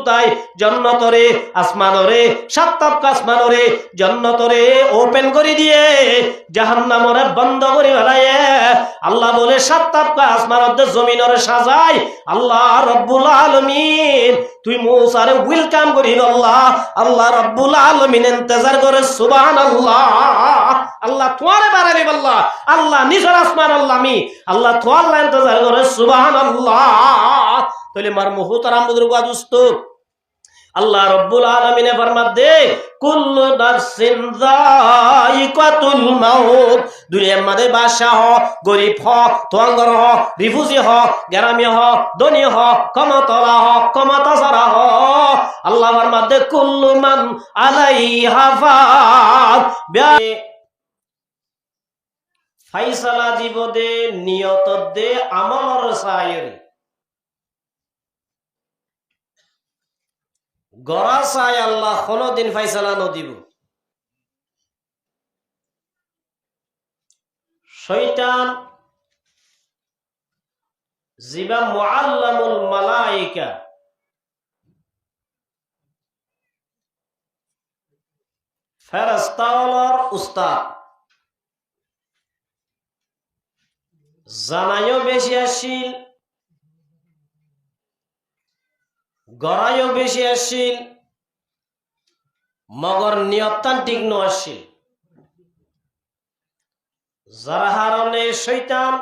তাই জান্নাতরে আসমানরে সাত তাবকা আসমানরে জান্নাতরে ওপেন করে দিয়ে জাহান্নামরে বন্ধ করে ফেলায় আল্লাহ বলে সাত তাবকা আসমানরে জমিনরে সাজায় আল্লাহ রব্বুল আলামিন তুই মূসারে ওয়েলকাম করি আল্লাহ আল্লাহ রব্বুল আলামিন ইন্তজার করে সুবহানাল্লাহ আল্লাহ তোয়ারে বাড়ালি আল্লাহ আল্লাহ নিজের আসমান আল্লাহ আমি আল্লাহ তোয়ার ইন্তজার করে সুবহানাল্লাহ তাহলে মার মুহতারাম বুজুর্গ দোস্ত আল্লাহ রব্বুল আলামিন ফরমাত দে কুল্লু নাফসিন যায়িকাতুল মাউত দুনিয়ার মধ্যে বাদশা হ গরিব হ তোয়াঙ্গর হ রিফিউজি হ গ্রামীয় হ ধনী হ ক্ষমতালা হ ক্ষমতাছাড়া হ আল্লাহ ফরমাত দে কুল্লু মান আলাইহা ফান ফাইসালা দিব দে নিয়ত দে আমলর সায়রি গড়া চাই আল্লাহ কোনদিন ফাইসালা নদিব শয়তান জিবা মুআল্লামুল মালায়েকা ফেরেশতাওয়ালার উস্তাদ জানায়ও বেশি আসিল গড়াইও বেশি আসিল মগর নিয়তান ঠিক ন আসিল যার হারণে শয়তান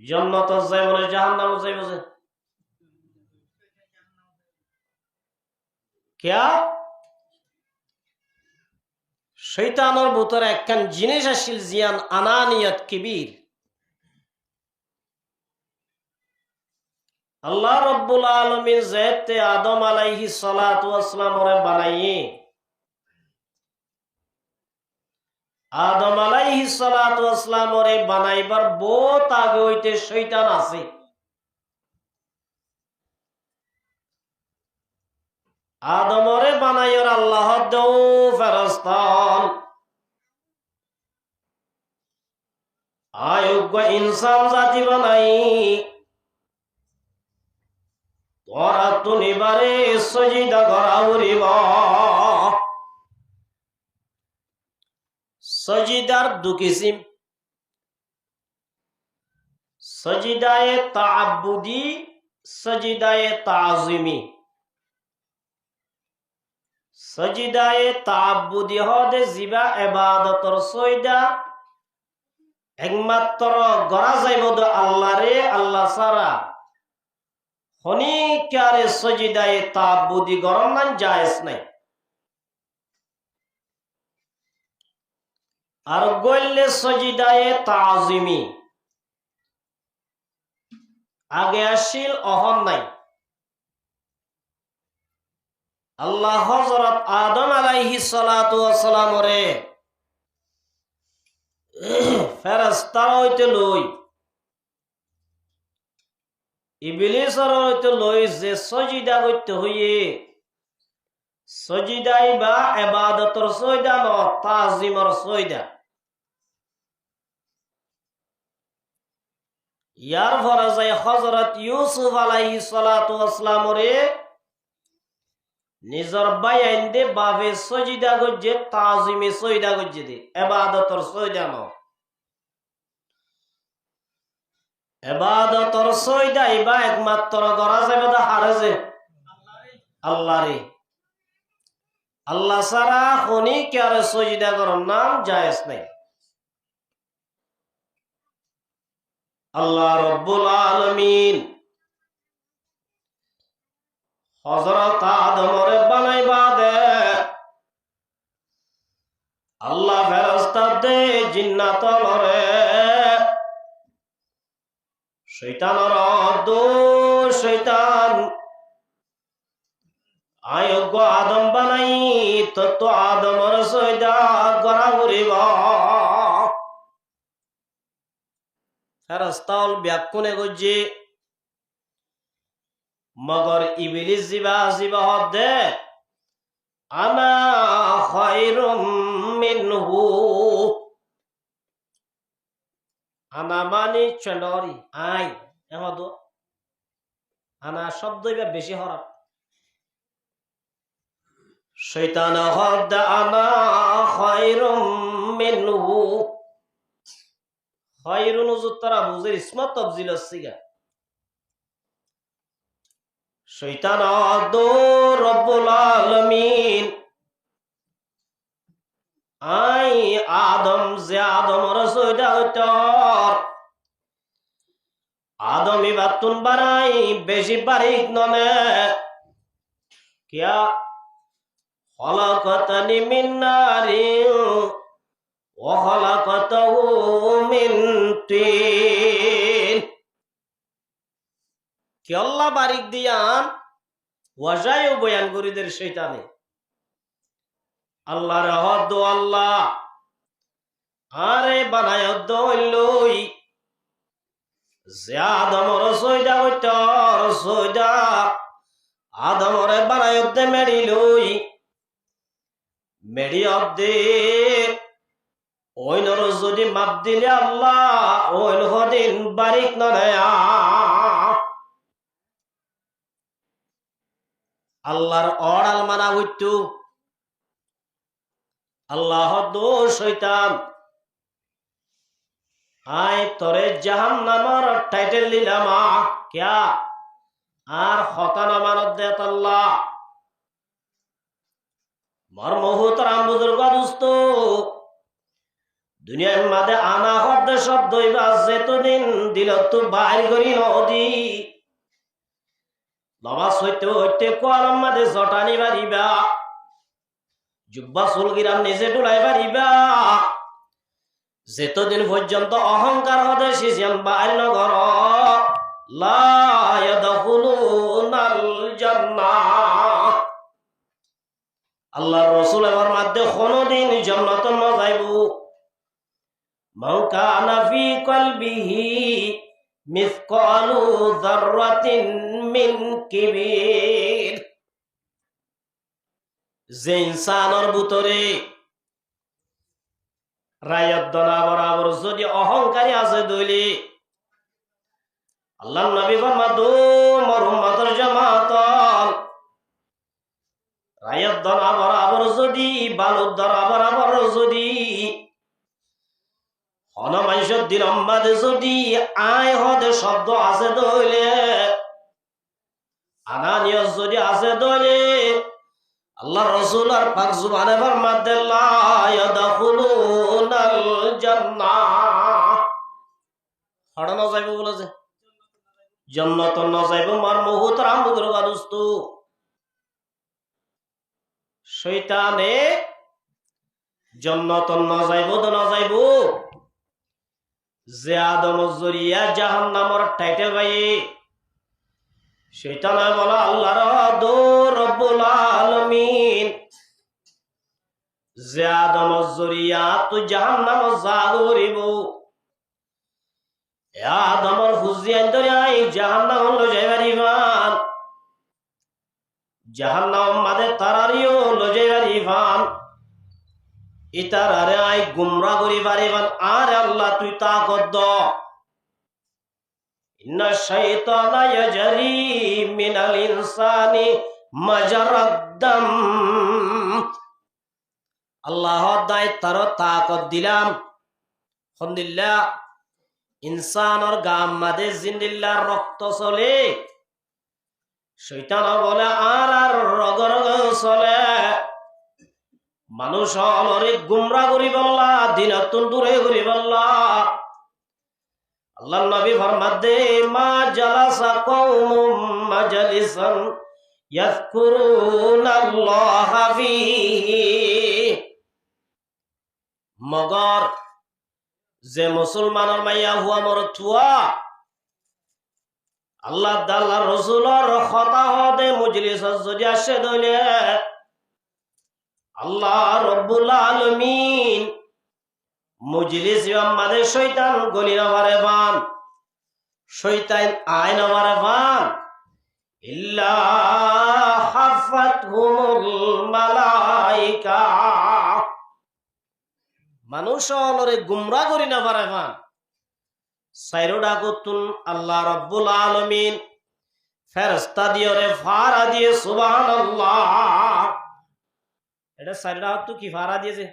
জান্নাত যায় মানে জাহান্নাম যায় বুঝে क्या শয়তানের ভিতরে একখান জিনিস আসিল জিয়ান আনানিয়ত কিবির আল্লাহ রব্বুল আলামিন যেতে আদম আলাইহিস সালাতু ওয়াস সালামরে বানাইয়ে আদম আলাইহিস সালাতু ওয়াস সালামরে বানাইবার বহুত আগে হইতে শয়তান আছে আদমরে বানাইয়ার আল্লাহ দেও ফেরেশতান আয়োগ্য ইনসান জাতি বানাই তোরা তো নিবারে সজিদা করাউরিব সজিদার দু কিসিম সজিদায়ে তাআব্বুদি সজিদায়ে তাআযিমি সজিদায়ে তাআব্বুদি হদে জিবা ইবাদতর সজদা একমাত্র গড়া যাইব আল্লাহরে আল্লাহ ছাড়া হনিকারে সজিদায়ে তাআব্বুদি গড়ন না জায়েজ নাই আর গইলে সজিদায়ে তাআযিমি আগে আসিল অহন নাই আল্লাহ হযরত আদম আলাইহিস সালাতু ওয়াস সালামরে ফেরেশতা হইতে লই ইবলিসর হইতে লই যে সজিদা করতে হইয়ে সজিদাই বা ইবাদতর সজদা ন তাজিমর সজদা ইয়ার ফরজায় হযরত ইউসুফ আলাইহিস সালাতু ওয়াস সালামরে নিজর বাইন্দে বাবে সজিদা গজ্জে তাজিমে সজদা গজ্জে দে ইবাদতর সজদা ন ইবাদতর সজদা ইবা একমাত্র করা যাবে দা হারজে আল্লাহরে আল্লাহ ছাড়া কোনি কারে সজদা করার নাম জায়েজ নাই আল্লাহ রব্বুল আলামিন হযরত আদমরে বানাইবা দে আল্লাহ ফেরেশতা দে জিন্নাতরে শয়তানর দো শয়তান আয়োগ্য আদম বানাই তো আদমর সজদা করা করিব ফেরেশতাল ব্যাকুনে গজ্জে মগর ইবলিস জিবা হদে আনা খায়রুম মিনহু আনা মানে চন্ডরি আই এমদ আনা শব্দ বেশি হরফ শয়তান হদ আনা খায়রুম মিনহু, খায়রুন উজুত্তরা বুঝের ইসমত তফজিল আসছিগা। শয়তান হদ রব্বুল আলামিন আই আদম যে আদমর সৈদা হইতর আদম ইবাতুন বানাই বেশি বারিক ননে কিয়া খলাকতানি মিন নারিন ওয়া খলাকতাহু মিন তিন। কি আল্লাহ বারিক দিয়ান ওয়াজায়ও বয়ান করিদের শয়তানে আল্লাহর হদ আল্লাহ আরে বানায় দইলই যে আদমর সৈদা হইতর সৈদা আদমরে বানায় দে মেরি লই মেরি অব্দে ওইনর যদি মাপ দিলে আল্লাহ ওইন হদিন বারিক নয়া আল্লাহর অড়াল মানা হইতু আল্লাহ দো শয়তান আয় তরে জাহান্নামের টাইটেল দিলাম ক্যা আর হতানা মানত দেত আল্লাহ মর্মহুতরাম বুজুর্গ দুস্ত দুনিয়ার মাঝে আনা হদ্দ শব্দ যেতদিন দিল তো বাইর করি নদী নমাজ হইতে হইতে কোয়ালাম মাঝে জটানি বাড়িবা জুব্বা চুলগিরাম নিজে ডুলাই পারিবা যেতদিন পর্যন্ত অহংকার হতে শিশিয়ান বাইর নগর লা ইয়াদখুলুনাল জান্নাহ আল্লাহর রাসূল এর মধ্যে কোনদিন জান্নাত না যাইব মান কানা ফি কলবিহি মিসকালু যাররাতিন মিন কিবির। যে ইনসানের ভিতরে রায়দ্দনা বরাবর যদি অহংকারী আছে দইলে আল্লাহ নবী ফরমাদু মোর উম্মতের জামাত রায়দ্দনা বরাবর যদি বালুদ্দনা বরাবর যদি হনমাইশর দিন আম্মাদে যদি আয় হদে শব্দ আছে দইলে আনানিয়ত যদি আছে দইলে আল্লাহ রাসূল আর পাক জুবানে ফরমাতে লা ইয়াদখুলুনাল জান্নাহ হড়ানো যাইব বলে যে জান্নাত না যাইব মার মুহতারাম বুজুর্গ দোস্ত শয়তানে জান্নাত না যাইব তো না যাইব যে আদম জরিয়া জাহান্নামের টাইটেল ভাই শয়তানে বলা আল্লাহর রব্বুল আলামিন যে আদম জরিয়া তো জাহান্নাম জাগরিব এ আদমর ফুজিয়ান দরিয়াই জাহান্নাম লো যাইবারিবান জাহান্নাম মাদে তারারিও লো যাইবারিবান ইতারারে আই গুমরা করিবারিবান আর আল্লাহ তুই তাকত দ ইন্না শাইতানা ইয়াজরি মিনাল ইনসানি মাজারাদ দাম আল্লাহ দায় তার তাকত দিলাম আলহামদুলিল্লাহ ইনসানের গাম মাদে জিন্দিল্লার রক্ত চলে শয়তান বলে আর আর রগ রগ চলে মানুষ অলরে গুমরা করি বললা দিনাতুন দূরে করি বললা আল্লাহ নবী ফরমাতে মা জালাসা কওমুম মাজলিসান ইয়াযকুরুনাল্লাহা ফীহি মগর যে মুসলমানের মাইয়া হুয়া মর থুয়া আল্লাহ তাআলা রাসূলের কথা হদে মজলিস যদি আসে দইলে আল্লাহ রব্বুল আলামিন মজলিস আমাদের শয়তান গলি না পারে বান শয়তান আয় না পারে বান ইল্লা হাফাতহুমুল মালাইকা মানুষ অলরে গুমরা করি না পারে বান সাইরোডা গতুন আল্লাহ রব্বুল আলামিন ফেরেশতা দিয়রে ফারা দিয়ে সুবহানাল্লাহ এটা চারিটা হাত তো কি ফাড়া দিয়েছে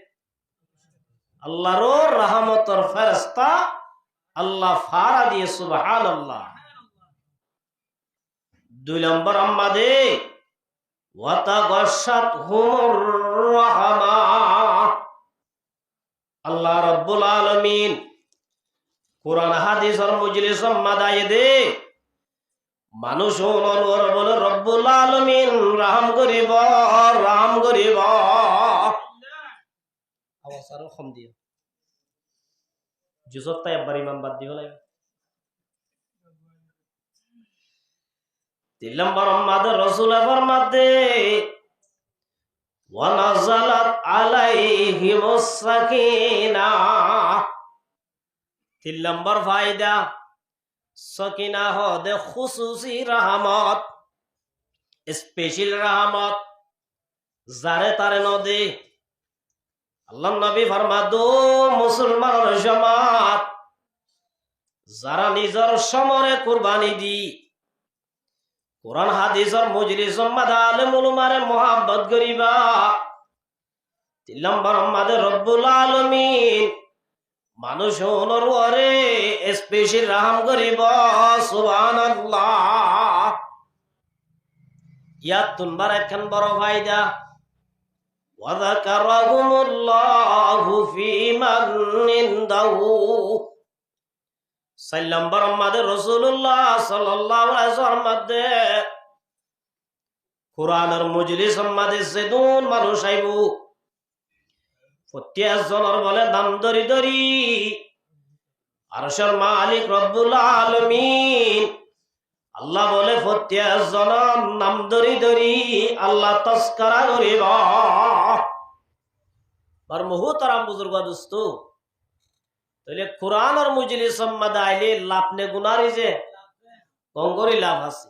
আল্লাহর রহমতের ফেরেশতা আল্লাহ ফাড়া দিয়ে সুবহানাল্লাহ। 2 নম্বর আমাদে ওয়াতাগাশাতহুমুর রাহমা আল্লাহ রাব্বুল আলামিন কোরআন হাদিসের মজলিস মাদায়ে দে মানুষ অনুর বলে রব্বুল আলামিন রহম করিব রহম করিব। আওয়াজ আরো কম দিও জুজত তাই একবার ইমাম বাদ দিও লাগে। 3 নম্বর আমাদের রাসূল ফরমাতে ওয়া নাযালাত আলাইহিমুস সাকিনাহ। 3 নম্বর ফায়দা সকিনা হদে খুসুসি রহমত স্পেশাল রহমত যারে তারে নদে। আল্লাহ নবী ফরমাদো মুসলমানের জামাত যারা নিজের সমরে কুরবানি দি কোরআন হাদিসের মজলিস মাদা আলেম উলামারে মোহাব্বত করিবা। 3 নম্বর আমাদের রব্বুল আলামিন মানুষ অনুরে স্পেশাল রহম করিব সুবহানাল্লাহ। ইয়াত তুনবার একখান বড় ফায়দা ওয়া যাকারাহুমুল্লাহু ফি মান ইনদাহু। 4 নম্বর আমাদের রাসূলুল্লাহ সাল্লাল্লাহু আলাইহি ওয়াসাল্লাম কোরআনের মজলিস আমাদের সেদুন মানুষ আইবু প্রত্যেকজনের বলে নাম ধরি ধরি আরশের মালিক রব্বুল আলামিন আল্লাহ বলে প্রত্যেকজনের নাম ধরি ধরি আল্লাহ তাজকিরা করিব। আর মুহতারাম বুজুর্গ দোস্ত তাহলে কোরআনের মজলিস মধ্যে আইলে লাভ নে গুনারি যে কঙ্গরি লাভ আছে।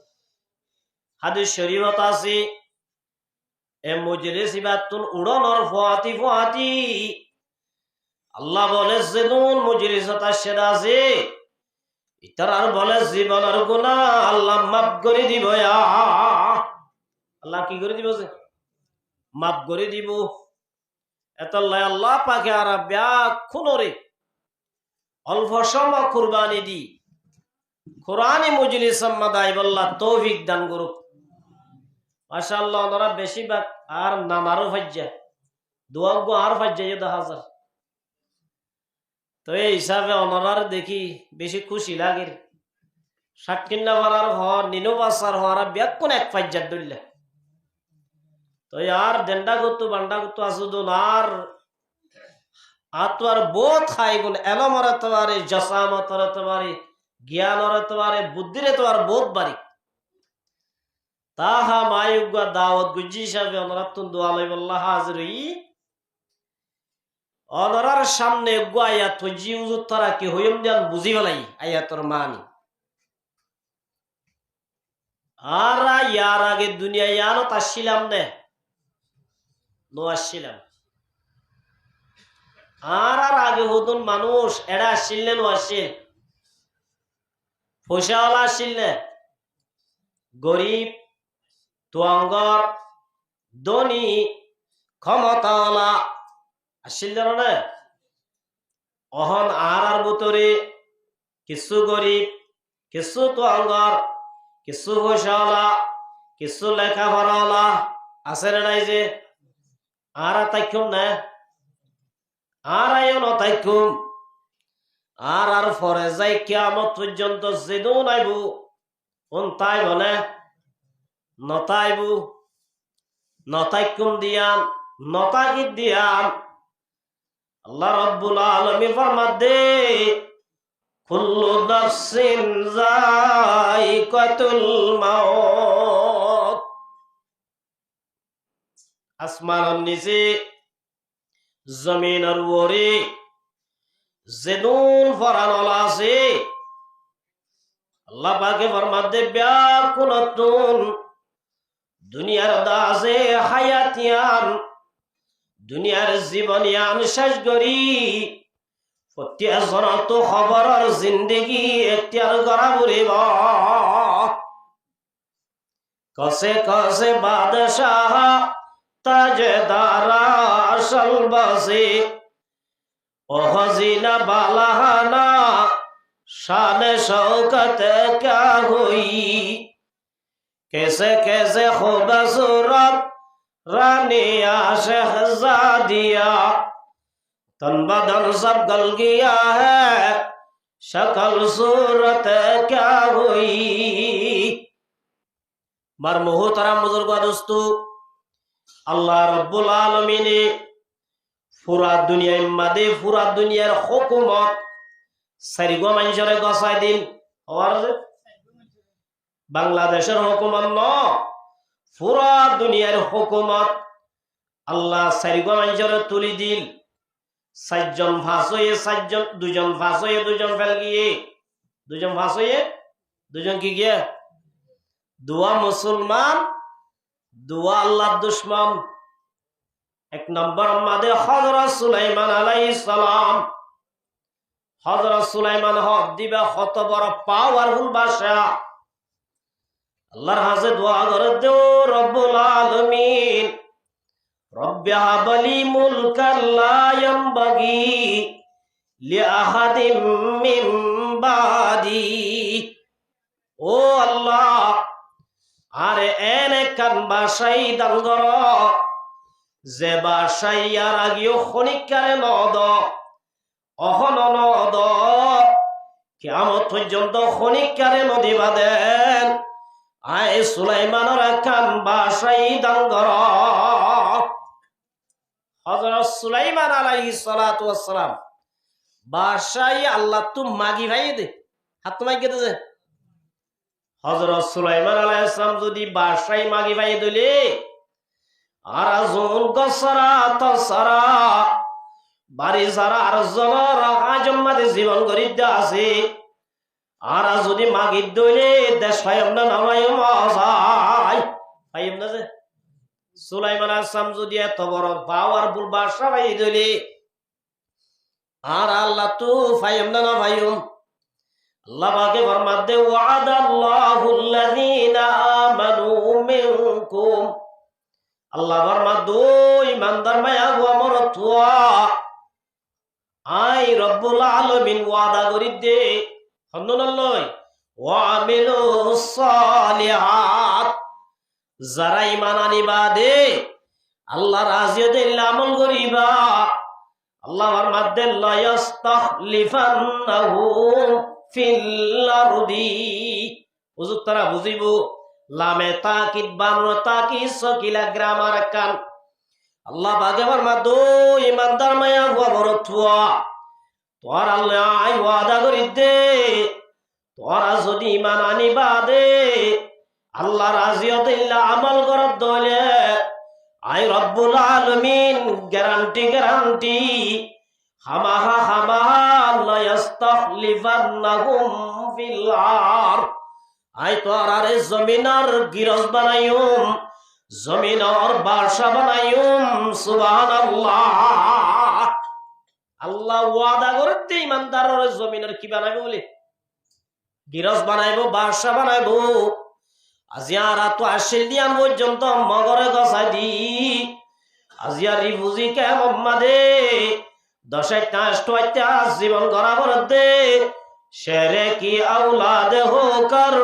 হাদিস শরীফত আছে এ মজলিস ইবাতুন উড়নর ফাতি ফাতি আল্লাহ বলে যেদুন মজলিসত আসেন আছে ইতার আর বলে জীবনের গুনাহ আল্লাহ মাফ করে দিব। আল্লাহ কি করে দিব? যে মাফ করে দিব। এতল্লাই আল্লাহ পাকে আর ব্যাকুনরে অল্প সময় কুরবানি দি কোরআনে মজলিস মাদাই বল্লাহ তৌফিক দান করুক। মাশাআল্লাহ ওনারা বেশিরভাগ আর নামারও ফাজ্জা দোয়াগো আর ফাজ্জা 10,000। তো এই হিসাবে ওনারার দেখি বেশি খুশি লাগে। 60 নাম্বারার হওয়ার নিনো বাসার হওয়ার ব্যাকুন এক ফাজ্জার দইলা তো আর দেন্ডা গতু বান্ডা গতু আসুদুন আর আতওয়ার বোধ খাই গুণ এলম হতে পারে জসামত হতে পারে জ্ঞান হতে পারে বুদ্ধির তো আর বোধ বাড়ি তাহা মায়ুগা দাওয়াত গুজি হিসাবে অনরাতুন দোয়া লইব আল্লাহ হাজির অনরার সামনে গো আয়াত হজি উজুর তারা কি হইম জান বুঝি ফেলাই আয়াতর মানি। আর ইয়ার আগে দুনিয়া ইয়ানো তাসছিলাম নে নো আসছিলাম আর আগে হতুন মানুষ এরা আসছিলেন আসিল পয়সাওয়ালা আসছিলেন গরিব তোয়াঙ্গর ধনী ক্ষমতাওয়ালা আসছিলেন না। অহন আর ভিতরে কিছু গরিব কিছু তোয়াঙ্গর কিছু পয়সাওয়ালা কিছু লেখাপড়াওয়ালা আছে না নাই যে আর তাইকুম না আর আয়ন তাইকুম আর পরে যাই কিয়ামত পর্যন্ত যেদুন আইবু কোন তাই বলে নতাইবু নতাইকুম দিয়ান নতাগিদ দিয়ান। আল্লাহ রাব্বুল আলামিন ফরমাদে কুল্লু নাফসিন যায়িকাতুল মাউত। আসমানের নিচে জমিনের উপরে যেদুন ফরানল আছে আল্লাহ পাকে ফরমাদে ব্যাকুলতুন দুনিয়ার দাসে হায়াতিয়ান দুনিয়ার জীবনিয়ান শেষ করি প্রত্যেকজনের তো খবরের জিন্দগি এখতিয়ার করা বলিব। কসে কসে বাদশাহ তাজদারা मशल बसे ओ हसीना बालाहाना शान शौकत क्या हुई कैसे कैसे खूबसूरत रानिया शहजादिया तन बदन सब गल गया है शक्ल सूरत क्या हुई। मार मोहतरम बुजुर्ग दोस्तों আল্লাহ রব্বুল আলামিনে পুরা দুনিয়ার মাঝে পুরা দুনিয়ার হুকুমত সারিগো মানুষের গছাই দিন হওয়ার বাংলাদেশের হুকুমত ন পুরা দুনিয়ার হুকুমত আল্লাহ সারিগো মানুষের তুলি দিল চারজন ফাঁস হয়ে চারজন দুজন ফাঁস হয়ে দুজন ফেল গিয়ে দুজন ফাঁস হয়ে দুজন কি গিয়ে দুয়া মুসলমান দুয়া আল্লাহর দুশমন। এক নম্বর মাদে হযরত সুলাইমান আলাইহিস সালাম। হযরত সুলাইমান হক দিবা কত বড় পাওয়ারফুল বাদশা। আল্লাহর কাছে দোয়া করে দেও রব্বুল আলামিন রব্বি হাবলি মুলকান লা ইয়ানবাগি লিআহাদিম মিন বাদি। ও আল্লাহ আরে এনে কান বাসাই দান কর যে বাসাই আর আগেও খনিকারে নদ অহন নদ কিয়ামত পর্যন্ত খনিকারে নদিবা দেন আয় সুলাইমানের কান বাসাই দান কর। হযরত সুলাইমান আলাইহিস সালাতু ওয়াস সালাম বাসাই আল্লাহ তু মাগি ভাই দে হাত মাগি দে। হযরত সুলাইমান আলাইহিস সালাম যদি বাসাই মাগি ভাই দিলে আর আজুন গসরা তসরা বাড়ি সারা আর জনর আজম্মাতে জীবন গরিব আছে আর যদি মাগি দইলে দেশ পাইম না নামাইম আসাই পাইম না যে সুলাইমান আলাইহিস সালাম যদি এত বড় পাওয়ারফুল বাদশা ভাই দিলে আর আল্লাহ তো পাইম না ভাইম। আল্লাহ পাকে ফরমাতে ওয়াদাল্লাহুল্লাযীনা আমানু মিনকুম। আল্লাহ ফরমাদো ইমানদার মায়া গো আমর তুয়া আই রব্বুল আলামিন ওয়াদা করি দে হন্নলয় ওয়া আমিলুস সালিহাত যারা ঈমান আনিবা দে আল্লাহ রাজি হইলে আমল করিবা আল্লাহ ফরমাতে লা ইস্তাখলিফান্নাহুম ফিল আরদি। হুজুর তারা বুঝিব লামে তাকিদ বানো তাকিদ সকিলা গ্রামার কান। আল্লাহ বাগে ফরমাদো ইমানদার মায়া গো বরতুয়া তোর আল্লাহ আই ওয়াদা করি দে তোরা যদি ঈমান আনিবা দে আল্লাহ রাজি হইলে আমল করত দলে আই রব্বুল আলামিন গ্যারান্টি হামাহা হামাহা লা ইস্তাখলিফান্নাহুম ফিল আরদ। আই তোরারে জমিনার গিরজ বানাইম জমিনার বাদশা বানাইম সুবহানাল্লাহ। আল্লাহ ওয়াদা করতে ইমানদারের জমিনের কি বানাইবো বলে গিরজ বানাইবো বাদশা বানাইবো। আজিয়ারা তো আসিলিয়ান পর্যন্ত মগরে গছাই দি আজিয়ার রিফুজি কেমন মাদে দশে কাষ্টটা জীবন করা দে शेरे की औलाद होकर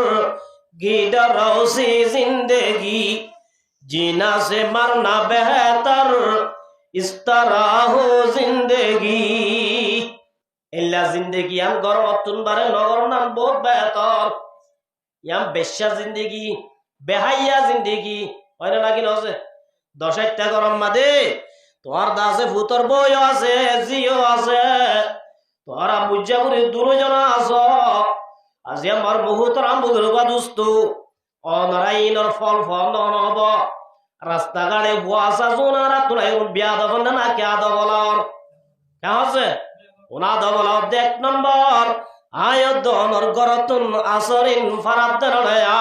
गीदर रोसी जिंदगी जीना से मरना बेहतर इस तरह हो जिंदगी। इल्ला जिंदगी हम गौरवतुन बारे नगर नाम बहुत बेहतर यहाँ बेश्या जिंदगी बेहाइया जिंदगी হয় না কি নছে 10টা গরম মাদে তোমার দাসে ভূতর বই আছে জিও আছে তোরা বুঝা করে দুজন আছো আজি আমার বহুত রাম বুঝবা দোস্ত অনরাইনর ফল ফল নব রাস্তা গাড়ে বুয়াসা জোনারা তুলাই বিয়া দব না কে দবলর কে আছে ওনা দবলর দেখ নম্বর আয়দ অনর গরতুন আসরিন ফারাদর লয়া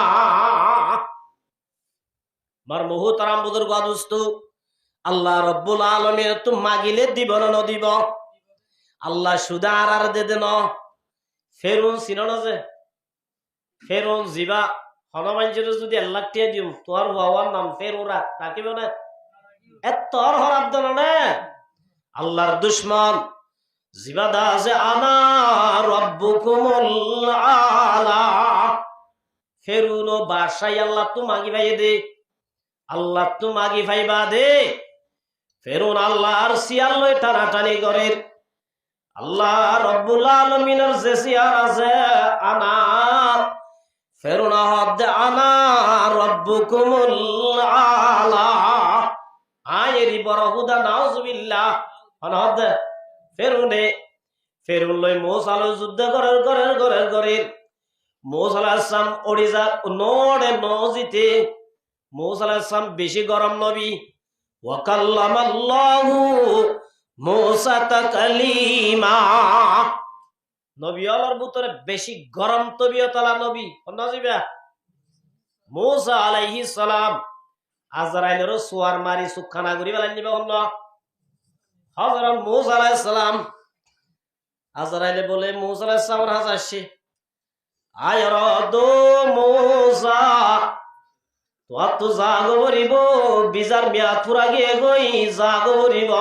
মার বহুত রাম বুঝবা দোস্ত আল্লাহ রব্বুল আলামিন তুমি মাগিলে দিব না দিব আল্লাহ সুদার আর দে দেন ফেরুন চিনন যে ফেরুন জিবা হনুমানজির যদি 1 লাখ টাকা দিম তোর বাবার নাম ফেরুরা থাকিব না এত হরাব দল না আল্লাহর দুশ্মন জিবাদা যে আনা রব্বুকুমুল আলা ফেরুনো বাসাই আল্লাহ তো মাগি ভাই দে আল্লাহ তো মাগি ভাইবা দে ফেরুন আল্লাহর সিয়াল লই টানাটানি করে আল্লাহ রব্বুল আলামিনের যে সিয়ার আছে আনা ফেরুন হদ আনা রব্বুকুমুল আলা আয়েরি বড় হুদা নাউজুবিল্লাহ অনহদ ফেরুন লই মূসা লই যুদ্ধ করে মূসা আলাইহিস সালাম ওড়িজা নোড়ে নজিতে মূসা আলাইহিস সালাম বেশি গরম নবী ওয়া কাল্লামাল্লাহু মূসা তাকলিমা নবী আল্লাহর ভিতরে বেশি গরম তবিয়তলা নবী নজিবা মূসা আলাইহিস সালাম আজরাইলের সোয়ার মারি সুখানা গরি বালাই নিবা অন্য হযরত মূসা আলাইহিস সালাম আজরাইলে বলে মূসা আলাইহিস সালাম হাজ আসছে আয়রদো মূসা তো জাগো বরিব বিজার মিয়া থুরা গিয়ে গই জাগো বরিব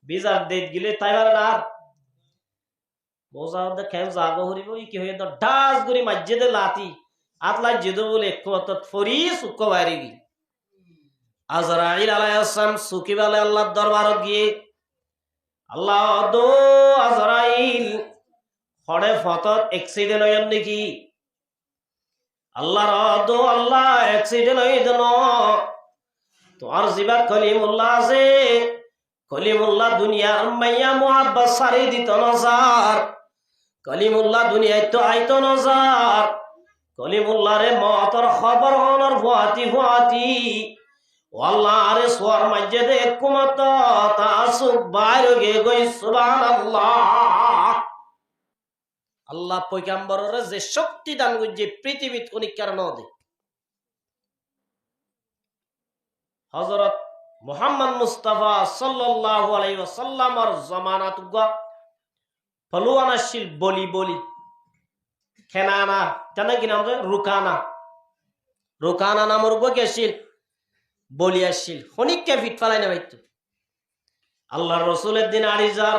বিজার দেখ গিলে তাইবার না মূসা দে কেম জাগো বরিব কি হয়ে তো ডাস গরি মসজিদে লাতি আতলা জিদো বলে কত ফরি সুক বাইরে গি আজরাইল আলাইহিস সালাম সুকিবালে আল্লাহর দরবারে গিয়ে আল্লাহ দো আজরাইল হড়ে ফতত অ্যাক্সিডেন্ট হইল নাকি আল্লাহ দো আল্লাহ অ্যাক্সিডেন্ট হই দেন তোমার জিবা কলিমুল্লাহ আছে কলিমুল্লাহ দুনিয়ার মাইয়া মুহাব্বত সারি দিত নজার কলিমুল্লাহ দুনিয়ায় তো আইতো নজার কলিমুল্লাহ রে মতর খবর হনর ফুয়াতি আল্লাহ রে সোয়ার মসজিদে কুমত তাসুব বাইরে গে গই সুবহানাল্লাহ আল্লাহ পয়গম্বরের যে শক্তি দান করছে পৃথিবীত অনেককার নদে হযরত মুহাম্মদ মুস্তাফা সাল্লাল্লাহু আলাইহি ওয়াসাল্লামের জামানাত ফলুয়ানাশীল বলি খেনানা জানা কি নাম রুকানা নামের গেছিল বলি আসছিল অনেককে ফিট ফালাই না ভাইতো আল্লাহর রাসূলের দিন আরিজার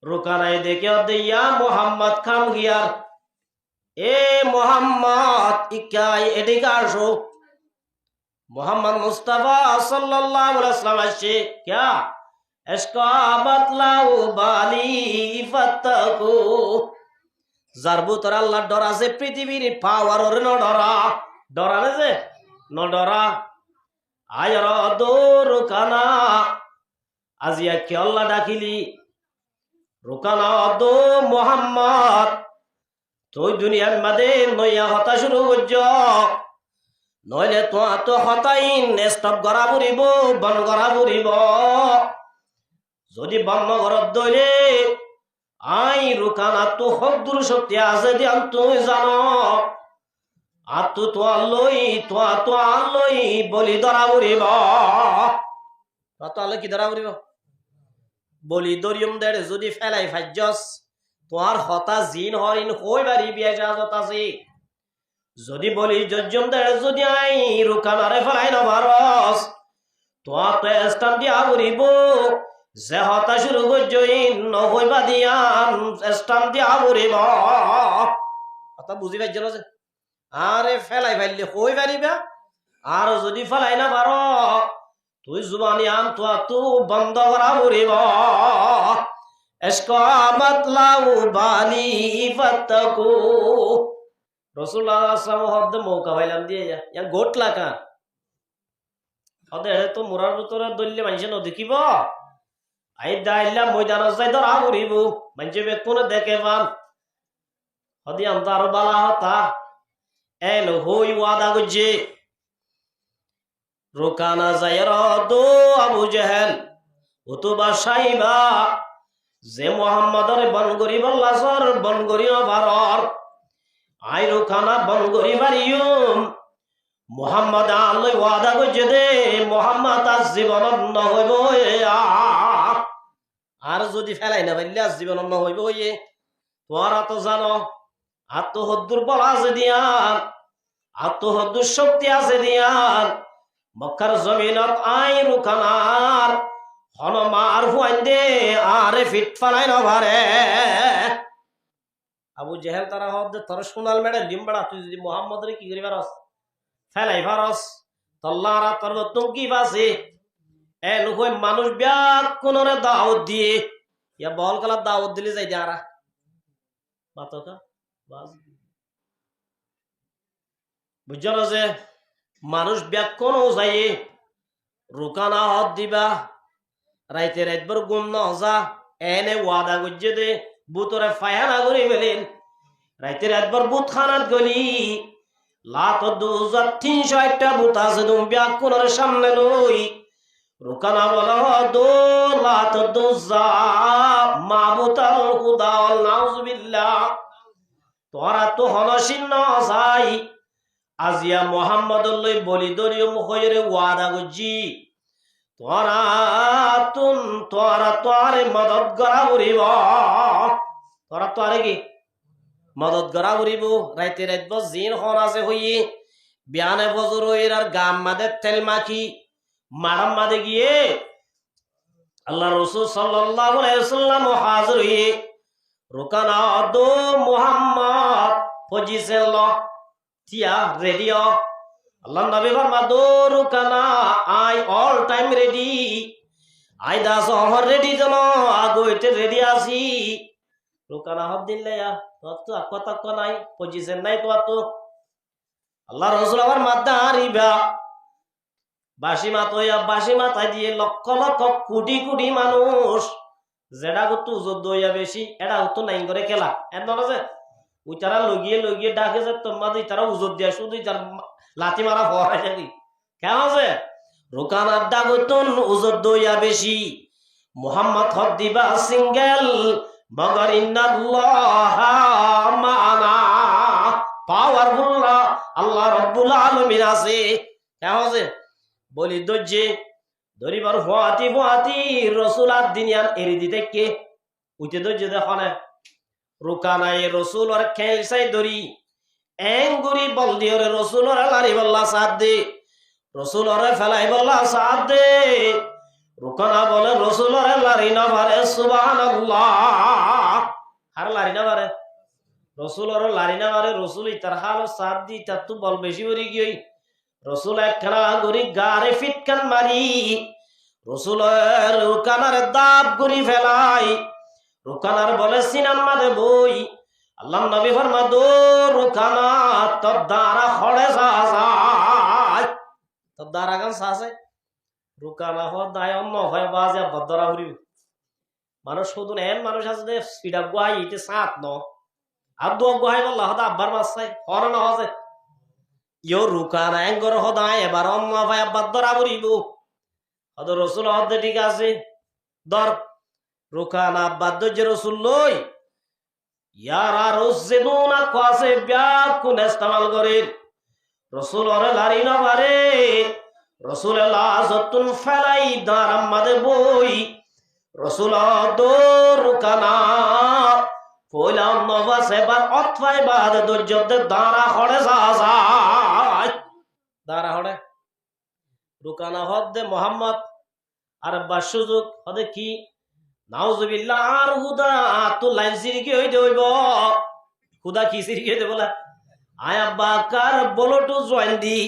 রুকানায় দেখে দিয়া মোহাম্মদ খান গিয়ার এ মোহাম্মদ ইকাই এদিকে আসো মোহাম্মদ মুস্তাফা সাল্লাল্লাহু আলাইহি ওয়াসাল্লাম আসছে क्या इसका बतलाओ बाली फतको জারবু তোর আল্লাহর ডর আছে পৃথিবীর পাওয়ার ওরে ন ডরা না যে ন ডরা আয়র দো রুকানা আজিয়া কে আল্লাহ ডাকিলি রুকানা দো মোহাম্মদ তুই দুনিয়ার মাঝে নইয়া হতা শুরু করছ নইলে তো হতাইন স্টপ করা পড়িব বন করা পড়িব যদি বন্ধ ঘরত দইলে আই রুকানা তো হক দূর শক্তি আছে দিয়ান তুই জানো আর তো আল্লই বলি ধরা পড়িব তো আল্লাহ কি ধরা পড়িব বলি দরিয়ম দেড় যদি ফেলাই ফাজ্জস তোর হতা জিন হরিণ হই বাড়ি বিয়া জাজত আছে যদি বলি জজ্জম দেড় যদি আই রুকানারে ফেলাই না ভারস তোর তো স্টাম্প দিয়া পড়িব যে হতা শুরু করছইন নহইবা দিয়ান স্টাম্প দিয়া পড়িব কথা বুঝি পাইছিল যে আরে ফেলাই ফাইলে হই পারিবা আর যদি ফেলাই না পার তুই জুবানি আন তো বন্ধ করা পড়িব এসকো মতলাউ বালি ফতকু রাসূলুল্লাহ সাল্লাল্লাহু আলাইহি ওয়াসাল্লাম মৌকা পাইলাম দিয়ে ইয়া গোটলা কা ওদের তো মুরার ভিতরে দল্লে মানুষ ন দেখিব আই দাইলা ময়দান যাই ধরা পড়িব মানুষ বেকুন দেখে পান হদি আমতার বালা হতা এল হই ওয়াদা গজে রুকানা যায়র দো আবু জাহেল উতবা সাইবা যে মুহাম্মাদর বনগরি বল্লাসর বনগরি বারর আই রুকানা বনগরি বারিয়ুম মুহাম্মদ আল্লাহ ওয়াদা গজে দে মুহাম্মদ আজ জীবন ন হইব আর যদি ফেলাই না পারলে আজ জীবন ন হইব তোরা তো জানো আত্মহদ্দুর বল আছে দিয়ান আত্মহদ্দুর শক্তি আছে দিয়ান মক্কার জমিনত আই রুকানার হনমার হুয়াইন্দে আরে ফিট ফালাই নভারে আবু জেহেল তারা হদ তোর সোনাল মেডে লিম্বাড়া তুই যদি মোহাম্মদ রে কি করি পারস ফেলাই পারস তল্লারা তোর তুমকি বাসে এ লুকই মানুষ ব্যাক কোনরে দাওয়াত দিয়ে ইয়া বল কালা দাওয়াত দিলে যাই দাঁড়া বাতকা বাস বুঝছো না যে মানুষ ব্যাক কোন যাই রুকানা হদ দিবা রাইতে রাতবার গুম না যা এনে ওয়াদা গজ্জে দে বুতরে ফায়ানা করে ফেলেন রাইতে রাতবার বুত খানাত গলি লাত 2300টা বুত আছে তুমি ব্যাক কোনরে সামনে লই রুকানা বলা দো লাত দুজা মাবুতাল খুদা নাউজুবিল্লাহ তোরা তো হনসিন না যাই আজিয়া মোহাম্মদুল্লাহ বলি দলীয় মুখরে ওয়াদা গজ্জি তোরা তোরে মদত করা উড়িব তোরা তোরে কি মদত করা উড়িব রাইতে রাতব জিন হন আছে হইয়ে বিয়ানে বজর হইর আর গাম মাদে তেল মাখি মারাম মাদে গিয়ে আল্লাহ রাসূল সাল্লাল্লাহু আলাইহি ওয়াসাল্লাম হাজির হইয়ে রুকানা দো মুহাম্মদ পজিশন ল তিয়া রেডিও আল্লাহ নবী ফরমা দো রুকানা I all time ready I দা সহর রেডি জন আগোইতে রেডি আছি রুকানা হদ দিলে তো কথা কো নাই পজিশন নাই তো আল্লাহ রাসূল আমার মাদ্দা আরিবা বাসি মাথায় দিয়ে লক্ষ লক্ষ কোটি কোটি মানুষ যেটা করতো যুদ্ধ হইয়া বেশি এটা হতো নাই করে খেলা এত আছে ওই তারা লগিয়ে ডাকে যে তোমার তারা উজোর দিয়া শুধু তার লাথি মারা হওয়া যাবি কেমন আছে রুকানার ডাকতন উজোর দইয়া বেশি মোহাম্মদ হদ দিবা সিঙ্গেল মগর ইন্নাল্লাহ মা'ানা পাওয়ারফুল আল্লাহ রাব্বুল আলামিন আছে কেমন আছে বলি দজ্জে ধরিবার ফুয়াতি রাসূল আর দিনিয়ান এরি দিতে কে উইতে দজ্জে দেখো না রুকানায় রসুল আর খেল সাই ধরি এঙ্গুরি বল দিয়ে রসুল আর লারি বল্লা সাথ দে রসুল আর ফেলাই বল্লা সাথ দে রুকানা বলে রসুল আর লারি না পারে সুবহানাল্লাহ আর লারি না পারে রসুল আর লারি না পারে রসুল ইতার হাল সাথ দি তার তো বল বেশি করে গিয়ে রসুল একখানা গরি গারে ফিটকান মারি রসুল রুকানার দাব গরি ফেলাই রুকানার বলে সিনান মাদে বই আল্লাহ নবী ফরমা দো রুকানা তোর দ্বারা খড়ে যায় তোর দ্বারা গান সাসে রুকানা হ দায় অন্য হয় বাজে বদরা হরি মানুষ শুধু এন মানুষ আছে যে স্পিডা গুয়াই ইতে সাত ন আর দো গুয়াই বল্লাহ হদা আব্বার মাসাই হর না হজে ইয়ো রুকানা এঙ্গর হদায় এবার অন্য ভাই বদরা হরিব হদ রসুল হদে ঠিক আছে দর রুকানা বাদ্য যে রসুল লই ইয়ারা রসেদুনা কাছে ব্যাকুন ইস্তেমাল করে রসুল ওরে লারি না পারে রসুল লাজতুন ফেলাই দারাম মাদে বই রসুল দো রুকানা কইলাম নবাসে বার অথবাই বাদ দর্জতে দাঁড়া হড়ে যায় দাঁড়া হড়ে রুকানা হদ দে মোহাম্মদ আর বাস সুযোগ হদে কি নাউজুবিল্লাহ আর হুদা তো লাইন সিরিকে হইতে হইব হুদা কি সিরিকে হইতে বলে আয় আব্বা কার বলটু জয়েন দি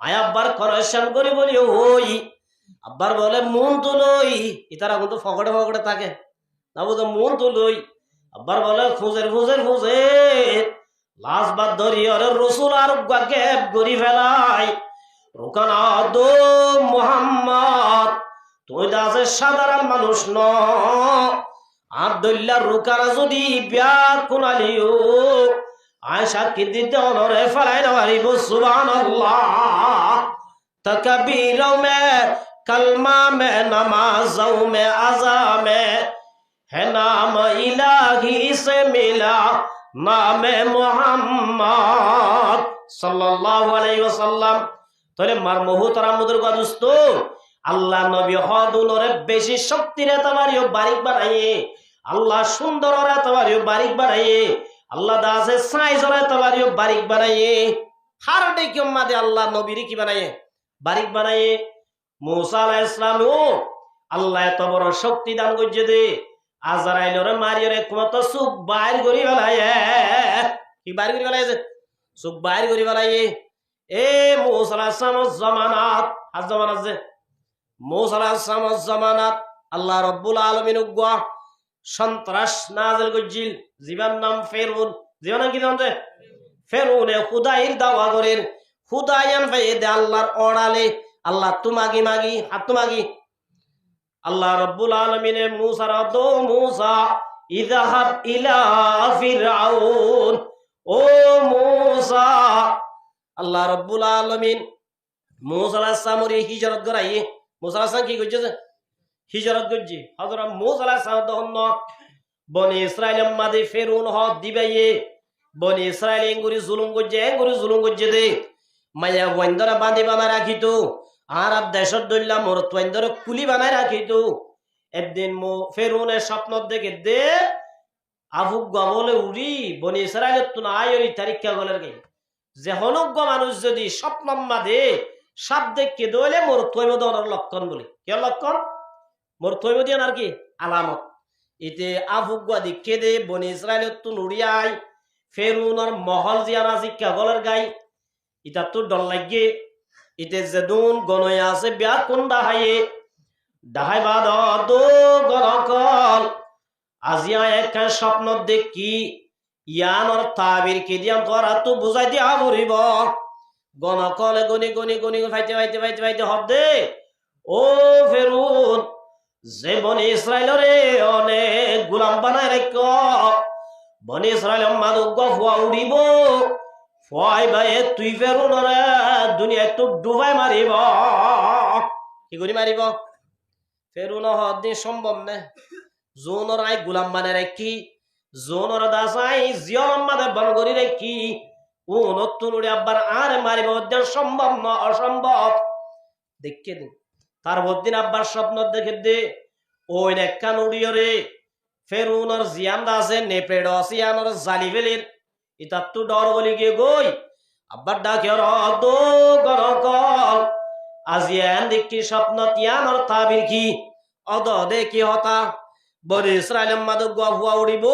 আয় আব্বার করেকশন করি বলি হই আব্বার বলে মন তো লই ইতারা কিন্তু ফকড়ে থাকে না বুঝো মন তো লই আব্বার বলে ফুজের লাশ বাদ ধরি আরে রসুল আর গ্যাপ গরি ফেলাই রুকানা দো মোহাম্মদ তুই দাসে সাধারণ মানুষ ন আর দল্লার রুকানা যদি ব্যাগ কোনালিও আয়সা কি দিতে অনরে ফেলাই না পারিব সুবহানাল্লাহ তকবীরও মে কলমা মে নামাজও মে আযা মে है नाम इलाही से मिला नाम मोहम्मद सल्लल्लाहु अलैहि वसल्लम तोरे मार मोहतरम मुदर का दोस्तों আল্লাহ নবী হদুনরে বেশি শক্তির এতবারিও বারিক বানাইয়ে আল্লাহ সুন্দরের এতবারিও বারিক বানাইয়ে আল্লাহ দাসে সাইজের এতবারিও বারিক বানাইয়ে হার ডেকে মাদে আল্লাহ নবীর কি বানাইয়ে বারিক বানাইয়ে মুসা আলাইহিস সালাম ও আল্লাহ এত বড় শক্তি দান করছে দে আজরাইলরে মারিয়রে কত সুখ বাইর করি ফেলায় কি বাইর করি ফেলাইছে সুখ বাইর করি ফেলাইয়ে এ মুসা আলাইহিস সালামের জামানাত আজ জামানাত যে মুসা আলাইহিস সালামের জামানাত আল্লাহ রাব্বুল আলামিন উগ্গা সন্ত্রাস নাযিল করছিল জীবন নাম ফেরউন জীবন কি জানতে ফেরউনে খুদাইর দাওয়া করেন খুদায়ান ফাইদে আল্লাহর অড়ালে আল্লাহ তুমাগি মাগি হাত তুমাগি আল্লাহ রাব্বুল আলামিন মুসা রাদো মুসা ইযহাব ইলা ফিরআউন ও মুসা আল্লাহ রাব্বুল আলামিন মুসা আলাইহিস সালামের হিজরত করাই মুসা আলাইহিস সালাম কি কইছে হিজরত করছে হযরত মুসা আলাইহিস সালাম তখন বনি ইসরাইলের মাঝে ফেরউন হ দিবাইয়ে বনি ইসরাইল এঙ্গুরি জুলুম করছে দে মায়া ওয়াইন্দরা বাঁধি বানায় রাখিত আর দেশত দইলা মোর তোয়াইন্দরে কুলি বানায় রাখিত একদিন মো ফেরউনের স্বপ্ন দেখে দে আফুক গবলে উড়ি বনি ইসরাইলের তুন আয়রি তারিখা গলের গে যে হনুজ্ঞ মানুষ যদি স্বপ্ন মাঝে সাপ দেখে দইলে মোর তৈব দেওয়ার লক্ষণ বলে কে লক্ষণ মোর তৈব দিয়ে আর কি আলামত এতে আফুক দেখে দে বনি ইসরাইলের তুন উড়িয়ায় ফেরউনের মহল জিয়ানা শিক্ষা গলের গাই ইটা তো ডর লাগে ইতে যেদুন গনয় আছে বিয়া কোন ডাহাই বাদ দো গরকল আজিয়া এক স্বপ্ন দেখি ইয়ানর তাবির কি দিয়াম করা তো বুঝাই দিয়া ভরিব গণকলে গনি গনি গনি ফাইতে হদে ও ফেরউন যে বনি ইসরাইলরে অনেক গোলাম বানায় রাখ বনি ইসরাইল মাদক ফুয়া উড়িব ফুয়াই ভাই তুই ফেরুনরে দুনিয়া তো ডুবাই মারিব কি করি মারিব ফেরুন হদি সম্ভব না জোনর আই গোলাম মানে রাখি জোনর দাসাই জিয়ন মাদে বন করি রাখি ও নতুন উড়ে আবার আর মারিব সম্ভব না অসম্ভব দেখে দিন তার দিন আব্বার স্বপ্ন দেখে দে ওই নেকান উড়িও রে ফেরুনর জিয়ান আছে নেপেড আসিয়ানর জালি ফেলির ইতা তো ডর বলি গিয়ে গই আব্বার ডাকে দো গরকল আজিয়ান দেখি স্বপ্ন তিয়ানর তাবির কি অদ দেখি হতা বনি ইসরাইলের মাদক গুয়া উড়িব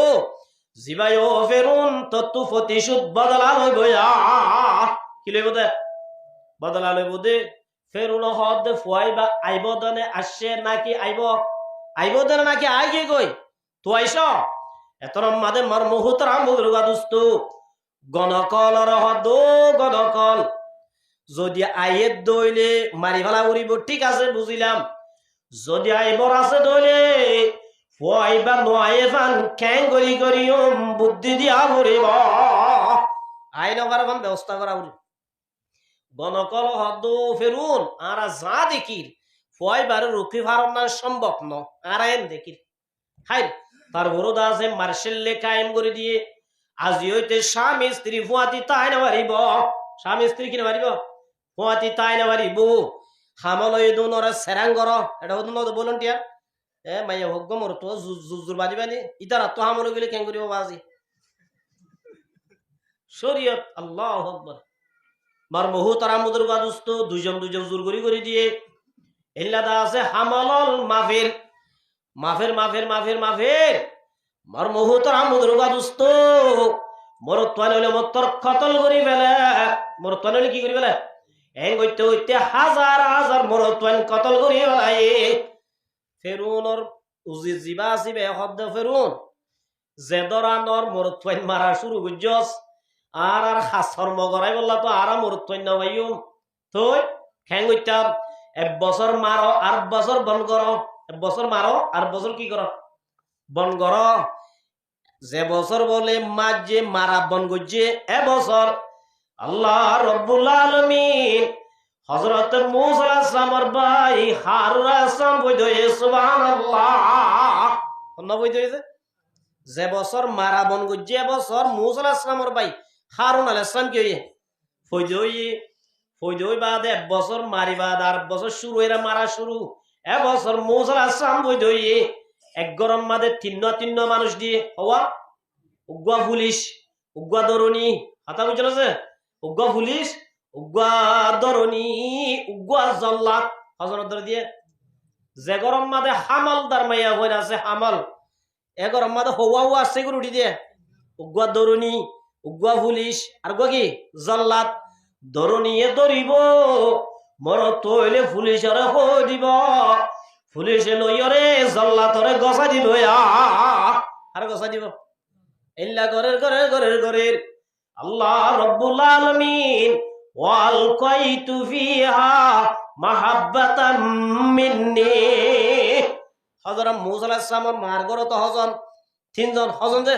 জিবাই ও ফেরুন তত্তু প্রতিশোধ বদলা লইব কি লইব দে বদলা লইব দে ফেরুন হদ ফুয়াইবা আইব দনে আসছে নাকি আইব দনে নাকি আই গে গই তো আইস এতর মাদে মার মুহুতরাম বুজুর্গা দুস্ত গণকল রহদ গণকল যদি আইয়ের দইলে মারি ফেলা উড়িব ঠিক আছে বুঝিলাম যদি আইবর আছে দইলে ফুয়াইবা নোয়াইয়ে ফান খ্যাং করি বুদ্ধি দিয়া ভরিব আইন ফান ব্যবস্থা করা উড়ি গণকল হদ ফেরুন আর যা দেখির ফুয়াইবার রুখি ফারনা সম্ভব ন আর আইন দেখির হাই তার বড় আছে মার্শাল্লে কায়েম করে দিয়ে আজি হইতে স্বামী স্ত্রী ফুয়াতি তাই না পারিব স্বামী স্ত্রী কিনে পারিব ফুয়াতি তাই না পারিব হামল দুনরে সেরাং কর এটা হতো না বলুন টিয়া মাইয়া হোক মোর তো জুজুর বাজি বানি ইতারা তো হামল গেলে কেন করিব বাজি শরীয়ত আল্লাহু আকবার মার বহু তারা মুদুর গাদুস্ত দুইজন জোর করে দিয়ে এল্লাদা আছে হামলল মাফির মার মুহুতর আমুদরুগা দুস্ত মোর তোয়ান হইলে মোর কতল করি ফেলে মোর তোয়ান হইলে কি করি ফেলে এং হইতে হাজার মোর তোয়ান কতল করি ফেলাই ফেরুনর উজি জিবা আসিবে শব্দ ফেরুন যে দরানর মোর তোয়ান মারা শুরু করছস আর হাসর মগরাই বললা তো আর মোর তোয়ান না ভাইয়ুম তুই খ্যাং হইতাম 1 বছর মারো 8 বছর বন করো 1 বছর মারো আর বছর কি করো বন করো যে বছর বলে মাঝ যে মারা বন করছে এবছর আল্লাহ রব্বুল আলামিন হযরত মূসা আলাইহিস সালামের ভাই হারুন আলাইহিস সালাম কইতে সুবহানাল্লাহ কোন কইতে যে বছর মারা বন করছে এবছর মূসা আলাইহিস সালামের ভাই হারুন আলাইহিস সালাম কি ফইদই বাদ 1 বছর মারিবাদ আর বছর শুরু এরা মারা শুরু এবছর মূসা আলাইহিস সালাম ফইদই এক গরম মাদে তিন্ন মানুষ দিয়ে হওয়া উগ্গা পুলিশ উগ্গা দরুনি হাতা বুঝছে উগ্গা পুলিশ উগ্গা দরনি উগ্গা জল্লাদ হজরত ধরে দিয়ে যে গরম মাদে হামালদার মাইয়া হয়ে আছে হামাল এ গরম মাদে হওয়া আছে এগুলো উঠি দিয়ে উগ্গা দরনি উগ্গা পুলিশ আর গো কি জল্লাদ দরনিয়ে দরিব মর তৈলে পুলিশরে হই দিব পুলিশে লইয়রে জল্লাতরে গসা দিব আর গসা দিব ইল্লা ঘরের ঘরের ঘরের ঘরের আল্লাহ রব্বুল আলামিন ওয়াল কাইতু ফিহা মাহাব্বাতাম মিন্নি হযরত মূসা আলাইহিস সালামের মার ঘরে তো হজন তিনজন হজন যে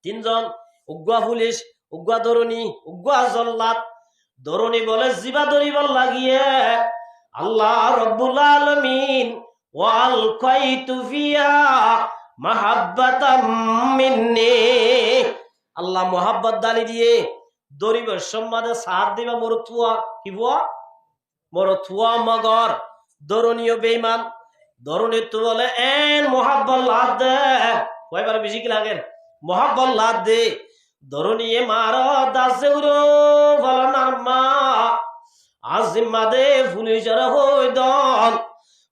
তিনজন উগ্গা পুলিশ উগ্গা দরনি উগ্গা জল্লাদ দরনি বলে জিবা দরিবার লাগিয়ে আল্লাহ রব্বুল আলামিন ওয়াল কাইতু ফিহা মাহাব্বাতাম মিন্নি আল্লাহ মোহাব্বত দালি দিয়ে দরিবের সম্মানে সাথ দিবা মরুথুয়া কি বুয়া মরুথুয়া মগর দরনীয় বেঈমান দরনি তো বলে এন মোহাব্বত লাদ দে কয়বার বেশি কি লাগে মোহাব্বত লাদ দে দরনিয়ে মার দাসে উরো ফলনার মা আজিম্মা দে পুলিশের হই দন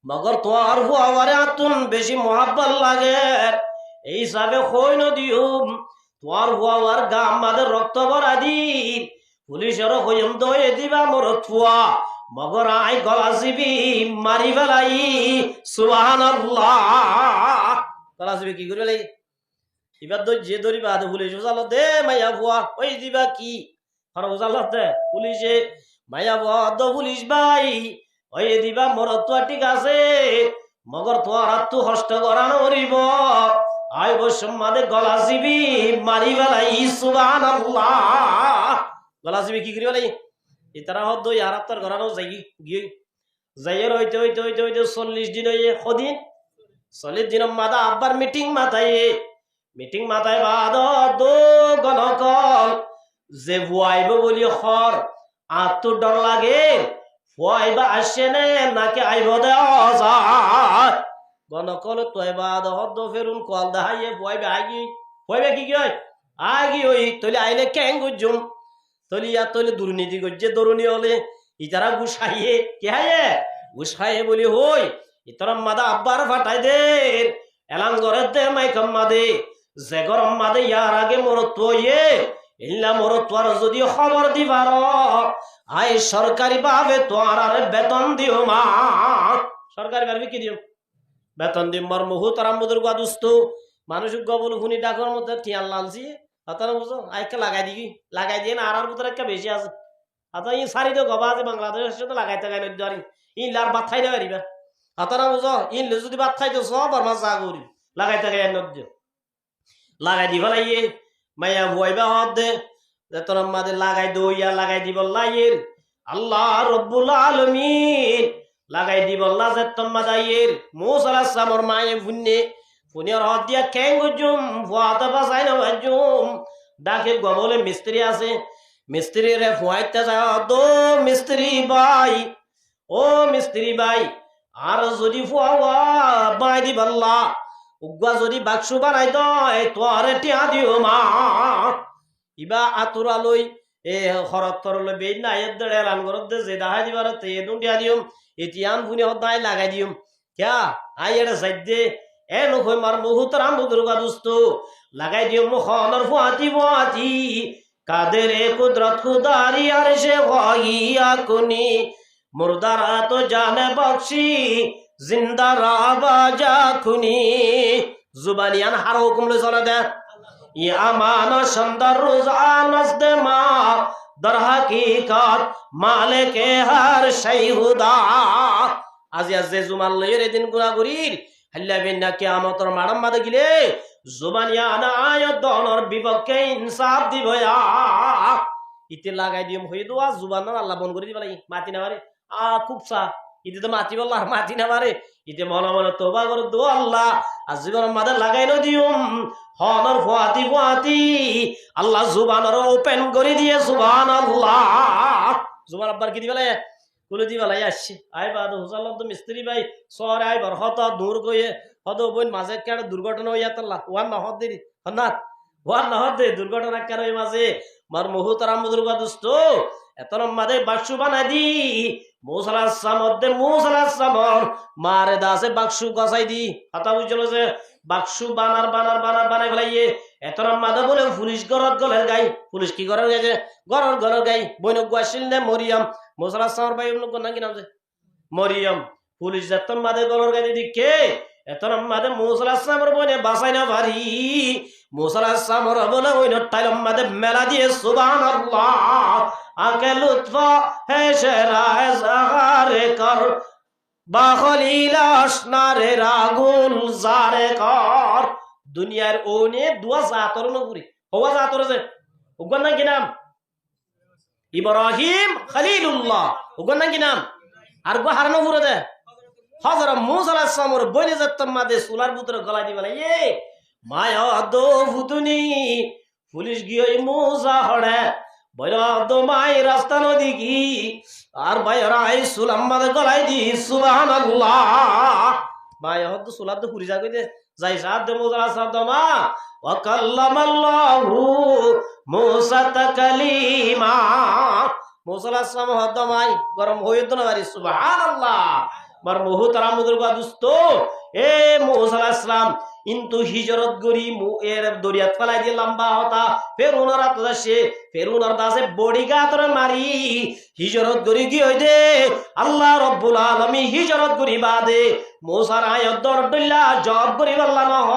মগর তোর হুয়ারে আতুন বেশি মোহাব্বত লাগে এই হিসাবে হই নদিউম তোর হুয়ার গাম মাদের রক্ত ভরা দিন পুলিশের হইম দয়ে দিবা মোর থুয়া মগর আই গলা জিবি মারি ফেলাই সুবহানাল্লাহ গলা জিবি কি করে লাই এবার যে দরিবা পুলিশ উজাল দে মাইয়া ভুয়া ওই দিবা কি আর উজাল দে পুলিশে মাইয়া ভুয়া দ পুলিশ ভাই ওই দিবা মোর তো ঠিক আছে মগর তোর হাত তো হস্ত করানো হরিব আই বসম্মাদে গলা জিবি মারি বেলাই সুবহানাল্লাহ গলা জিবি কি করি বেলাই ইতারা হদ আর আপনার ঘরানো যাই গিয়ে যাইয়ের হইতে হইতে হইতে হইতে 40 দিন হইয়ে কদিন 40 দিন মাদা আব্বার মিটিং মাথায় বাদ দো গণকল যে ভুয়াইব বলি খর আর তো ডর লাগে ভুয়াইবা আসে নে নাকি আইব দেওয়া যায় গণকল তোয়বা দহদ ফেরুন কল দেখাইয়ে ভুয়াইবে আগি ভুয়াইবে কি হয় আগি ওই তলে আইলে ক্যাং গুজুম তলিয়া তলে দুর্নীতি করছে দরুনি হলে ইতারা গুসাইয়ে কে হাইয়ে গুসাইয়ে বলি হই ইতারা মাদা আব্বার ফাটাই দে এলান করে দে মাইকম মাদে যে গরম মাদে ইয়ার আগে মরত ইয়ে ইল্লা মরত আর যদি খবর দিবার আই সরকারি ভাবে তোর আর বেতন দিও মা সরকারি ভাবে কি দিও বেতন দিম মর মুহু তার আমুদের গাদুস্ত মানুষ গবল খুনি ডাকর মধ্যে টিয়াল লালছি আপনারা বুঝো আইকে লাগাই দিয়ে না আর ভিতরে একটা বেশি আছে আপনার ই সারি তো গবা আছে বাংলাদেশের সাথে লাগাইতে গাই নদী আরি ইনলার বাদ খাই দেবে রিবা আপনারা বুঝো ইনলে যদি বাদ খাইতো সব আর মাছ চা করি লাগাইতে গাই নদী লাগাই দিব লাইয়ে মাইয়া ভুয়াইবা হদ দে তোর মাদে লাগাই দইয়া লাগাই দিব লাইয়ের আল্লাহ রব্বুল আলামিন লাগাই দিব আল্লাহ যে তোমা দাইয়ের মূসা আলাইহিস সালামের মায়ে ফুনিয়ার হদ দিয়া কেং গুজুম ফুয়াতা বাসাই না বাজুম ডাকে গবলে মিস্ত্রি আছে মিস্ত্রি রে ফুয়াইতে যায় দো মিস্ত্রি ভাই আর যদি ফুয়া বাই দিব আল্লাহ উগ্গা যদি বাক্সু বানাই দয় তোরে টিয়া দিও মা ইবা আতুরা লই এ হরত তরলে বেই না এর দড়ে এলান করত যে দাহাই দিবার তে দুন টিয়া দিম ইতিয়ান ফুনি হদাই লাগাই দিম ক্যা আই এর সাইদে এ নখই মার মুহুত রাম দুর্গা দুস্ত লাগাই দিম মুখনর ফুয়াতি কাদেরে কুদরত খুদারি আর সে গইয়া কুনি মুর্দারা তো জানে বখশি জিন্দা রাবাজা খুনি জুবানিয়ান হার হুকুম লে চলে দে ই আমান সন্দর রোজানস দে মা দর হাকিকত মালিকে হার শাইহুদা আজি যে জুমাল লইর এদিন গুনাগুরির হাল্লা বিনা কিয়ামতর মাড়ম মাদে গিলে জুবানিয়ান আয়াত দনর বিপক্ষে ইনসাফ দিবয়া ইতে লাগাই দিম হই দোয়া জুবানর আল্লাহ বন করে দিবালাই মাটি না পারে খুব চা ইতে তো মাটি বললা মাটি না পারে ইতে মনে মনে তোবা করে দো আল্লাহ আজীবন মাদে লাগাই ন দিউম হনর ফুয়াতি আল্লাহ জুবানর ওপেন করে দিয়ে সুবহানাল্লাহ জুবান আব্বার কি দিবালাই কুলে দিবালাই আসছে আই বাদ হুসাল্লাহ তো মিস্ত্রি ভাই সর আই বার হত দূর কইয়ে হদ বইন মাঝে কেন দুর্ঘটনা হইয়া তাল্লাহ ওয়ান না হদ দেরি হন্না ওয়ান না হদ দে দুর্ঘটনা কেন মাঝে মার মুহুতারাম দুর্গা দোস্ত এত লম্বাদের বাক্সু বানাই দি মূসা আলাইহিস সালাম মধ্যে মূসা আলাইহিস সালাম মারে দাসে বাক্সু গছাই দি কথা বুঝল যে বাক্সু বানাই ফেলাইয়ে এত লম্বাদে বলে পুলিশ গরত গলের গাই পুলিশ কি গরের গেছে গরের গাই বৈনক আসিল নে মরিয়াম মূসা আলাইহিস সালামের ভাই নাকি নাম যে মরিয়াম পুলিশ যেতন মাদে গলের গাই দিকে এত লম্বাদে মূসা আলাইহিস সালামের বইনে বাঁচাই না পারি মূসা আলাইহিস সালামের বলে ওই টাই লম্বাদে মেলা দিয়ে সুবহানাল্লাহ আকে লুৎফ হে শেরায় জাহারে কর বাখলিলা আসনারে রাগুল জারে কর দুনিয়ার ওনে দুয়া জাতর নগুরি হওয়া জাতর যে ওগন নাকি নাম ইব্রাহিম খলিলুল্লাহ ওগন নাকি নাম আর গো হারানো পুরো দে হযরত মূসা আলাইহিস সালামের বইনে যেতম মাদে সুলার ভিতরে গলা দি বলে এ মায়া দো ফুতুনি পুলিশ গিয়ে মূসা হড়ে বইরা দো মাই রাস্তা নদী কি আর ভাইরা এই সুলাম মাদে গলাই দি সুবহানাল্লাহ মায়া হদ সুলার তো পুরি যা কইতে যাই সাদ দে মূসা আলাইহিস সালাম দমা ওয়া কাল্লামাল্লাহু মূসা তাকলিমা মূসা আলাইহিস সালাম হদ মাই গরম হইতো না বাড়ি সুবহানাল্লাহ মার মুহতারাম মুদরবা দোস্ত এ মূসা আলাইহিস সালাম কিন্তু হিজরত গরি এর দরিয়াত ফেলাই দিয়ে লম্বা হতা ফেরুনার দাসে ফেরুনার দাসে বডিগাতরে মারি হিজরত গরি কি হই দে আল্লাহ রাব্বুল আলামিন হিজরত গরি বাদে মূসার আয়াত দরদুল্লাহ জব গরি আল্লাহ নহ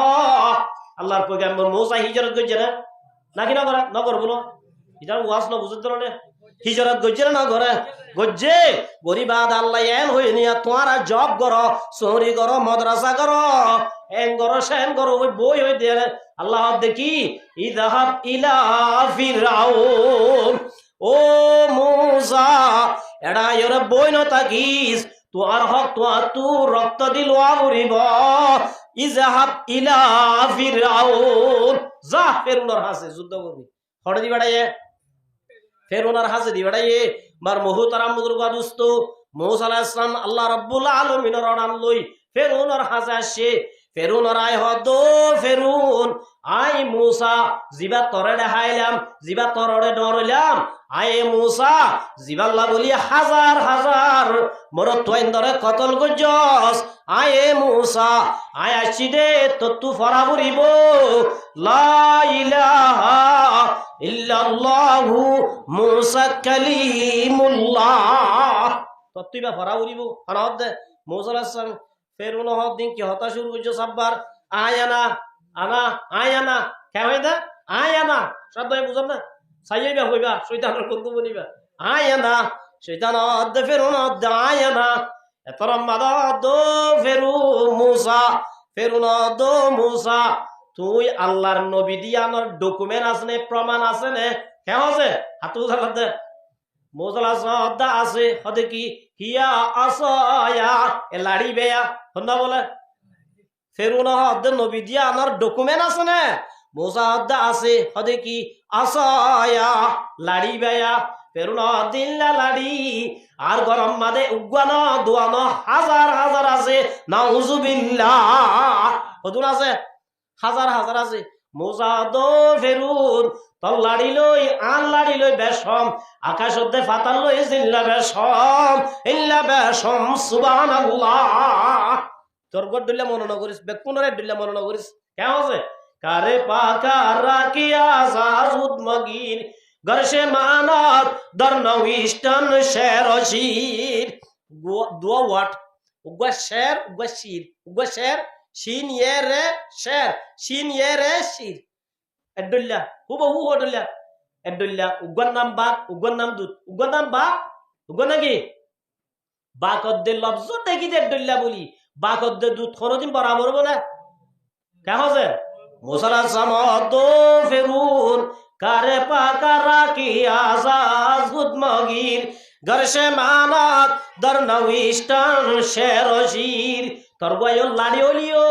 আল্লাহর পয়গম্বর মূসা হিজরত গইছে না নাকি না করে নগর বলো এটা ওয়াজ না বুঝতে না হিজরত গইছে না ঘরে গজ্জে গরিবাদ আল্লাহ এন হই নিয়া তোমারা জব করো সহরি করো মাদ্রাসা করো এন করো সেন করো ওই বই হই দে আল্লাহ দেখি ইযহাব ইলা ফিরাউন ও মূসা এডা এর বই ন তাকিস তোর হক তু রক্ত দিল আবরিব ইযহাব ইলা ফিরাউন যা ফেরুনার হাসে যুদ্ধ করবি হড়ে দি বেড়াইয়ে ফেরুনার হাসে দি বেড়াইয়ে মার মুহতারাম মুদরবা দোস্ত মূসা আলাইহিস সালাম আল্লাহ রাব্বুল আলামিনের অর্ডার লই ফেরুনার হাসে আসে ফেরুনার আয় হদ ফেরুন আই মূসা জিবা তরে দেখাইলাম জিবা তররে ডরলাম আয় মূসা জিবাল্লাহ বলি হাজার হাজার মোর তোইন ধরে কতল গজস আয় মূসা আয় আসি দে তত্তু ফরা বরিব লা ইলাহা ইল্লাল্লাহু মূসা কালিমুল্লাহ তত্তুই বা ফরা বরিব হনদ দে মূসা আলাইহিস সালাম ফেরুন হদ দিন কি হতা শুরু করছো সাব্বার আয়ানা আনা আয়ানা কে হইদা আয়ানা শব্দ বুঝাম না সাইবা হইবা শয়তানের বন্ধু বনিবা আয়ানা শয়তান অদ ফেরুন অদ আয়ানা এতরম মাদা দো ফেরু মূসা ফেরুন দো মূসা তুই আল্লাহর নবী দিয়ানোর ডকুমেন্ট আছে নে প্রমাণ আছে নে কে আছে হাতু জালাত দে মূসা আলাইহিস সালাম আছে হদে কি হিয়া আসায়া এ লাড়ি বেয়া হন্না বলে ফেরুন হদ নবী দিয়া আমার ডকুমেন্ট আছে না মূসা হদ আছে হদে কি আসায়া লাড়ি বেয়া ফেরুন দিল্লা লাড়ি আর গরম মাদে উগানো দোয়ানো হাজার হাজার আছে নাউজুবিল্লাহ হদুন আছে হাজার হাজার আছে মূসা দো ফেরুন তল লাড়ি লই আন লাড়ি লই বেশম আকাশ হতে ফাতাল লই জিল্লা বেশম সুবহানাল্লাহ তোর গড দিলে মনে না করিস বেকুনরে দিলে মনে না করিস কেন আছে কারে পাকা রাকিয়া জাজুদ মগিন গরশে মানাত দরনউইস্টন শেরশির দো ওয়াট উগা শের উগা শির উগা শের শিন ইয়েরে শের শিন ইয়েরে শির এডুল্লা হুবহু হডুল্লা এডুল্লা উগর নাম বাক উগর নাম দুধ উগর নাম বাক উগর নাকি বাকদ্দে লফজ দেখি দে এডুল্লা বলি বাকদ্দে দুধ কোনদিন বরাবর বলে কেন আছে মূসা আলাইহিস সালাম দো ফেরুন কারে পাকা রাকি আজাজুদ মগির গরশে মানাত দরনউইস্টন শেরশির তোর বয়ল লাড়ি হলিও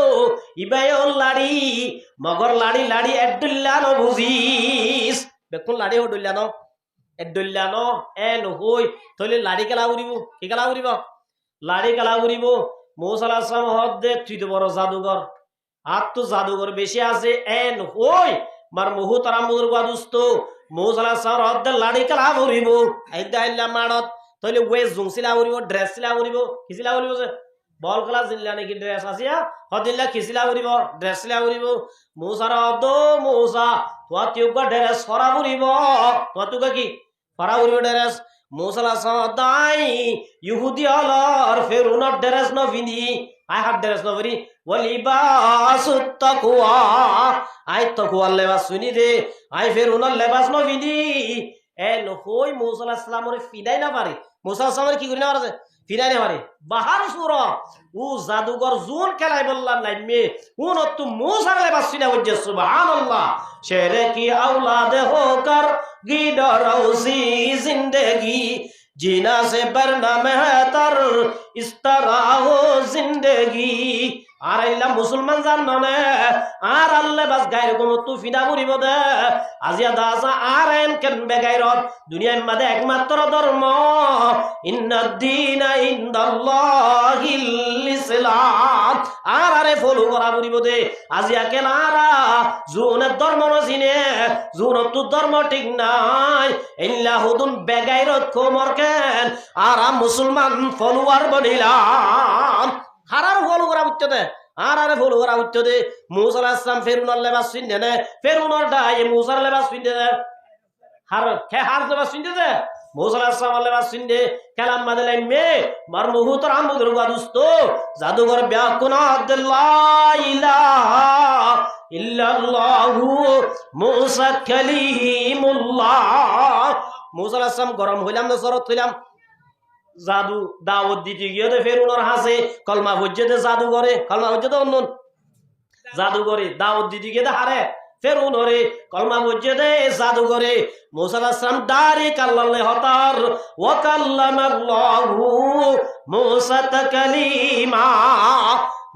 ইবায়ল লাড়ি মগর লাড়ি লাড়ি এডুল্লা ন বুঝিস বেকুন লাড়ি হডুল্লা ন এডুল্লা ন এন হই তইলে লাড়ি কেলা উড়িব কি কেলা উড়িব লাড়ি কেলা উড়িব মূসা আলাইহিস সালাম হদ দে তুই তো বড় জাদুঘর আর তো জাদুঘর বেশি আছে এন হই মার মুহতারাম মুদরবা দোস্ত মূসা আলাইহিস সালাম রদ্দে লাড়ি কালা উড়িব আইদা আইলা মারত তাহলে ওয়ে জুংছিলা উড়িব ড্রেস ছিলা উড়িব কিছিলা উড়িব যে বল খেলা জিল্লা নাকি ড্রেস আসিয়া হদিল্লা কিছিলা উড়িব ড্রেস ছিলা উড়িব মূসা রদ মূসা তোয়া তিউকা ড্রেস ফরা উড়িব তোয়া তুকা কি ফরা উড়িব ড্রেস মূসা আলাইহিস সালাম দাই ইহুদি অলর ফেরুনর ড্রেস ন ভিনি আই হাত ড্রেস ন ভরি ওয়ালিবাসুত তাকওয়া আই তাকওয়া লেবাস শুনি দে আই ফেরুনর লেবাস ন ভিনি এ নহই মূসা আলাইহিস সালামরে ফিদাই না পারে মূসা আলাইহিস সালামরে কি করি না পারে ফিরাই না পারে বাহার সুর ও জাদুঘর জোন খেলাই বললাম নাই মে উন তু মূসার লেবাস শুনে বুঝছে সুবহানাল্লাহ শেরে কি औलाद होकर गीडर उसी जिंदगी जीना से बरना मेहतर इस तरह हो जिंदगी আর আইলা মুসলমান জানো না আর আল্লাহ বাস গায়র কোন তু ফিদা করিব দে আজিয়া দাসা আর এন কেন বেগাইরত দুনিয়ার মধ্যে একমাত্র ধর্ম ইন্নাদ-দীনা ইনদাল্লাহিল ইসলাম আর আরে ফলো করা করিব দে আজিয়া কেন আরা জুনের ধর্ম নজিনে জুনত তু ধর্ম ঠিক নাই ইল্লা হুদুন বেগাইরত কোমর কেন আর মুসলমান ফলোয়ার বনিলাম হারার ফলো করা উচ্চতে আর আরে ফলো করা উচ্চতে মূসা আলাইহিস সালাম ফেরুনর লেবাস পিনদে না ফেরুনর ডাই মূসার লেবাস পিনদে না হার কে হার লেবাস পিনদে দে মূসা আলাইহিস সালাম লেবাস পিনদে কালাম মাদলাই মে মার মুহুতর আমুদুর গাদুস্ত জাদুঘর ব্যাকুনা আল্লাহ ইলাহা ইল্লাল্লাহু মূসা কালিমুল্লাহ মূসা আলাইহিস সালাম গরম হইলাম না শরত হইলাম জাদু দাওয়াত দিতে গিয়ে তো ফেরুনর হাসে কলমা হজ্জেতে জাদু করে কলমা হজ্জেতে অন্য জাদু করে দাওয়াত দিতে গিয়ে হারে ফেরুনরে কলমা হজ্জেতে জাদু করে মূসা আলাইহিস সালাম দারি কাল্লাল্লাহ হতার ওয়া কাল্লামাল্লাহু মূসা তাকালিমা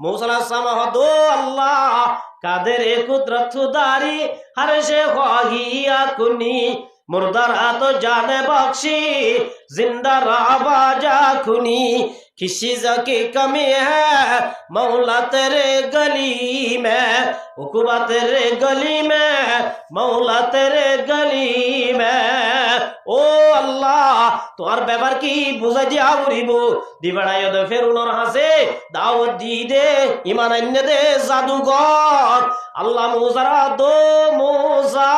মূসা আলাইহিস সালাম হদো আল্লাহ কাদের কুদরত দারি হরশে খাহিয়া কুনি मुर्दारा तो जाने बख्शी जिंदा राबाजा खुनी किसी की कमी है मौला तेरे गली में उकुबा तेरे गली में मौला तेरे गली में ओ अल्लाह तोर बेबर की बुझा दिया उरिबो दिवड़ायो दे फेरुनर हासे दावत दी दे ईमान अन्य दे जादूगर अल्लाह मुजरा दो मूसा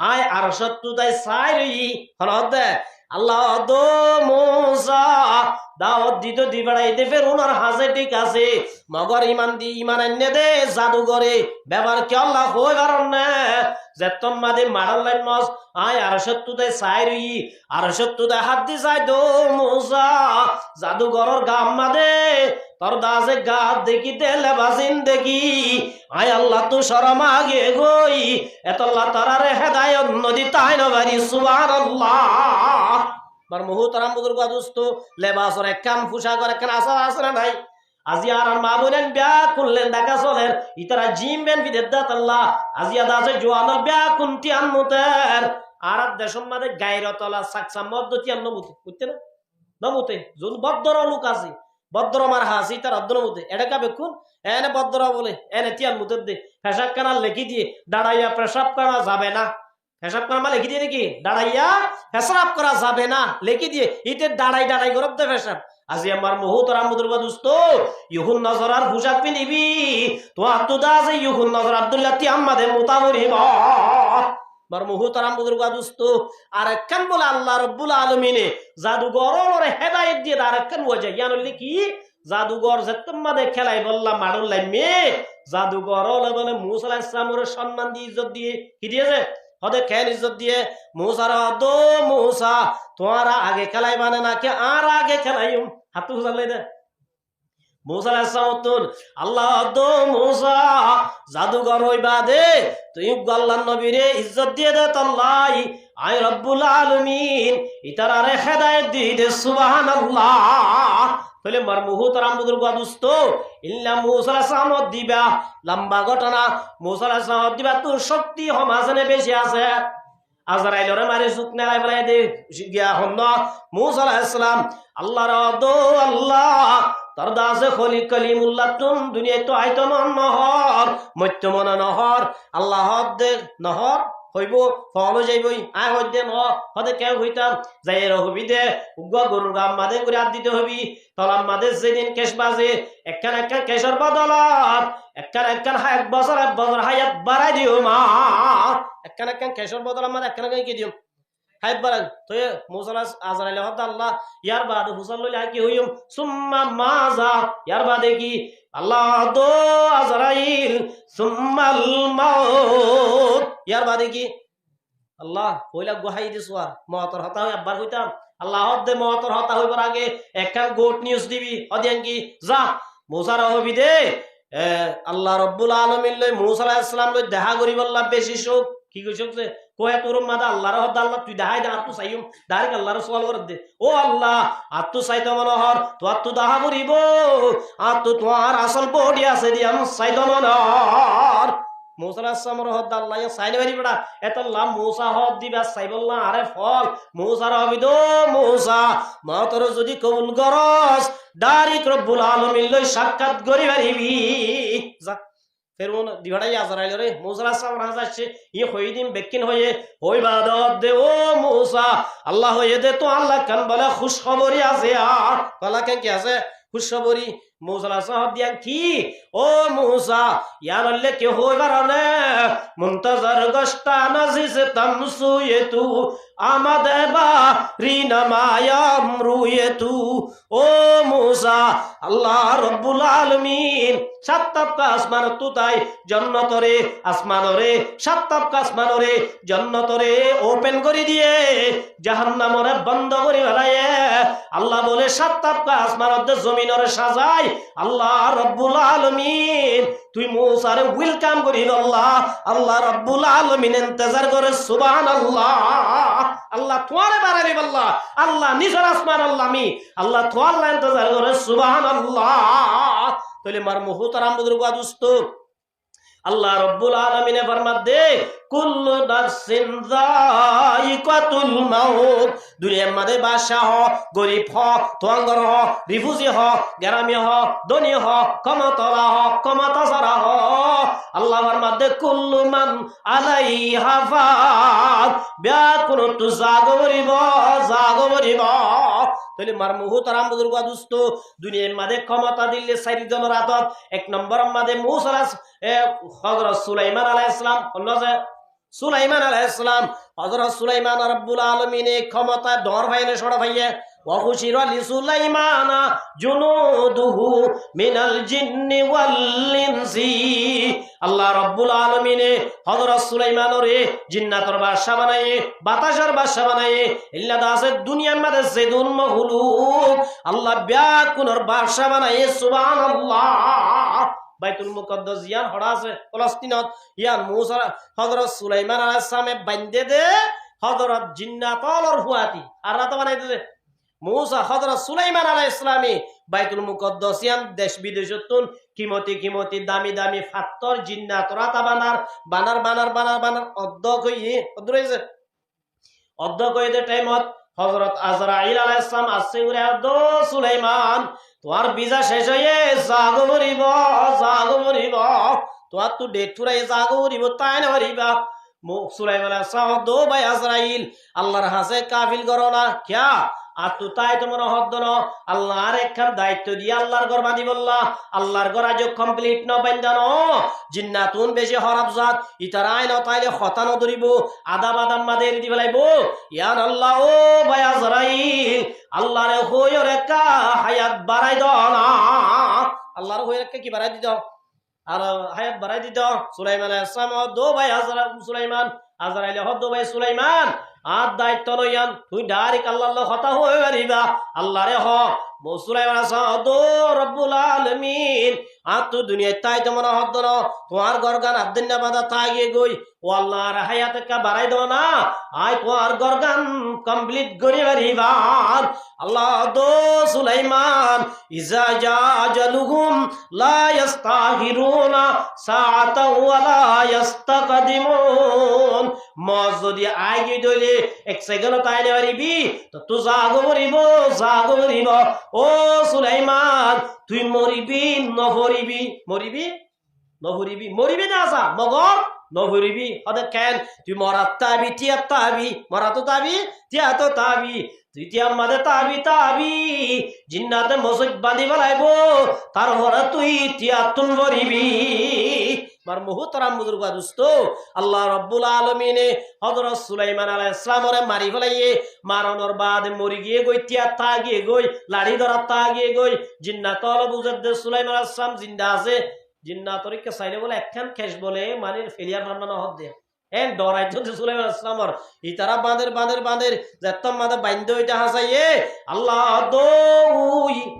आय अरशत्तु दाय साइरी हनद আল্লাহ দো মূসা দাওয়াত দিত দিবাড়াই দে ফেরুনর হাসে ঠিক আছে মগর ইমান দি ইমান আন্নে দে জাদু করে ব্যবহার কি আল্লাহ হই কারণ না যেতম মাদে মারাল লাইন মাস আয় আর সত্তু দে সাইরি আর সত্তু দে হাত দি যাই দো মূসা জাদুঘরের গাম মাদে তোর দাসে গা দেখি দেলে বাসিন দেখি আয় আল্লাহ তো শরম আগে গই এত আল্লাহ তারারে হেদায়েত নদী তাই না বাড়ি সুবহানাল্লাহ বার মুহতারাম বুজুর্গ দোস্ত লেবাসর একখান পোশাকর একখান আসার আসরা নাই আজি আর মা বলেন বিয়া করলেন ঢাকা চলের ইতারা জিম বেন বিদেদাত আল্লাহ আজিয়া দাসে জোয়ানোর বিয়া কুন্তি আনমুতের আর দেশম মাদে গায়রতলা সাকসা মদ্দতি আনমুতে বুঝতে না নমুতে যোন বদ্দর লোক আছে বদ্দর মার হাসি তার অদ্দর মধ্যে এটাকা বেকুন এনে বদ্দর বলে এনে তিয়ান মুতের দে পেশাব কানা লেখি দিয়ে দাঁড়াইয়া পেশাব করা যাবে না পেশাব করা মা লেখি দিয়ে নাকি দাঁড়াইয়া পেশাব করা যাবে না লেখি দিয়ে ইতে দাঁড়াই দাঁড়াই করব দে পেশাব আজি আমার মুহতারাম মুদরবা দোস্ত ইহুন নজরার পোশাক পিনিবি তো আতুদা যে ইহুন নজর আব্দুল্লাহ তি আম্মাদে মুতামরিবা বার মুহতারাম বুজুর্গা দোস্ত আর একখান বলে আল্লাহ রাব্বুল আলামিনে জাদুঘরের হেদায়েত দিয়ে আর একখান ওয়াজে ইয়ানলি কি জাদুঘর যেতম্মাদে খেলাই বললাম মারুল্লাই মে জাদুঘর বলে মূসা আলাইহিস সালামের সম্মান দিয়ে ইজ্জত দিয়ে কি দিয়েছে হদে খেল ইজ্জত দিয়ে মূসার দো মূসা তোমারা আগে খেলাই মানে না কে আর আগে খেলাইম হাতু জ্বালাই দে মূসা আলাইহিস সালাম আল্লাহ দো মূসা জাদুঘর হইবা দে তুই আল্লাহর নবীরে ইজ্জত দিয়ে দে তাল্লাই আয় রব্বুল আলামিন ইতারারে হেদায়েত দিয়ে দে সুবহানাল্লাহ তাহলে মার মুহতারাম বুজুর্গ দোস্ত ইল্লা মূসা আলাইহিস সালাম দিবা লম্বা ঘটনা মূসা আলাইহিস সালাম দিবা তোর শক্তি সমাজনে বেশি আছে আজরাইলরে মারে সুকনা লাই বলাই দে গিয়া হন্ন মূসা আলাইহিস সালাম আল্লাহর দো আল্লাহ তার দাসে খলিল কলিমুল্লাহ তুম দুনিয়ায় তো আইতো নহর মত্যমনা নহর আল্লাহ দে নহর হইব ফলো যাইবই আয় হইতে ন হতে কেউ হইতাম যাই হবি দে উগ্র গরুর গাম মাদে করে হাত দিতে হবি তলাম মাদে যেদিন কেশ বাজে একখান একখান কেশর বদলত একখান এক বছর হায়াত বাড়াই দিও মা একখান একখান কেশর বদল আমার একখান কি দিও হায়াত বাড়াই তো মুসালা আজরাইল হদ আল্লাহ ইয়ার বাদে হুসাল লইলে কি হইম সুম্মা মাজা ইয়ার বাদে কি আল্লাহ দো আজরাইল সুম্মাল মাউত ইয়ার বাদে কি আল্লাহ কইলা গোহাই দিছো আর মহতর হতা হই আব্বার কইতাম আল্লাহ দে মহতর হতা হইবার আগে একখান গোট নিউজ দিবি অদিয়ান কি যা মুসার হবি দে আল্লাহ রব্বুল আলামিন লই মুসা আলাইহিস সালাম লই দেখা করিব আল্লাহ বেশি শোক কি কইছছে কয় তোর মাদা আল্লাহর হদ আল্লাহ তুই দেখাই দে আত্তু চাইম ডাইরেক্ট আল্লাহর সওয়াল করে দে ও আল্লাহ আত্তু চাইতো মনোহর তো আত্তু দাহা করিব আত্তু তোমার আসল বডি আছে দিয়াম চাইতো মনোহর মুসা আলাইহিস সালামের হদ আল্লাহ চাইলে বাড়ি পড়া এত লাম মুসা হদ দিবা চাইবল্লা আরে ফল মুসার হবি দো মুসা মা তোর যদি কবুল করস ডাইরেক্ট রব্বুল আলামিন লই সাক্ষাৎ করি পারিবি যা ফেরউন দিবাড়াই আজরাইল রে মুসা আলাইহিস সালাম রাজাছে ই হইদিন বেকিন হয়ে হই বাদত দে ও মুসা আল্লাহ হয়ে দে তো আল্লাহ কান বলে খুশ খবরই আছে আর বলা কেন কি আছে খুশ খবরই মুসা আলাইহিস সালাম দিয়ান কি ও মুসা ইয়ার আল্লাহ কে হইবার না মুনতাজার গস্তা নাজিস তামসুয়েতু আমাদে বা রিনা মায়াম রুয়েতু ও মুসা আল্লাহ রব্বুল আলামিন সাতটা আসমান তুতাই জান্নাতরে আসমানরে সাতটা আসমানরে জান্নাতরে ওপেন করে দিয়ে জাহান্নামরে বন্ধ করে ফেলায়ে আল্লাহ বলে সাতটা আসমানতে জমিনরে সাজাই আল্লাহ রব্বুল আলামিন তুই মুসারে ওয়েলকাম করি আল্লাহ আল্লাহ রব্বুল আলামিন ইন্তজার করে সুবহানাল্লাহ আল্লাহ তোরে বাড়ালি আল্লাহ আল্লাহ নিজের আসমান আল্লাহ আমি আল্লাহ তোয়াল্লাহ ইন্তজার করে সুবহানাল্লাহ তাহলে মার মুহতারাম বুজুর্গ দোস্ত আল্লাহ রব্বুল আলামিনে ফরমাত দে কুল্লু নাফসিন যায়িকাতুল মাউত দুনিয়ার মধ্যে বাদশা হ গরিব হ তোয়াঙ্গর হ রিফুজি হ গ্রামী হ ধনী হ ক্ষমতালা হ ক্ষমতাছাড়া হ আল্লাহ ফরমাত দে কুল্লু মান আলাইহা ফান ব্যাকুরতু জাগ মরিব তাহলে মার মুহতারাম বুজুর্গ দোস্ত দুনিয়ার মধ্যে ক্ষমতা দিলে চারিজনের হাতত এক নম্বর মধ্যে মুসা হযরত সুলাইমান আলাইহিস সালাম সুলাইমান আলাইহিস সালাম হযরত সুলাইমান রব্বুল আলামিনে ক্ষমতা দর ভাইলে সড়া ভাইয়ে ওয়া খুশিরা লিসুলাইমান জুনুদুহু মিনাল জিন্নি ওয়াল ইনসি আল্লাহ রব্বুল আলামিনে হযরত সুলাইমানরে জিন্নাতর বাদশা বানায়ে বাতাসের বাদশা বানায়ে ইল্লা দাসে দুনিয়ার মধ্যে সেদুন মখলুক আল্লাহ ব্যাকুনর বাদশা বানায়ে সুবহানাল্লাহ বাইতুল মুকদ্দাস ইয়ান হড়া আছে ফলস্তিনত ইয়ান মুসা হযরত সুলাইমান আলাইহিস সালামে বান্ধে দে হযরত জিন্নাতর হুয়াতি আর রাত বানাই দে মুসা হযরত সুলাইমান আলাইহিস সালামে বাইতুল মুকদ্দাস ইয়ান দেশ বিদেশতুন কিমতি দামি দামি ফাত্তর জিন্নাতর রাত বানার অদ্দ কইছে অদ্দ কই দে টাইমত হযরত আজরাইল আলাইহিস সালাম আসছে উরে দো সুলাইমান তোর বিজা শেষ হয়ে জাগো মরিব তোর তো ডেট ফুরাই জাগো মরিব তাই না মরিবা সুলাইমান আলাইহিস সালাম দো ভাই আজরাইল আল্লাহর হাসে কাফিল করো না কিয়া আর তু তাই তোমার হদ্দ ন আল্লাহর একখান দায়িত্ব দিয়ে আল্লাহর ঘর বাঁধি বললা আল্লাহর ঘর আজ কমপ্লিট ন বান্ধান জিন্নাতুন বেশি হরাব জাত ইতারাই ন তাইলে হতানো ধরিব আদা বাদাম মাদের দি ফেলাইব ইয়ান আল্লাহ ও ভাই আজরাইল আল্লাহরে হইও রেখা হায়াত বাড়াই দাও না আল্লাহর হইও রেখা কি বাড়াই দিত আর হায়াত বাড়াই দিত সুলাইমান আলাইহিস সালাম দো ভাই সুলাইমান আজরাইল হদ দো ভাই সুলাইমান আর দায়িত্ব লইয়ান তুই ডাইরেক্ট আল্লাহ কথা হয়ে পারিবা আল্লাহরে হ সুলাইমান দো রব্বুল আলামিন আর তো দুনিয়ায় তাই তোমার হদ ন তোমার গরগান আদিন বাদা তাই গই ও আল্লাহর হায়াত কা বাড়াই দাও না আই তোমার গরগান কমপ্লিট করি পারিবা আল্লাহ দো সুলাইমান ইজা জাজালুহুম লা ইস্তাগিরুনা সাআতা ওয়া লা ইস্তাকদিমুন মজ যদি আগে দইলে এক সেকেন্ড তাইলে পারিবি তো তুই জাগো মরিব ও সুলাইমান তুই মরিবি মরিবি না আসা মগর নভরিবি হদে কেন তুই মরাত তাবি টিয়া তাবি মরা তো তাবি টিয়া তো তাবি তুই টিয়া মাদে তাবি তাবি জিন্নাতে মসজিদ বাঁধি বেলাইব তারপরে তুই টিয়া তুন ভরিবি মার মুহতারাম বুজুর্গ দোস্ত আল্লাহ রাব্বুল আলামিনে হযরত সুলাইমান আলাইহিস সালামরে মারি ফেলাইয়ে মারানোর বাদে মরি গিয়ে গই টিয়া তাগিয়ে গই লাড়ি ধরা তাগিয়ে গই জিন্নাত হলো বুজুর্গ সুলাইমান আলাইহিস সালাম জিন্দা আছে জিন্নাতরে কে চাইলে বলে একখান খেস বলে মানির ফেলিয়ার বানানো হদ দে এন ডরাই যদি সুলাইমান আলাইহিস সালামর ইতারা বাঁধের যেতম মাদে বাইন্ধ হইতে হাসাইয়ে আল্লাহ দো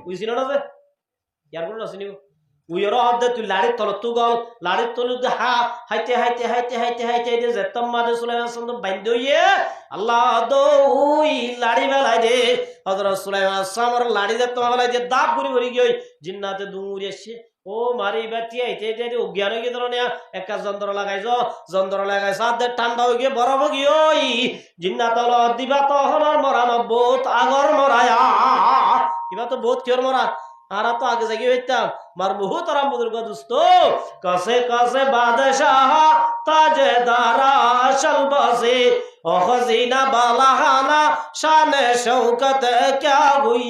উইছিল না যে ইয়ার কোন আছে নিও উইর হদে তুই লাড়ির তল তুগল লাড়ির তল হাইতে যেতম মাদে সুলাইমান আলাইহিস সালাম বাইন্ধ হইয়ে আল্লাহ দো লাড়ি বেলাই দে হযরত সুলাইমান আলাইহিস সালামর লাড়ি যেতম বেলাই দে দাব ঘুরি গই জিন্নাতে দৌড়ি আসছে ও মারি বাতি আইতে অজ্ঞান হয়ে গেল না একটা যন্ত্র লাগাইছ ঠান্ডা হয়ে গিয়ে বরফ গিয়ে ওই জিন্না তল দিবা তো হলার মরান বোধ আগর মরায়া কিবা তো বোধ কিয়র মরা আর তো আগে জাগিয়ে হইতাম মার বহু তারাম বুজুর্গ দোস্ত কাছে বাদশাহ তাজদারা শলবসে ও খজিনা বালাহানা শানে শৌকত ক্যা হুই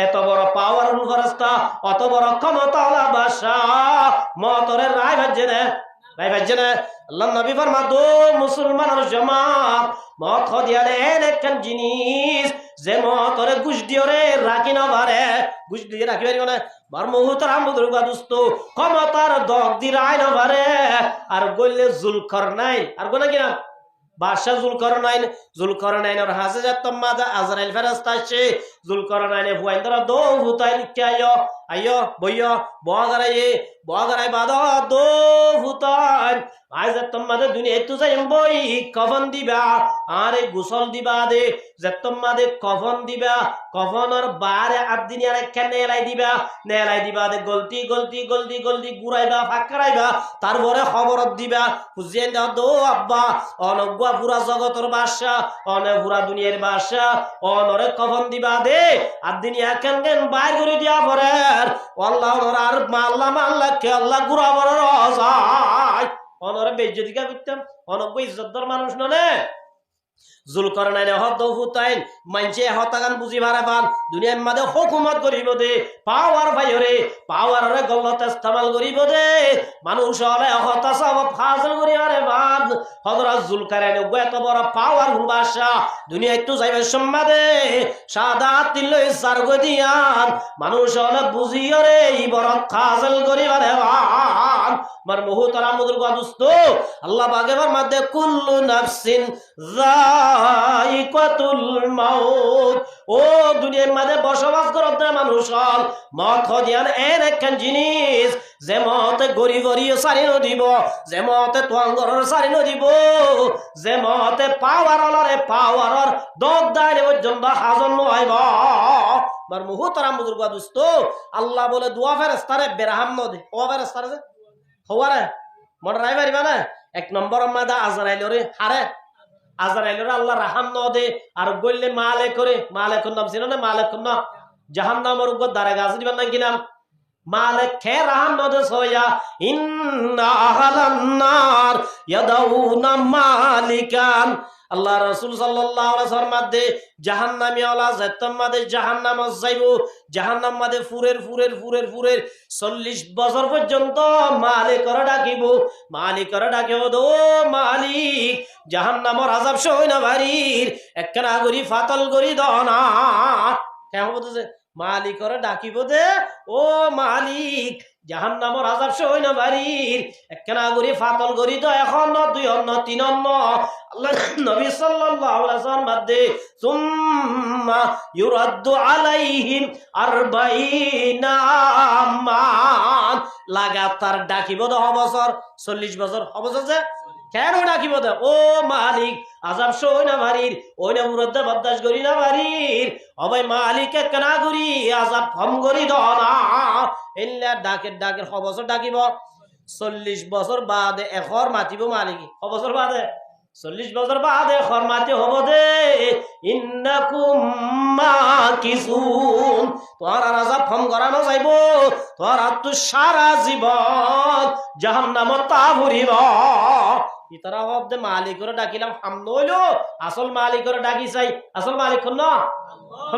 এত বড় পাওয়ারফুল ফেরেশতা অত বড় ক্ষমতাওয়ালা বাদশাহ মতরে রায় ভাজ্জে না আল্লাহ নবী ফরমা দো মুসলমানের জামাত মত খদিয়ালে একখান জিনিস যে মতরে গুশ দিওরে রাখি না পারে গুশ দিয়ে রাখি পারিব না বার মুহতারাম বুজুর্গ দোস্ত ক্ষমতার দগ দি রায় না পারে আর গইলে জুলকারনাইন আর গোনা কিনা বাদশা জুলকারনাইনের হাজে যাতম মাদা আজরাইল ফেরেশতা আসে জুলকারনাইনে ফুয়াইন্দরা দো ফুতাইল আইয়ো আইয়ো বইয়ো বগারাই বাদা দো ফুতাইল আজ যাতম মাদে দুনিয়া তো যাইম বই কফন দিবা আরে গোসল দিবা দে যাতম মাদে কফন দিবা কফনের বারে আদিনি আর একখান নেলাই দিবা দে গলতি গুরাইবা ফাকরাইবা তারপরে খবরত দিবা হুজেন দো আব্বা অনগ্বা পুরা জগতের বাদশা অনে পুরা দুনিয়ার বাদশা অনরে কফন দিবা দে আদিনি একখান বাইর করে দিয়া পরে আল্লাহ আর মাল্লা কে আল্লাহ গুরা বড় রজাই অনরে বেইজ্জতি কা করতাম অনগ্ব ইজ্জতদার মানুষ ননে জুলকারনাইনে হদ ফুতাইন মানছে হতাগান বুঝি ভারে পান দুনিয়ার মাঝে হুকুমত করিব দে পাওয়ার ভাইরে পাওয়ারে গলত ইস্তেমাল করিব দে মানুষ হলে হতা সব ফাজল করি আরে বাদ হযরত জুলকারনাইনে এত বড় পাওয়ারফুল বাদশা দুনিয়ায় তো যাইবে সম্মাদে সাদা তিলই সারগ দিয়ান মানুষ হলে বুঝিও রে ই বড় ফাজল করি আরে বাদ মার মুহতারাম বুজুর্গ দোস্ত আল্লাহ পাকের মধ্যে কুল্লু নাফসিন যায়িকাতুল মাউত ও দুনিয়ার মাঝে বসবাস করতে মানুষ হল মত খদিয়ান এর একখান জিনিস যে মতে গড়ি সারি নদিব যে মতে তোয়াঙ্গর সারি নদিব যে মতে পাওয়ারর দগ দাইলে পর্যন্ত হাজর নহাইব মার মুহতারাম বুজুর্গ দোস্ত আল্লাহ বলে দুয়া ফেরেশতারে বেরহাম নদে ও ফেরেশতারে যে হওয়ারে মনে রাই পারিবা না এক নম্বর মাদা আজরাইলরে হারে আজরাইলরে আল্লাহ রাহাম ন দে আর গইলে মালেকুন নাম ছিল না মালেকুন না জাহান্নামের উপর দাঁড়া গাছ দিবেন না কি নাম মালিক খে রাহাম ন দে সয়া ইন্না আহলান নার ইয়াদাউনা মালিকান আল্লাহ রাসূল সাল্লাল্লাহু আলাইহি ওয়াসাল্লাম মাদে জাহান্নামী ওয়ালা যেতম মাদে জাহান্নাম যাইবো জাহান্নাম মাদে ফুরের 40 বছর পর্যন্ত মালিকরা ডাকিব দো মালিক জাহান্নামের আযাব সই না বাড়ির একখানা গরি ফাতল গরি দনা কেমন বলতেছে মালিকরা ডাকিব দে ও মালিক জাহান্নামের আযাব সই না বাড়ির একখানা গরি ফাতল গরি তো এখন 2 3 আল্লাহ নবী সাল্লাল্লাহু আলাইহি ওয়াসাল্লাম মাদে সুম্মা ইউরাদ্দু আলাইহিম 40 আমান লাগাতার ডাকিব 10 বছর 40 বছর অবস্থা যে কেন ডাকিব দে ও মালিক আযাব সই না বাড়ির ওই না মুরদ্দা বরদাশত করি না বাড়ির অবৈ মালিকে কেনা করি আযাব কম করি দনা এল্লা ডাকের বছর ডাকিব 40 বছর বাদে এখর মাতিব মালিক বছর বাদে 40 বছর বাদে এখর মাতি হব দে ইন্নাকুম মাকিসুন তোমার আযাব কম করানো যাইব তোর তো সারা জীবন জাহান্নামত তা ভরিব। ইতারা হবদে মালিক করে ডাকিলাম হামদ হইলো, আসল মালিক করে ডাকি চাই, আসল মালিক কোন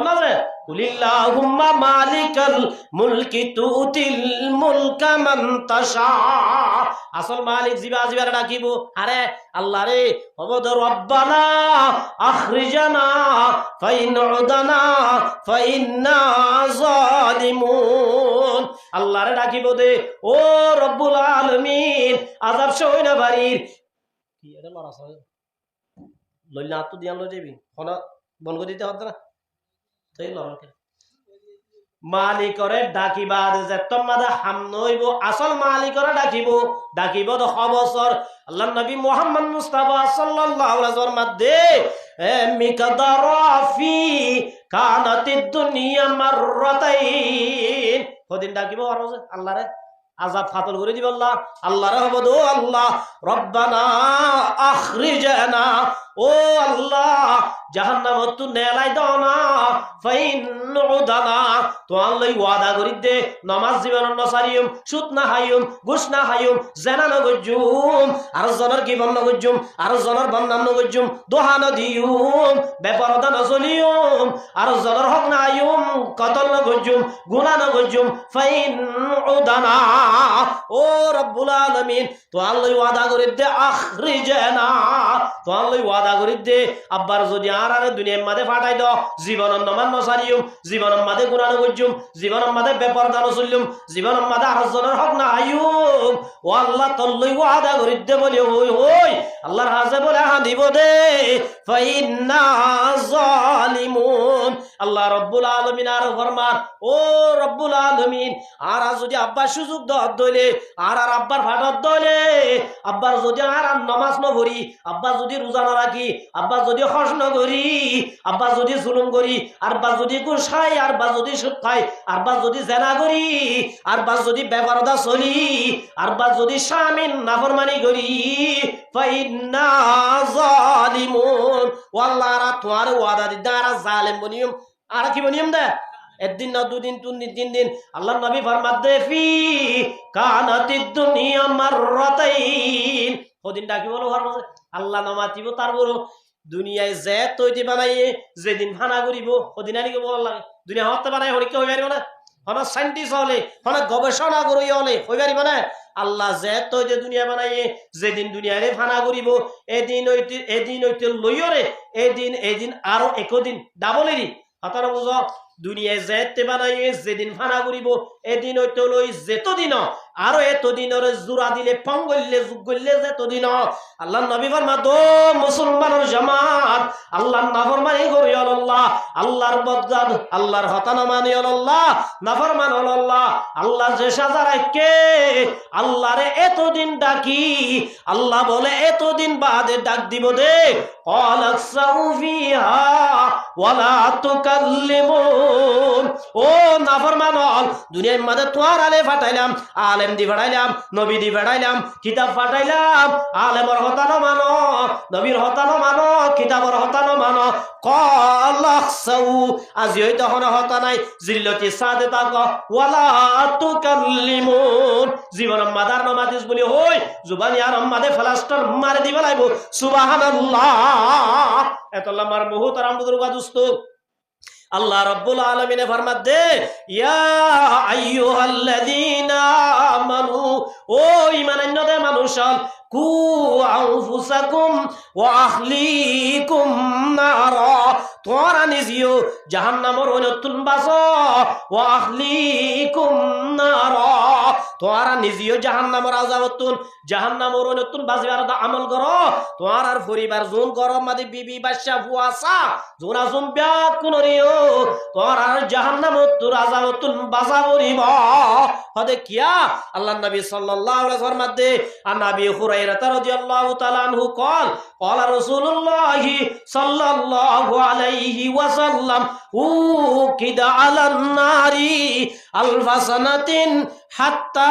না যে কুলিল্লাহুম্মা মালিকাল মুলকি তুতিল মুলকা মান তাশা। আসল মালিক জিবা জিবারে ডাকিব, আরে আল্লাহ রে হবদ রব্বানা আখরিজানা ফাইন উদানা ফাইন্না জালিমুন। আল্লাহ রে ডাকিব দে ও রব্বুল আলামিন আযাব সই না বাড়ির কি এটা লড়া সয় লইলা তো দিয়া লই যাবি কোন বন করে দিতে হতো না তাই লড়াকে মালিকরে ডাকিবা যে তোমাদা হামনইব আসল মালিকরে ডাকিব তো খবসর আল্লাহ নবী মুহাম্মদ মুস্তাফা সাল্লাল্লাহু আলাইহি ওয়াসাল্লাম মধ্যে মিকদারাফি কানাতিদ দুনিয়া মাররাতাইন কদিন ডাকিব আর আল্লাহরে আযাব ফাতল করে দিব আল্লাহ। আল্লাহরে হবদ ও আল্লাহ রব্বানা আখরিজানা, ও আল্লাহ জাহান্নামত তু নেলাই দাও না, ফাইন উদানা তো আল্লাহ ওয়াদা করি দে নামাজ জীবন নসারিয়ম, সুদ না হাইয়ম, ঘুষ না হাইয়ম, জেনা না গজ্জুম, আর জনের কি বন্ধ গজ্জুম, আর জনের বন্ধান গজ্জুম, দোহা না দিয়ুম, বেপরদা না চলিয়ম, আর জনের হক না আইয়ুম, কতল না গজ্জুম, গুনাহ না গজ্জুম, ফাইন উদানা। ও রব্বুল আলামিন তো আল্লাহ ওয়াদা করি দে আখরিজানা, তো আল্লাহ ওয়াদা করি দে আব্বার যদি আর দুনিয়ার মাঝে ফাটাই দাও জীবনের নমান নসারিয়ম, জীবনের মাঝে গুনাহ গজ্জুম, জীবনের মাঝে বেপরদা না চলিয়ম, জীবনের মাঝে আর জনের হক না আইয়ুম, ও আল্লাহ তল্লাই ওয়াদা করি দে বলে হই হই আল্লাহর হাজে বলে হাদিব দে ফাইন্না জালিমুন। আল্লাহ রব্বুল আলামিন আর ফরমান ও রব্বুল আলামিন আর যদি আব্বার সুযোগ দইলে আর আব্বার ফাটত দইলে আব্বার যদি আর নামাজ ন পড়ি, আব্বা যদি রোজা না রাখি, আব্বা যদি হজ ন করি, আব্বা যদি জুলুম করি, আরবা যদি ঘুষ খাই, আরবা যদি সুদ খাই, আরবা যদি জেনা করি, আরবা যদি বেপরদা চলি, আরবা যদি স্বামীর নাফরমানি করি, ফাইন্না জালিমুন। ওয়াল্লাহ আর তোমার ওয়াদা দিদা আর জালেম বনিয়ম, আর কি বনিয়ম দে একদিন না দুদিন তিন দিন আল্লাহ নবী ফরমাত দে ফি কানাতিদ দুনিয়া মাররাতাইন। ওদিন ডাকি বলো ফরমাত আল্লাহ নামাতিব তার বড় দুনিয়ায় যে তৈরি বানাইয়ে যেদিন ফানা করিব ওদিন আনি বল লাগে দুনিয়া হতে বানাই হরিকে হই পারিব না, হনা সাইন্টিস্ট হলে হনা গবেষণা করি হলে হই পারিব না। আল্লাহ যে তৈরি দুনিয়া বানাইয়ে যেদিন দুনিয়ারে ফানা করিব এদিন হইতে লইয়রে এদিন আরো একদিন ডাবলেরই হাতার বুঝ দুনিয়ায় যেতে বানাইয়ে যেদিন ফানা করিব এদিন হইতে লই যেতদিন আরো এতদিনের জোড়া দিলে পঙ্গল্লে যুগ করলে যেতদিন। আল্লাহ নবী ফরমাত ও মুসলমানের জামাত আল্লাহর নাফরমানি করি আল্লাহ, আল্লাহর বদগান আল্লাহর হতানা মানি আল্লাহ, নাফরমান আল্লাহ, আল্লাহ যে সাজা রাখে আল্লাহরে এতদিন ডাকি আল্লাহ বলে এতদিন বাদে ডাক দিব দে ক্বালাকসাউ ফিহা ওয়ালা তুকাল্লিমুন। ও নাফরমান দুনিয়ার মধ্যে তোর আলে ফাটাইলাম, আলেম দি ফাটাইলাম, নবী দি ফাটাইলাম, কিতাব ফাটাইলাম, আলেমর হতানো মানো, নবীর হতানো মানো, কিতাবর হতানো মানো, ক্বালাকসাউ আজি হইতে হন হতা নাই জিল্লতি সাদে তাক ওয়ালা তুকাল্লিমুন। জীবন মাদার নমাদিস বলি হই জুবানি আর মাদে ফলাস্টার মারে দিবা লাইব সুবহানাল্লাহ। এতলা মার বহুত আরাম বুজুর্গ দোস্ত আল্লাহ রাব্বুল আলামিন ফরমাত দে ইয়া আইয়ুহাল্লাযীনা আমানু, ও ঈমানান্যদে মানুষাল কু আনফুসাকুম ওয়া আহলিকুম নারা, তোরা নিজেও জাহান্নামের অনতুন বাঁচো, ওয়া আহলিকুম নারা তোরা নিজেও জাহান্নামের আযাবতুন জাহান্নামের অনতুন বাঁচবার আমল করো, তোর আর পরিবার জোন করো মাদি বিবি বাদশা ফুয়াসা জোনা জোন ব্যাক কুনরিও তোর আর জাহান্নামের তোর আযাবতুন বাঁচা পড়িব হদে কিয়া। আল্লাহ নবী সাল্লাল্লাহু আলাইহি ওয়াসাল্লাম মধ্যে আর নবী হুরায়রা রাদিয়াল্লাহু তাআলা আনহু قال قال رسول الله صلى الله عليه وسلم উকিদা আলান নারি আলফা সানাতিন হাত্তা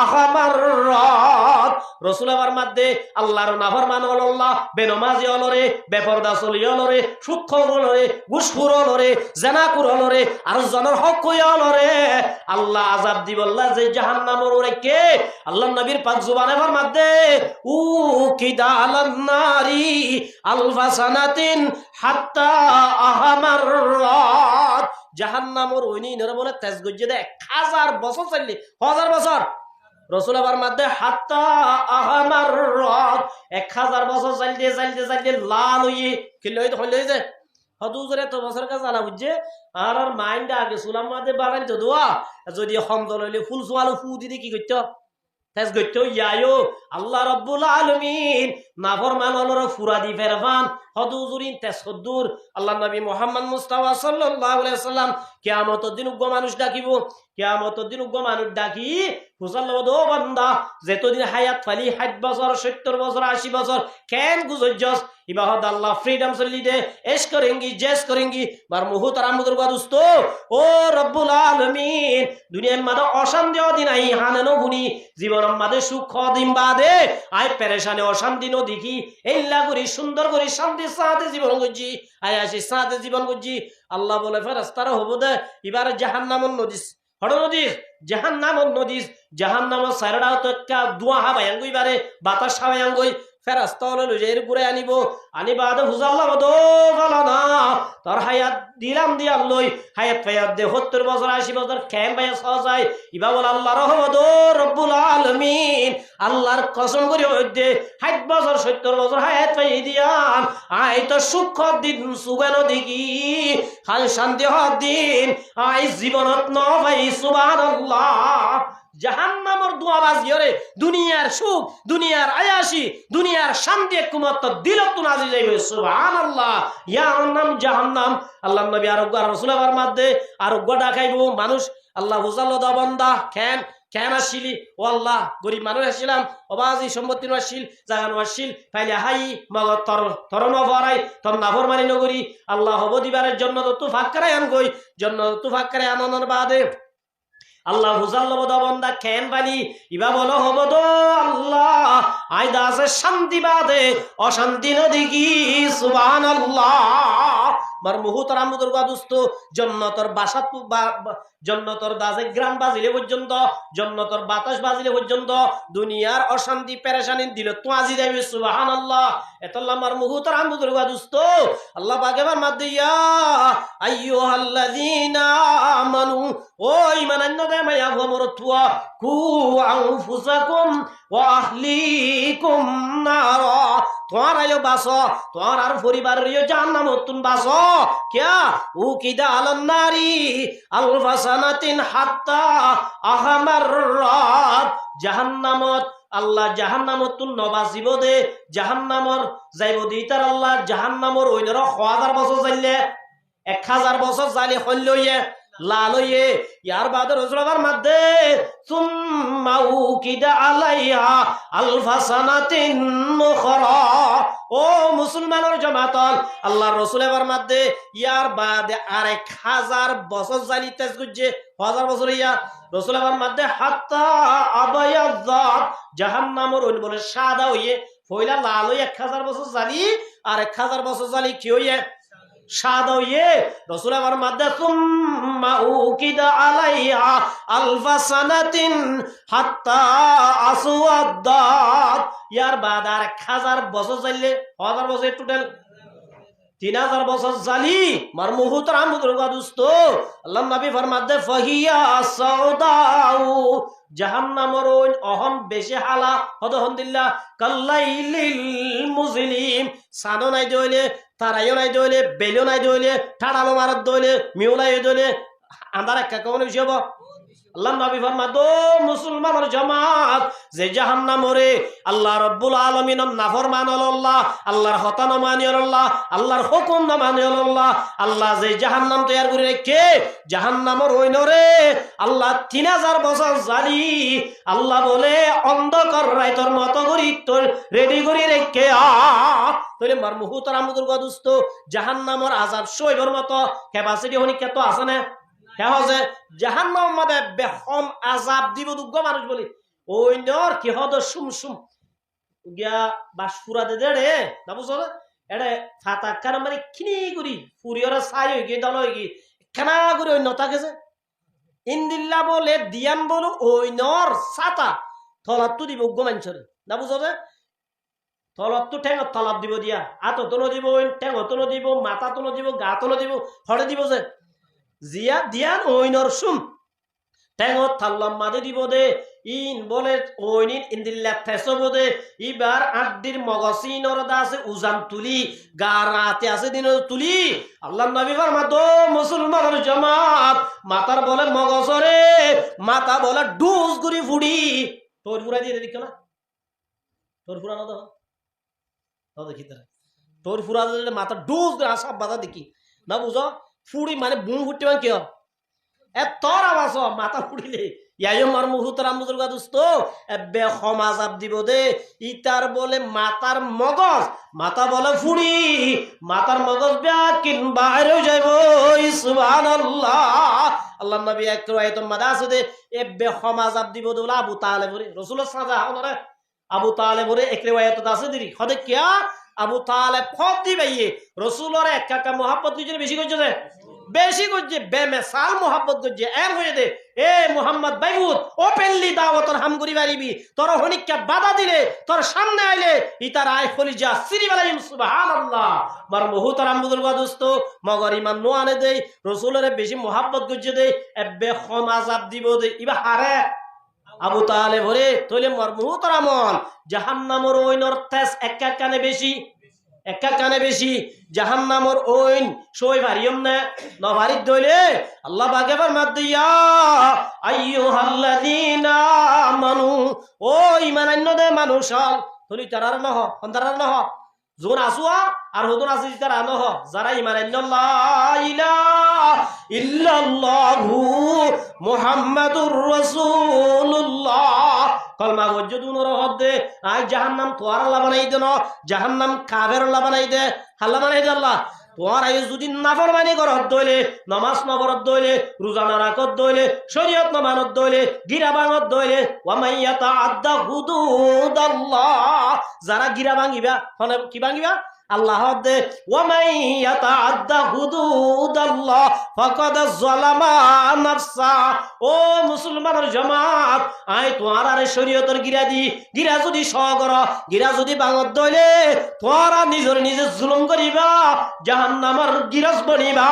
আহমাররাত। রাসূল আমার মধ্যে আল্লাহর নাফরমান হলল্লাহ, বেনমাজি হলরে, বেপরদা চলি হলরে, সুদখোর হলরে, ঘুষখোর হলরে, জেনাকুর হলরে, আর জনের হক কই হলরে আল্লাহ আযাব দিবল্লাহ যে জাহান্নামের ওরে কে আল্লাহর নবীর পাক জুবানে ফরমাতে উকিদা আলান নারি আলফা সানাতিন হাত্তা আহমাররাত। জাহান্নামের ওইনি নরে বলে তেজ গজ্জে দে 1000 বছর চাইলে 1000 বছর। রাসূল আবার মধ্যে হাত্তা আহমাররাত 1000 বছর চাইতে লাল হইয়ে কিলো হইলে যে হদুজরে তো বছর কাজ আলা বুঝছে আর মাইন্ড আগে সুলাম মাদে বানাই তো দোয়া যদি হমদল হইলে ফুল সোয়ালো ফু দিদি কি করতে তেজ গইতো ইয়ায়ো আল্লাহ রাব্বুল আলামিন নাফরমান হলর ফুরা দি ফেরফান হদুজুরিন তেসদ্দুর আল্লাহ নবী মুহাম্মদ মুস্তাফা সাল্লাল্লাহু আলাইহি সাল্লাম কিয়ামতের দিন উগ্র মানুষ ডাকিব, কিয়ামতের দিন উগ্র মানুষ ডাকি হুসাল্লাহ দো বান্দা যেতদিন হায়াত ফালি 60 বছর 70 বছর 80 বছর কেন গুজজ্জস ইবাহত আল্লাহ ফ্রিডম চলি দে এশ করেঙ্গি জেস করেঙ্গি বার মুহতারাম বুজুর্গ দোস্ত ও রব্বুল আলামিন দুনিয়ার মাঝে অশান্তি দিন আই হানানো বুনি জীবনের মাঝে সুখ দিন বাদে আই পেরেশানে অশান্তি নো দেখি এইলা করি সুন্দর করে শান্তি সাথে জীবন করছি আই আসি সাথে জীবন করছি আল্লাহ বলে ফেরেশতারা হবো দে এবারে জাহান্নামের নদী হড় নদী জাহান্নামের নদী জাহান্নামের সাইরাটা তো একটা দুয়া হাবায়াঙ্গই বারে বাতাস হাবায়াঙ্গই ফেরেশতা হলো লইয়ের ঘুরে আনিব আনিবাদ হুজাল্লাহ দো ফালানা তোর হায়াত দিলাম দিয়াল লই হায়াত ফায়াত দে 70 বছর 80 বছর কেন ভাই সজাই ইবা বল আল্লাহর রহমত রব্বুল আলামিন আল্লাহর কসম করি হইতে 60 বছর 70 বছর হায়াত পাই দিয়াম আই তো সুখ দিন সুগানো দেখি খাল শান্তি হক দিন আই জীবনত ন ভাই সুবহানাল্লাহ। জাহান্নামের দুয়া বাজিয়রে দুনিয়ার সুখ দুনিয়ার আয়াসি দুনিয়ার শান্তি একমাত্র দিলত নাজি যাইবে সুবহানাল্লাহ। ইয়া নাম জাহান্নাম আল্লাহর নবী আরোগ্য রাসূলের মধ্যে আরোগ্য ডাকাইবো মানুষ আল্লাহ হুজাল্লাহ দা বান্দা কেন আসিলি ও আল্লাহ গরিব মানুষ আসিলাম অবাজি সম্পত্তি আসিল জাগানো আসিল ফাইলে হাই মগ তরণ ভরাই তোর নাফরমানি নগরী আল্লাহ হব দিবারের জন্য তো ফাক্কারাই আন গই জন্য তো ফাক্কারাই আনন্দের বাদে আল্লাহ হুজাল্লাহ দা বান্দা কেন বালি ইবা বলো হব তো আল্লাহ আইদা আছে শান্তি বাদে অশান্তি নদী কি সুবহানাল্লাহ। মার মুহতারাম বুজুর্গ দোস্ত জান্নাতের বাসাত জান্নাতের দাজে গ্রাম বাজিলে পর্যন্ত জান্নাতের বাতাস বাজিলে পর্যন্ত দুনিয়ার অশান্তি পেরেশানি দিল তো আজি যাবে সুবহানাল্লাহ। এতল্লাহ মার মুহতারাম বুজুর্গ দোস্ত আল্লাহ পাক এবার মাদিয়া আইয়ুহাল্লাযিনা আমানু ও ঈমানান্না দে মায়া গমরতুয়া কু আনফুসাকুম ওয়া আহলিকুম নারা তোমার আয়ো বাসো তোমার আর পরিবারের জাহান্নামত তুন বাসো क्या उकिदा आलन नारी अल्फा सनातिन हत्ता अहमर्रात जहन्नामत আল্লাহ জাহান্নামত তুন নবাসিব দে জাহান্নামর যাইব দি তার আল্লাহ জাহান্নামর ওইনর 1000 বছর যাইলে 1000 বছর যাইলে হইলইয়ে লালইয়ে ইয়ার বাদ রাসূলের মধ্যে সুম্মা উকিদা আলাইহা আলফা সানাতিন নুখরা ও মুসলমানের জামাতল আল্লাহর রাসূলের মধ্যে ইয়ার বাদে আর 1000 বছর জালি তেজ গুজে 1000 বছর ইয়া রাসূলের মধ্যে হাত্তা আবায়াযাত জাহান্নামের ওই বলে সাদা হইয়ে ফয়লা লাল হইয়ে 1000 বছর জালি আর 1000 বছর জালি কি হইয়ে সাদা হইয়ে রাসূলের মধ্যে সুম্মা উকিদা আলাইহা আলফা সানাতিন হাত্তা আসওয়াদাত ইয়ার বাদ আর 1000 বছর যাইলে 1000 বছর টোটাল 3000 বছর জালি মার মুহতারাম বুজুর্গ দোস্ত আল্লাহ নবী ফরমাতে ফাহিয়া সাউদাউ জাহান্নামের ওই অহম বেশি হালা হদহন্দিল্লাহ কাল্লাইলিল মুজলিম সানো নাই দইলে তারাইও নাই দইলে বেলিও নাই দইলে ঠাড়ালো মারত দইলে মিউলাই দইলে আন্দার একটা কোন বিষয় হবো আল্লাহ নবী ফরমাতো মুসলমানের জামাত যে জাহান্নাম ওরে আল্লাহ রাব্বুল আলামিনের নাফরমান আল্লাহ, আল্লাহর হতা না মানি আল্লাহ, আল্লাহর হুকুম না মানি আল্লাহ, আল্লাহ যে জাহান্নাম তৈরি করে রেখে জাহান্নামের ওই নরে আল্লাহ 3000 বছর জারি আল্লাহ বলে অন্ধকার রাইতর মতো করি তোর রেডি করে রেখে তাহলে মার মুহুতর আমুদুর গদুস্ত জাহান্নামের আযাব সইবার মতো ক্যাপাসিটি হনি কত আছে না হেহজে জাহান্নাম মধ্যে বেহম আযাব দিব দুগ্গ মানুষ বলি ওই নর কি হদ সুম গিয়া বাস পুরা দে রে না বুঝো এড়ে ফাতা কার মানে খিনি করি ফুরিয়রা ছাই হই গিয়ে দল হই গি খানা করে ওই নতা গেছে ইন্দিল্লা বলে দিয়ান বলো ওই নর ছাতা থলাত দিব উগ্গ মানুষরে না বুঝো তলত ঠেঙ তলাপ দিব দিয়া আত তোলো দিব ঠেঙ তোলো দিব মাথা তোলো দিব গা তোলো দিব হরে দিব যে জিয়া দিয়ান ওইনর সুম ঠেঙ থাল্লাম মাদে দিব দে ইন বলে ওইনিন ইন্দিল্লা থেসব দে ইবার আড্ডির মগসিনর দা আছে উজান তুলি গা রাতে আছে দিন তুলি আল্লাহ নবী ফরমাতো মুসলমানের জামাত মাথার বলে মগজরে মাথা বলে ডুস গুরি ফুড়ি তোর ফুরা দিয়ে দেখ না তোর ফুরা না দেখি তোর ফুরা মাথা ডুস আসা বাধা দেখি না বুঝো ফুড়ি মানে বুম ফুটতে মানে কি এ তোর আওয়াজ মাথা ফুড়িলে ইয়াই মার মুহুতর আমুদুর গাদুস্ত এবে সমাজ আপ দিব দে ইতার বলে মাথার মগজ মাথা বলে ফুড়ি মাথার মগজ বেয়া কিন বাইরে যাইব সুবহানাল্লাহ আল্লাহ নবী এক রায়ত মাদা আছে দে এবে সমাজ আপ দিব দে আবু তালেব রাসূলের সাজা ওরে আবু তালেব এক রায়ত আছে দিরি খদে কিয়া আবু তালেব খদ দিবাইয়ে রাসূলের একা মোহাব্বত নিজে বেশি করছে যে বেশি করছে বেমেসাল মোহাব্বত করছে এর হয়ে দে এ মোহাম্মদ বাইবুত ওপেনলি দাওয়াতর হাম করি পারিবি তোর হনিককে বাধা দিলে তোর সামনে আইলে ইতার আয় খলিজা সিরি বালাইম সুবহানাল্লাহ মার মুহুতার আমদুল গাদুস্ত মগর ইমান নো আনে দেই রাসূলের বেশি মোহাব্বত করছে দে এবে খমাজাব দিব দে ইবা হারে আবু তালেব ওরে তইলে মার মুহুতার আমল জাহান্নামের ওইনর তেজ একা কানে বেশি একা কানে বেশি জাহান্নামের ওইন সই ভারিয়ম না নভারিত দইলে আল্লাহ পাকে ফরমাত দিয়া আইয়ুহাল্লাযীনা আমানু ও ঈমান আনদে মানুষ তলি তারার নহ অন্তরার নহ জোন আসুয়া আর হুদুন আসি তারা নহ যারা ঈমান আনল্লাহ ইলাহা ইল্লাল্লাহু মুহাম্মাদুর রাসূলুল্লাহ কলমা ওয়াজুদুনর হদে আই জাহান্নাম তোয়ার আল্লাহ বানাই দেন জাহান্নাম কাফের আল্লাহ বানাই দে আল্লাহ বানাই দে আল্লাহ তোয়ার আই যদি নাফরমানি করত দইলে নামাজ নবরত দইলে রোজা না রাখত দইলে শরীয়ত না মানত দইলে গিরা ভাঙত দইলে ওয়া মাইয়াতা আদ্দা হুদুদাল্লাহ যারা গিরা ভাঙিবা মানে কি ভাঙিবা আল্লাহ দে ওয়া মাইয়াতা আদ্দা হুদুদাল্লাহ ফাকাদ যালামা নাফসা ও মুসলমানের জামাত আই তোয়ার আরে শরীয়তের গিরা যদি সগর গিরা যদি ভাঙত দইলে তোরা নিজের নিজে জুলুম করিবা জাহান্নামের গিরাস বনিবা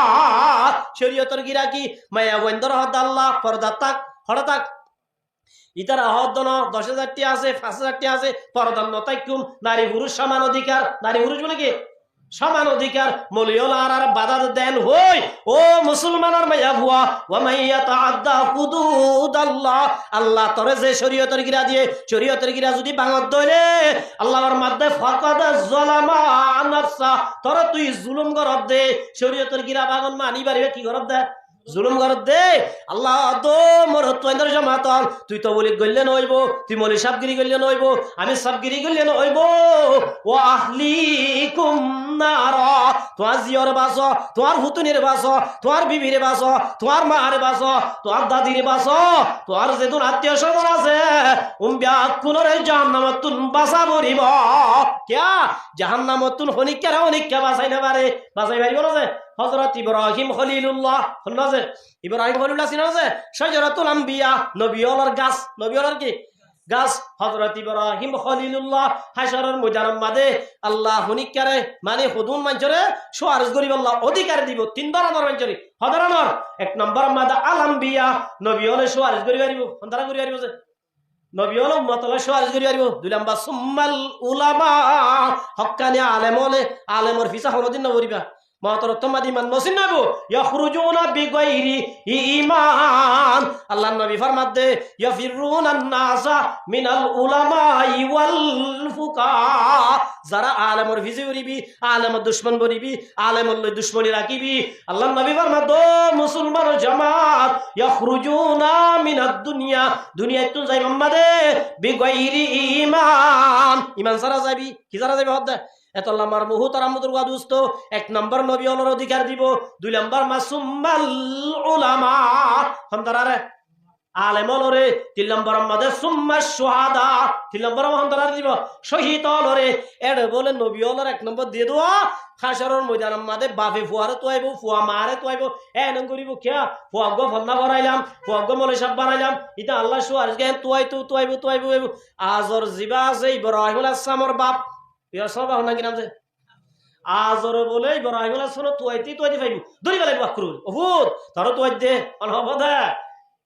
শরীয়তের গিরা কি মায়া বন্দর হদ আল্লাহ পর্দা তাক হঠাৎ ইতার আহ্দন 10,000টি আছে 5,000টি আছে পর্দার নতাইকুম নারী পুরুষ সমান অধিকার নারী পুরুষ বলে কি সমান অধিকার মলিওলার আর বাধা দেন হই ও মুসলমানের মাইয়া ভুয়া ওয়া মাইয়াতা আদ্দা হুদুদাল্লাহ আল্লাহ তরে যে শরীয়তের গিরা দিয়ে শরীয়তের গিরা যদি ভাঙত দইলে আল্লাহর মাধ্যমে ফাকাদ যালামা নাফসা তরে তুই জুলুম করব দে শরীয়তের গিরা ভাঙন মানি পারিবে কি করব দে জুলুম করত দে আল্লাহ দো মোর হত্যাইন্দর জামাত তুই তো বলি গল্লে নইব তুই মলি সাবগিরি গল্লে নইব আমি সাবগিরি গল্লে নইব ও আহলিকুম নার তোমার জিয়র বাস তোমার হুতুনির বাস তোমার বিবির বাস তোমার মার বাস তোমার দাদির বাস তোমার যেতুন আত্মীয় স্বজন আছে ব্যাকুলরে জাহান্নামতুন বাসা বরিব কিয়া জাহান্নামতুন হনিকা বাসাই না পারে বাসাই পারিব না যে হযরত ইব্রাহিম খলিলুল্লাহ শুনছে ইব্রাহিম খলিলুল্লাহ চিনাছে শাজারাতুল আম্বিয়া নবিয়লার গাছ নবিয়লার কি গাছ হযরত ইব্রাহিম খলিলুল্লাহ হাশরের ময়দানের মাঝে আল্লাহ হনিকারে মানে হুদুন মানচরে সুয়ারজ করিব আল্লাহ অধিকার দিব তিন ধরনের মানচরি হযরতর এক নম্বর মাদা আল আম্বিয়া নবিয়লে সুয়ারজ করি পারিব অন্তরা করি পারিব যে নবিয়ল উম্মতলে সুয়ারজ করি পারিব দুই নম্বর সুম্মাল উলামা হক্কানি আলেমলে আলেমর ফিসা হলদিন নবরিবা মাতর তোমাদ ইমান নসিন নাবো ইয়াখরুজুনা বিগাইরি ঈমান আল্লাহর নবী ফরমাত দে ইয়াফিরুনা নাসা মিনাল উলামাই ওয়াল ফুকাহা যারা আলেমর ভিজি করিবি আলেমর দুশমন বনিবি আলেমর লই দুশমনি রাখিবি আল্লাহর নবী ফরমাত দো মুসলমানের জামাত ইয়াখরুজুনা মিনাদ দুনিয়া দুনিয়ায় তুই যাইবা মাদে বিগাইরি ঈমান ঈমান সারা যাবি কি সারা যাবি হদ এত লম্বার মুহূর্ত আমুদুর ওয়াদুস্ত এক নম্বর নবী ওনার অধিকার দিব দুই নম্বর মাসুম্মাল উলামা হন্দারে আলেম লরে তিন নম্বর আমাদের সুম্মা সুহাদা তিন নম্বর হন্দারে দিব শহীদ লরে এর বলে নবী ওনার এক নম্বর দিয়ে দেওয়া খাসরের ময়দান আমাদের বাপে ফুয়ারে তো আইব ফুয়া মারে তো আইব এন করিব কিয়া ফুয়া গো ফন্না বানাইলাম ফুয়া গো মলে সাপ বানাইলাম ইতা আল্লাহ সুয়ারিস গেন তো আইব আজর জিবা আছে ইব্রাহিম আলাইহিস সালামের বাপ সব নাকি নাম যে আজর বলে ইব্রাহিম আলাইহিস সালাম তুই ফাইবু দড়ি গেলে বাক করু ওহুদ ধরো তুই দে অন হব দে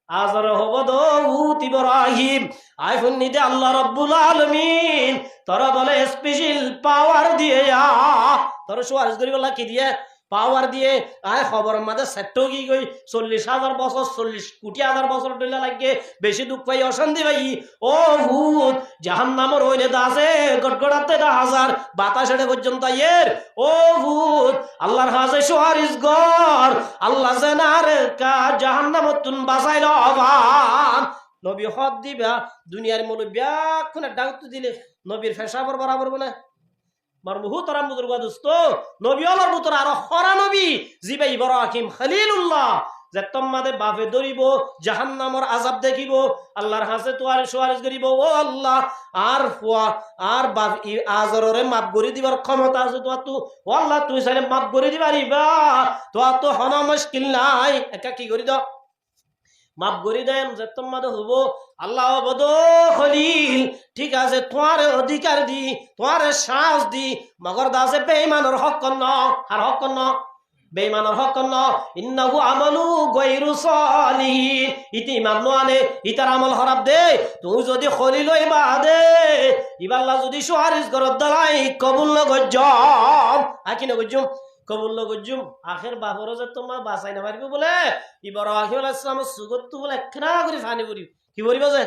আজর হব দো উত ইব্রাহিম আইফোন নিতে আল্লাহ রাব্বুল আলামিন তোরা বলে স্পেশাল পাওয়ার দিয়ে তোর সুয়ারিস করি বলা কি দিয়ে পাওয়ার দিয়ে আয় খবর মাঝে সেট্টো কি কই 40,000 বছর 40 কোটি হাজার বছর ডলে লাগে বেশি দুঃখ পাই অশান্তি পাই ও ভূত জাহান্নামের হইলে দাসে গড়গড়াতে 10,000 বাতাসে পর্যন্ত এর ও ভূত আল্লাহর হাজে সুহারিস গর আল্লাহ জানার কা জাহান্নামত তুন বাঁচাইল আবান নবী হদ দিবা দুনিয়ার মূল ব্যাকুনে ডাউত দিলে নবীর ফেসাবর বরাবর বলে মারমুহুতরাম বুজুর্গ দোস্ত নবী আল্লাহর ভিতর আর খরা নবী জিবা ইব্রাহিম খলিলুল্লাহ যে তোমাদের বাপে ধরিব জাহান্নামের আযাব দেখিব আল্লাহর হাতে তোয়ার সুয়ারিশ করিব ও আল্লাহ আর ফুয়া আর বাপ আজররে মাপ করে দিবার ক্ষমতা আছে তো ও আল্লাহ তুই চাইলে মাপ করে দিবারিবা তো হন মুশকিল নাই একা কি করি দাও মাপ করি দেন যে তোমাদের হব আল্লাহ বদ খলিল ঠিক আছে তোমার অধিকার দি তোমার শ্বাস দি মগর দাসে বেঈমানের হক ন আর হক ন বেঈমানের হক ন ইন্নাহু আমালু গায়রু সালিহিন ইতি ইমান নআনে ইতার আমল খারাপ দে তুই যদি খলিল হইবা দে ইবাল্লাহ যদি সুহারিশ করত দালাই কবুল ন গজ্জম আকি ন গজ্জম কবুল ন গজ্জম আখের বাবর যে তোমার বাঁচাই না পারবি বলে ইব্রাহিম আলাইহিস সালাম সুগত তো বলে একরা করে ফানি পড়ি কি পড়িব যে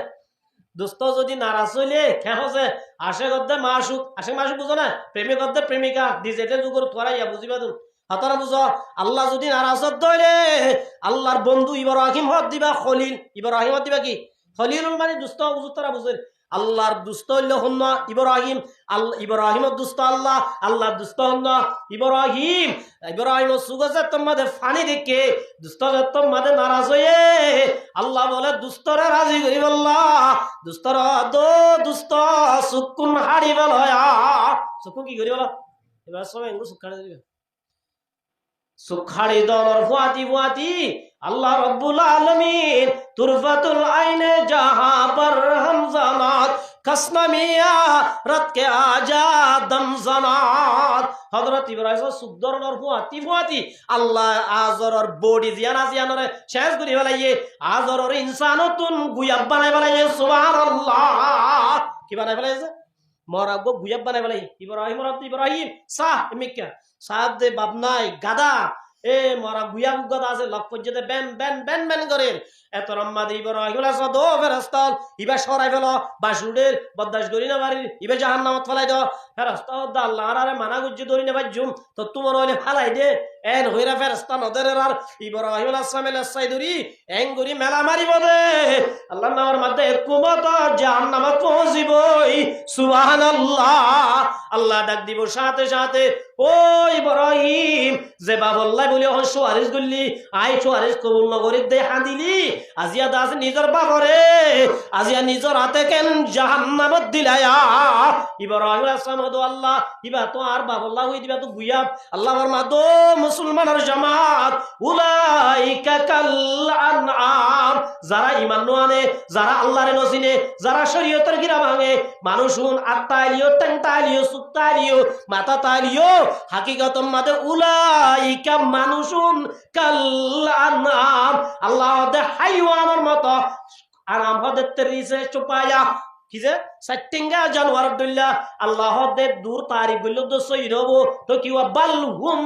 দোস্ত যদি নারাজ হইলে কেন যে আসে গদ্দে মাসুক বুঝো না প্রেমিক গদ্দে প্রেমিকা ডিজিটাল যুগের তোরাইয়া বুঝিবা তুমি হাতারা বুঝো আল্লাহ যদি নারাজ দইলে আল্লাহর বন্ধু ইব্রাহিম হদ দিবা খলিল ইব্রাহিম হদ দিবা কি খলিলুল মানে দুস্ত বুঝতারা বুঝেন আল্লাহর দুস্ত হইল হন্না ইব্রাহিম ইব্রাহিমের দুস্ত আল্লাহ আল্লাহর দুস্ত হন্না ইব্রাহিম সুগজে তোমাদের ফানি দেখে দুস্ত তোমাদের নারাজ হয়ে আল্লাহ বলে দুস্তরে রাজি করি বললা দুস্তর দো দুস্ত সুকুন হাড়ি বল সুকুন কি করি বলো এবার সবাই সুখাড়ি দিবে সুখাড়ি দলর ফুয়াতি আল্লাহ রব্বুল আলামিন তুরফাতুল আইনে জাহা पर हमजानात कसनमिया रत के आजा दमजनात हजरत इब्राहिम सुदर और ফুয়াতি আল্লাহ আজরর বডি জিয়ানরে শেষ করি ফেলাইয়ে আজরর ইনসানতুন গুয়াব বানাই ফেলাইয়ে সুবহানাল্লাহ কি বানাই ফেলাইছে মরা গো গুয়াব বানাই ফেলাই ইব্রাহিম সাহ মিক্কা সাদ দে বাবনাই গাদা এ মরা গুয়া গদা আছে লক পর্যন্ত বেন করে এত রম্মা দি ইব্রাহিম আলাইহিস দো ফেরেশতা ইবা সরাই ফেলো বাসুডের বদদাশ করি না পারি ইবা জাহান্নামত ফেলাই দাও ফেরেশতা দা আল্লাহর আরে মানা গুজ্জি ধরি না বাজুম তো তোমার হইলে ফেলাই দে এন হইরা ফেরেশতা নদের আর ইব্রাহিম আলাইহিস সালামের সাইদুরি এন গরি মেলা মারিব দে আল্লাহর নামের মধ্যে কুমত জাহান্নামত পৌঁছিবই সুবহানাল্লাহ আল্লাহ ডাক দিব সাথে সাথে ও ইব্রাহিম যে বাবল্লাই বলি ও সুয়ারিশ গল্লি আই সুয়ারিশ কবুল নগরী দে হাদিলি আজিয়া দাস নিজের বাবরে আজিয়া নিজের হাতে কেন জাহান্নামত দিলায়া ইব্রাহিম আলাইহিস সালাম দো আল্লাহ ইবা তো আর বাবল্লা হই দিবা তো গুয়া আল্লাহ ফরমা দো মুসলমানের জামাত উলাইকা কাল আনআম যারা ঈমান আনে যারা আল্লাহরে নসিনে যারা শরীয়তের গিরা ভাঙে মানুষুন আত্তালিও তান্তালিও সুত্তালিও মাতা তালিও হাকিকতম মাদে উলাইকা মানুষুন কাল আনআম আল্লাহ দে হাইওয়ানের মতো আরাম হদে তেরিসে চুপায়া কি যে সাইটিঙ্গা জানোয়ার দইলা আল্লাহ দে দূর তারিফ বলল তো সইর হবো তো কি বাল হুম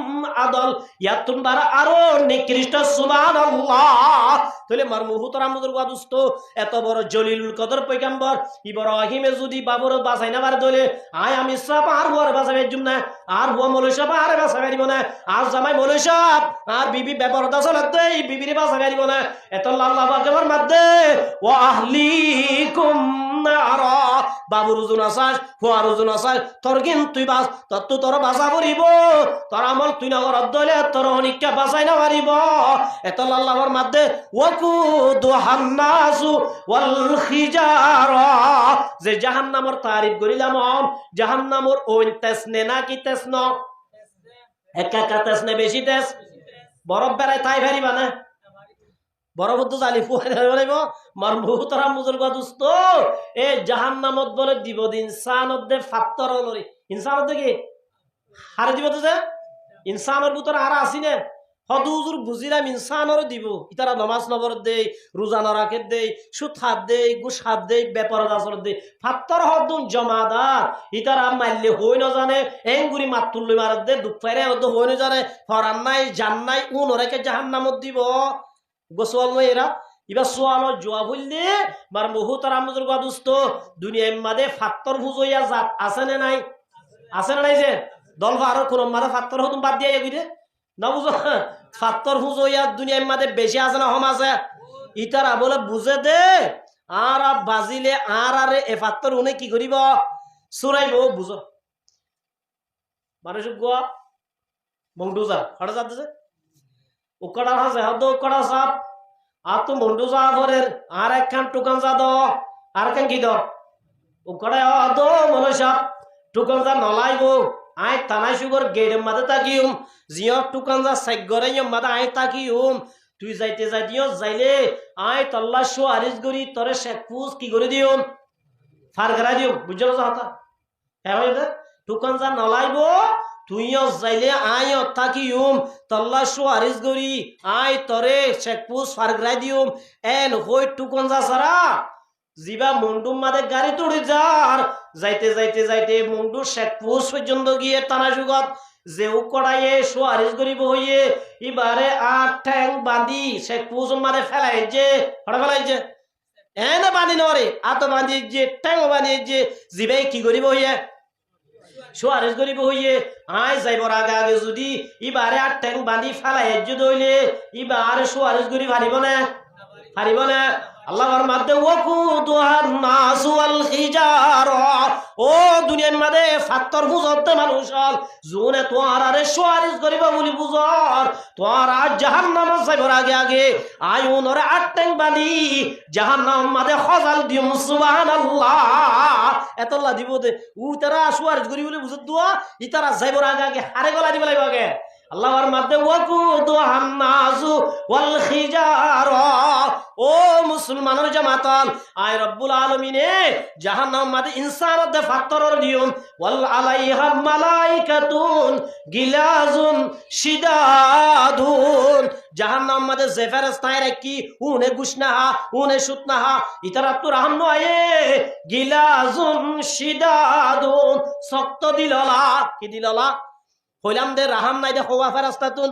আদল ইয়াতুন বারা আরো নিকৃষ্ট সুবহানাল্লাহ। তাহলে মার মুহুতর আমুদুর ওয়াদুস্ত এত বড় জলিলুল কদর পয়গম্বর ইব্রাহিমে যদি বাবর বাঁচাই না পারে দলে আয় আমি সব আর বড় বাঁচাবে জুম না আর হুয়া মৌলভী সাহেব আর বাঁচাবে দিব না আর জামাই মৌলভী সাহেব আর বিবি ব্যাপারটা চলতে এই বিবির বাঁচাবে দিব না এত আল্লাহ পাকের মধ্যে ওয়া আহলিকুম নারা বাবুর ওজন আসাস ফুয়ার ওজন আসাস তোর কিন্তু তুই বাস তোর বাঁচা করিব তোর আমল তুই না করত দলে তোর অনেকটা বাঁচাই না পারিব এত আল্লাহর মধ্যে ওয়াকুদুহান নাসু ওয়াল খিজারা যে জাহান্নামর তারিফ করিলাম জাহান্নামর ওই তেসনে না কি তেসন একা একা তেসনে বেশি তেস বরফ বেড়ায় তাই ভারিবা না বরফ তো জালি ফুয়াইব মার মুহুতরাম মুজুর গদুস্ত এ জাহান্নামত বলে দিব ইনসানত দে ফাত্তর লরি ইনসানত কি হারে দিব তো যে ইনসানের ভিতরে আর আসি না হদুজুর বুঝিলাম ইনসানরও দিব ইতারা নমাজ নবর দেই রোজা নরাকে দেই সুদ হাত দেই গুস হাত দেই বেপর দাসর দেই ফাত্তর হদুন জমাদার ইতারা মারলে হই না জানে এঙ্গুরি মাতুল্লি মার দে দুঃখ পাইরে হদ হই না জানে ফরান নাই জান নাই উন ওরাকে জাহান্নামত দিব গোসওয়াল নয় এরা এবার সোয়ালো জোয়া বললে মার মুহুতর আমুজুর গদুস্ত দুনিয়ার মাঝে ফাত্তর ভুজইয়া জাত আছে না নাই আছে না নাই যে দল আর কোন মাঝে ফাত্তর হতুন বাদ দিয়ে গিয়ে না বুঝো ফাত্তর ভুজইয়া দুনিয়ার মাঝে বেশি আছে না কম আছে ইতারা বলে বুঝে দে আর বাজিলে আর আরে এ ফাত্তর উনি কি করিব চুরাইব বুঝো মানুষ গোয়া মংডুজা হঠাৎ যাচ্ছে উকড়া আছে হদ উকড়া সাপ আর তো মন্ডু যা ভরের আর একখান টুকান যা দ আর কেন কি দ উকড়া হদ মনে সাপ টুকান যা নলাইব আয় তানাই সুগর গেড়ের মাঝে তাকিউম জিও টুকান যা সাইগরে মাঝে আয় তাকিউম তুই যাইতে যাইতিও যাইলে আয় তল্লা শো আরিস গরি তরে শেখ পুস কি করে দিও ফার গড়া দিও বুঝলো যাতা হ্যাঁ ভাই টুকান যা নলাইব তুইও যাইলে আয় তাকিউম তল্লা শো আরিস গরি আয় তরে শেখ পুস ফার গড়া দিও এন হই টুকান যা সারা জিবা মন্ডুম মাদে গাড়ি তুড়ি যার যাইতে যাইতে যাইতে মন্ডু শেখ পুস পর্যন্ত গিয়ে টানা যুগত যে উকড়াইয়ে সোয়ারিস গরিব হইয়ে এবারে আর ঠ্যাং বাঁধি শেখ পুস মারে ফেলাই যে হড়া ফেলাই যে এনে বাঁধি নরে আত বাঁধি যে ঠ্যাং বাঁধি যে জিবাই কি গরিব হইয়ে সোয়ারিস গরিব হইয়ে আয় যাইবর আগে আগে যদি এবারে আর ঠ্যাং বাঁধি ফেলাই যদি হইলে এবারে সোয়ারিস গরিব হারিব না হারিব না আল্লাহর মধ্যে ওয়াকুদুহান নাসু ওয়াল হিজারা ও দুনিয়ার মধ্যে ফাত্তর বুঝতে মানুষ হল জোনে তোর আরে সোয়ারিস করিব বলি বুঝর তোর আজ জাহান্নামে যাইবার আগে আগে আয়ুন ওরে আটটেং বাঁধি জাহান্নাম মাঝে খজাল দিম সুবহানাল্লাহ এতলা দিব দে উ তারা সোয়ারিস করি বলে বুঝত দোয়া ই তারা যাইবার আগে আগে হারে গলা দিব লাগবে আগে আল্লাহর মধ্যে ওয়াকুদুহান নাসু ওয়াল হিজারা ও মুসলমানের জামাতাল আয় রব্বুল আলামিনে জাহান্নাম মাদে ইনসানত দে ফাত্তরর দিয়ুম ওয়াল আলাইহা মালাইকাতুন গিলাজুন শিদাদুন জাহান্নাম মাদে যে ফেরেশতায় রাখি উনে গুশনাহা উনে সুতনাহা ইতারা তো রাহম নয়ে গিলাজুন শিদাদুন শক্ত দিললা কি দিললা হইলাম দে রাহাম নাই দে হওয়া ফেরেশতাতুন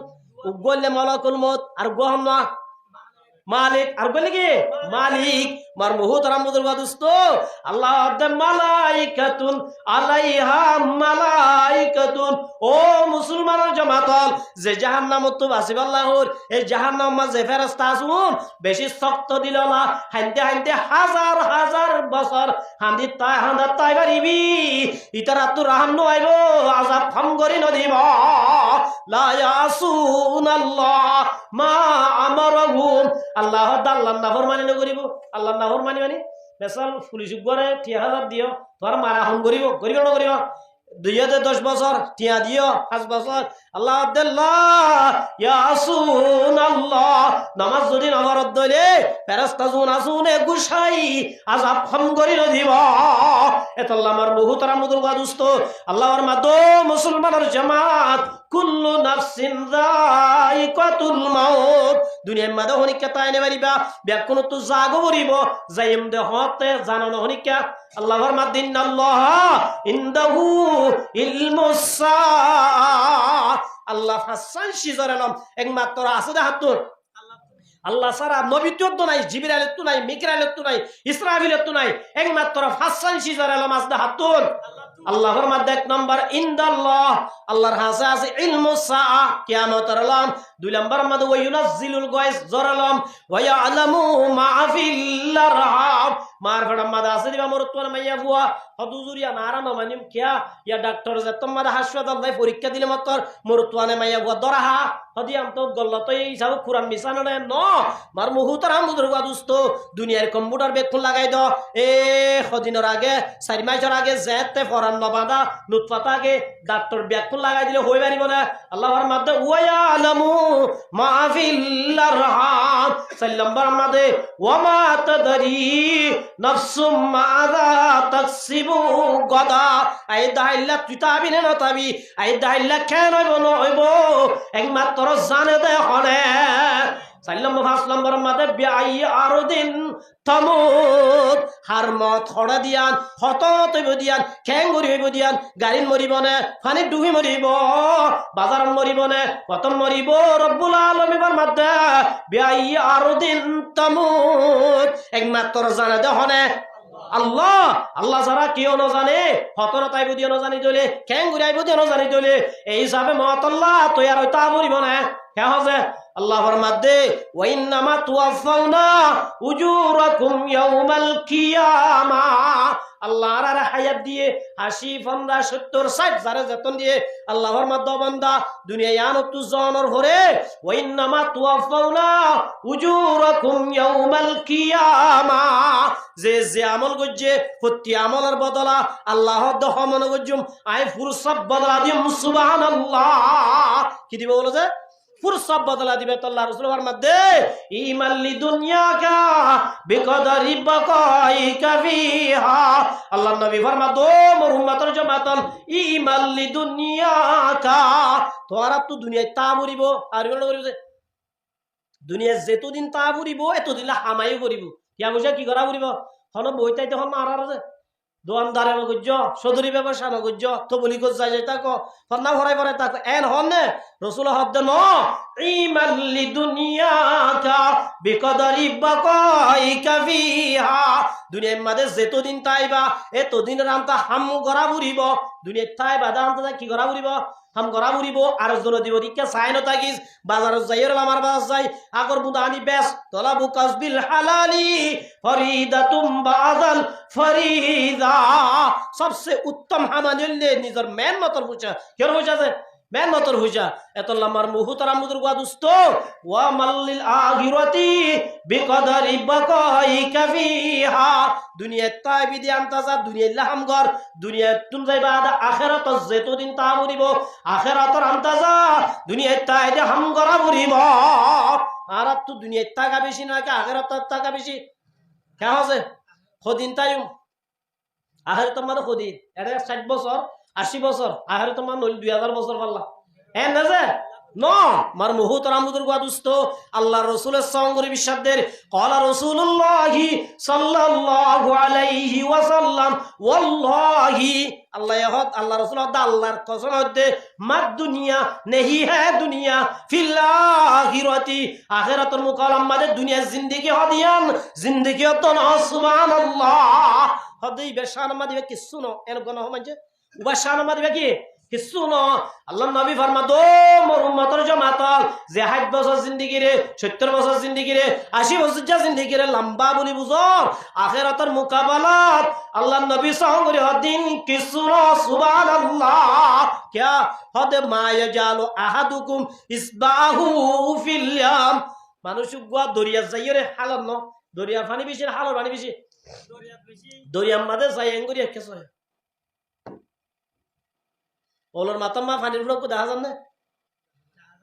উগলে মালাকুল মউত আর গহম না মালিক আর বলে কি মালিক মার মুহুতরাম মুদুর বাদুস্ত আল্লাহ দে মালাইকাতুন আলাইহা মালাইকাতুন ও মুসলমানের জামাতল যে জাহান্নামত তো বাসিব আল্লাহর এই জাহান্নাম মাঝে ফেরেশতা আসুন বেশি শক্ত দিললা হানতে হানতে হাজার হাজার বছর হান্দি তাই হান্দা তাই বারিবি ইতারা তো রাহাম নইব আযাব কম করি নদিব লা ইয়াসুনাল্লাহ মা আমারহুম আল্লাহ আল্লাহর নাফরমানি নকরিব আল্লাহর নাফরমানি মানে বেসাল পুলিশ গরে 3000 দিও তোর মারা হম করিব করিব না করিব 10 বছর টিয়া দিও 5 বছর আল্লাহ আব্দুল্লাহ ইয়াসুনাল্লাহ নামাজ যদি নবরত দইলে ফেরেশতা জুন আসুনে গুসাই আযাব খম করি দিব এতল্লা আমার মুহতারাম মুদুরগা দোস্ত আল্লাহর মাদো মুসলমানের জামাত কুল্লু নাফসিন যায়িকাতুল মাউত দুনিয়ার মাদো হনিকা তাইনে বারিবা ব্যাকুন তো জাগো বরিব যাইম দে হতে জানানো হনিকা আল্লাহর মাদিন আল্লাহ ইনদাহু ইলমুস সা আল্লাহ হাসান সিজরালাম একমাত্র আছে হাতুর আল্লাহ সারা নবীত্ব তো নাই জিবরাইলের তো নাই মিকরাইলের তো নাই ইসরাফিলের তো নাই একমাত্র হাসান সিজরালাম আসদা হাতুর আল্লাহর মধ্যে এক নম্বর ইনদাল্লাহ আল্লাহর হাসে আছে ইলমুস সাআ কিয়ামতের আলাম দুই নম্বর মধ্যে ওয়ায়ুনাজ্জিলুল গায়স জরালাম ওয়া ইয়ালামু মা ফিল আরহাম মারফাড়া মাদা আছে দিবা মরতুন মাইয়া বুয়া হদুজুরিয়া নারানো মানিম কিয়া ইয়া ডাক্তার যে তোমার হাসপাতাল নাই পরীক্ষা দিলে মাত্র মরতুনে মাইয়া বুয়া দরাহা হদিয়াম তো গল্লা তো এই সব কুরআন মিশানো না ন মার মুহুতারাম দুর্গা দোস্ত দুনিয়ার কম্পিউটার বেকুন লাগাই দাও এ কদিনের আগে 4 মাসের আগে যেতে ফরান নবাদা নুতফাতাকে ডাক্তার বেকুন লাগাই দিলে হই পারিব না আল্লাহর মাধ্যে ওয়া ইয়ালামু মা ফিল আরহাম সাল্লাল্লাহু মাদে ওয়া মা তাদরি নাফসুম মাযা তাকসিবু গাদা আই দাইল্লা কিতাবিনে নতাবি আই দাইল্লা কেন হইব একমাত্র জানে দে হনে সাল্লাম পাঁচ নম্বর মাদে বিআই আরদিন তামুত হার মত হড়া দিয়ান হত তৈব দিয়ান খ্যাং গরিব দিয়ান গাড়িন মরিব না পানি ডুবি মরিব বাজার মরিব না কত মরিব রব্বুল আলামিনের মাধ্যে বিআই আরদিন তামুত একমাত্র জানে দে হনে আল্লাহ আল্লাহ যারা কেউ না জানে হতর তাইব দিয়ে না জানি দলে খ্যাং ঘুরাইব দিয়ে না জানি দলে এই হিসাবে মত আল্লাহ তৈয়ার হইতা মরিব না কে হজে আল্লাহর মধ্যে ওয়া ইন্নামা তুওয়াফাউনা উজুরাকুম ইয়াউমাল কিয়ামা আল্লাহর আর হায়াত দিয়ে 80 50 70 60 যারা বেতন দিয়ে আল্লাহর মধ্যে বান্দা দুনিয়ায় আনতু জনের ভরে ওয়া ইন্নামা তুওয়াফাউনা উজুরাকুম ইয়াউমাল কিয়ামা যে আমল গজ্জে প্রতি আমলের বদলা আল্লাহর দহ মনে গজ্জুম আই ফুরসব বদলা দিম সুবহানাল্লাহ কি দিব বলো যে ফুরসব বদলা দিবে তো আল্লাহ রাসূলের মধ্যে ইমাল্লি দুনিয়াকা বিকদারি বাকাইকা ফিহা আল্লাহর নবী ফরমাতো মোর উম্মতের জামাতন ইমাল্লি দুনিয়াকা তোরা তো দুনিয়ায় তা মরিব আর বলো করিব যে দুনিয়া যেতদিন তা মরিব এতদিন হামাই করিব কিয়া বুঝা কি করা মরিব হন বইতাই তখন মারার আছে দোয়ানদারে নগজ্য সদরি ব্যবসা নগজ্য তো বলি গজ যাই যাই তাকো ফন্না ভরাই ভরাই তাকো এন হনে রাসূল হদ্দ ন ইমাল্লি দুনিয়াকা বিকদারি বাকাইকা ফিহা দুনিয়ার মাঝে যেতদিন তাইবা এতদিন রান্তা হাম গরা বুড়িব দুনিয়ার তাইবা দান্তা কি গরা বুড়িব হাম গরা বুড়িব আর জন দিব দিকে সাইনো তাকিস বাজার যাইর আমার বাজার যাই আগর বুদানি বেশ তলাবু কাসবিল হালালি ফরিদাতুম বাযাল ফরিদা সবচেয়ে উত্তম হামানিলে নিজের মেহনতর বুঝা কেন বুঝাছে মেহনতর বুঝা এত লামার মুহতারাম মুদুরগা দোস্ত ওয়া মাল্লিল আখিরাতি বিকদারি বাকাইকা ফিহা দুনিয়া তাইবি দি আনতাজা দুনিয়া লাহাম ঘর দুনিয়া তুন যাইবা আখিরাত যেতদিন তা মরিব আখিরাতর আনতাজা দুনিয়া তাইদে হাম গরা মরিব আর তো দুনিয়া টাকা বেশি নাকি আখিরাতর টাকা বেশি কে আছে খদিন তাইম আখিরাতর মানে খদিন এটা 60 বছর 80 বছর আখিরাতর মানে 2000 বছর পাল্লা হ্যাঁ না যে ন মার মুহতারাম বুজুর্গ দোস্ত আল্লাহর রাসূলের সঙ্গে বিশ্বাসদের ক্বালা রাসূলুল্লাহি সাল্লাল্লাহু আলাইহি ওয়াসাল্লাম ওয়াল্লাহি আল্লাহ ইহদ আল্লাহ রাসূল আল্লাহর কসম হতে মাদ দুনিয়া নেহি হ্যায় দুনিয়া ফিল আখিরাতি আখিরাতুল মুকাল্লাম মাদে দুনিয়া জিন্দেগি হদিয়ান জিন্দেগি তো না সুবহানাল্লাহ হদি বেশান মাদিবে কিছু ন এর গণ হমাজে উবাশান মাদিবে কি কিছু ন আল্লাহ নবী ফরমাতো মোর উম্মতের জামাতল যে 60 বছর জিন্দেগি রে 70 বছর জিন্দেগি রে 80 বছর জিন্দেগি রে লম্বা বলি বুঝো আখিরাতের মুকাবালাত আল্লাহ নবী সঙ্গে হদিন কিছু ন সুবহানাল্লাহ কিয়া হদে মা ইয়াজালু আহাদুকুম ইসবাহু ফিল ইয়াম মানুষ গুয়া দরিয়া যাইরে হালান ন দরিয়া পানি বেশি হালার পানি বেশি দরিয়া মাঝে যাই এঙ্গুরিয়া কেসে ওলর মাতাম্মা পানির লোক দেখা যান না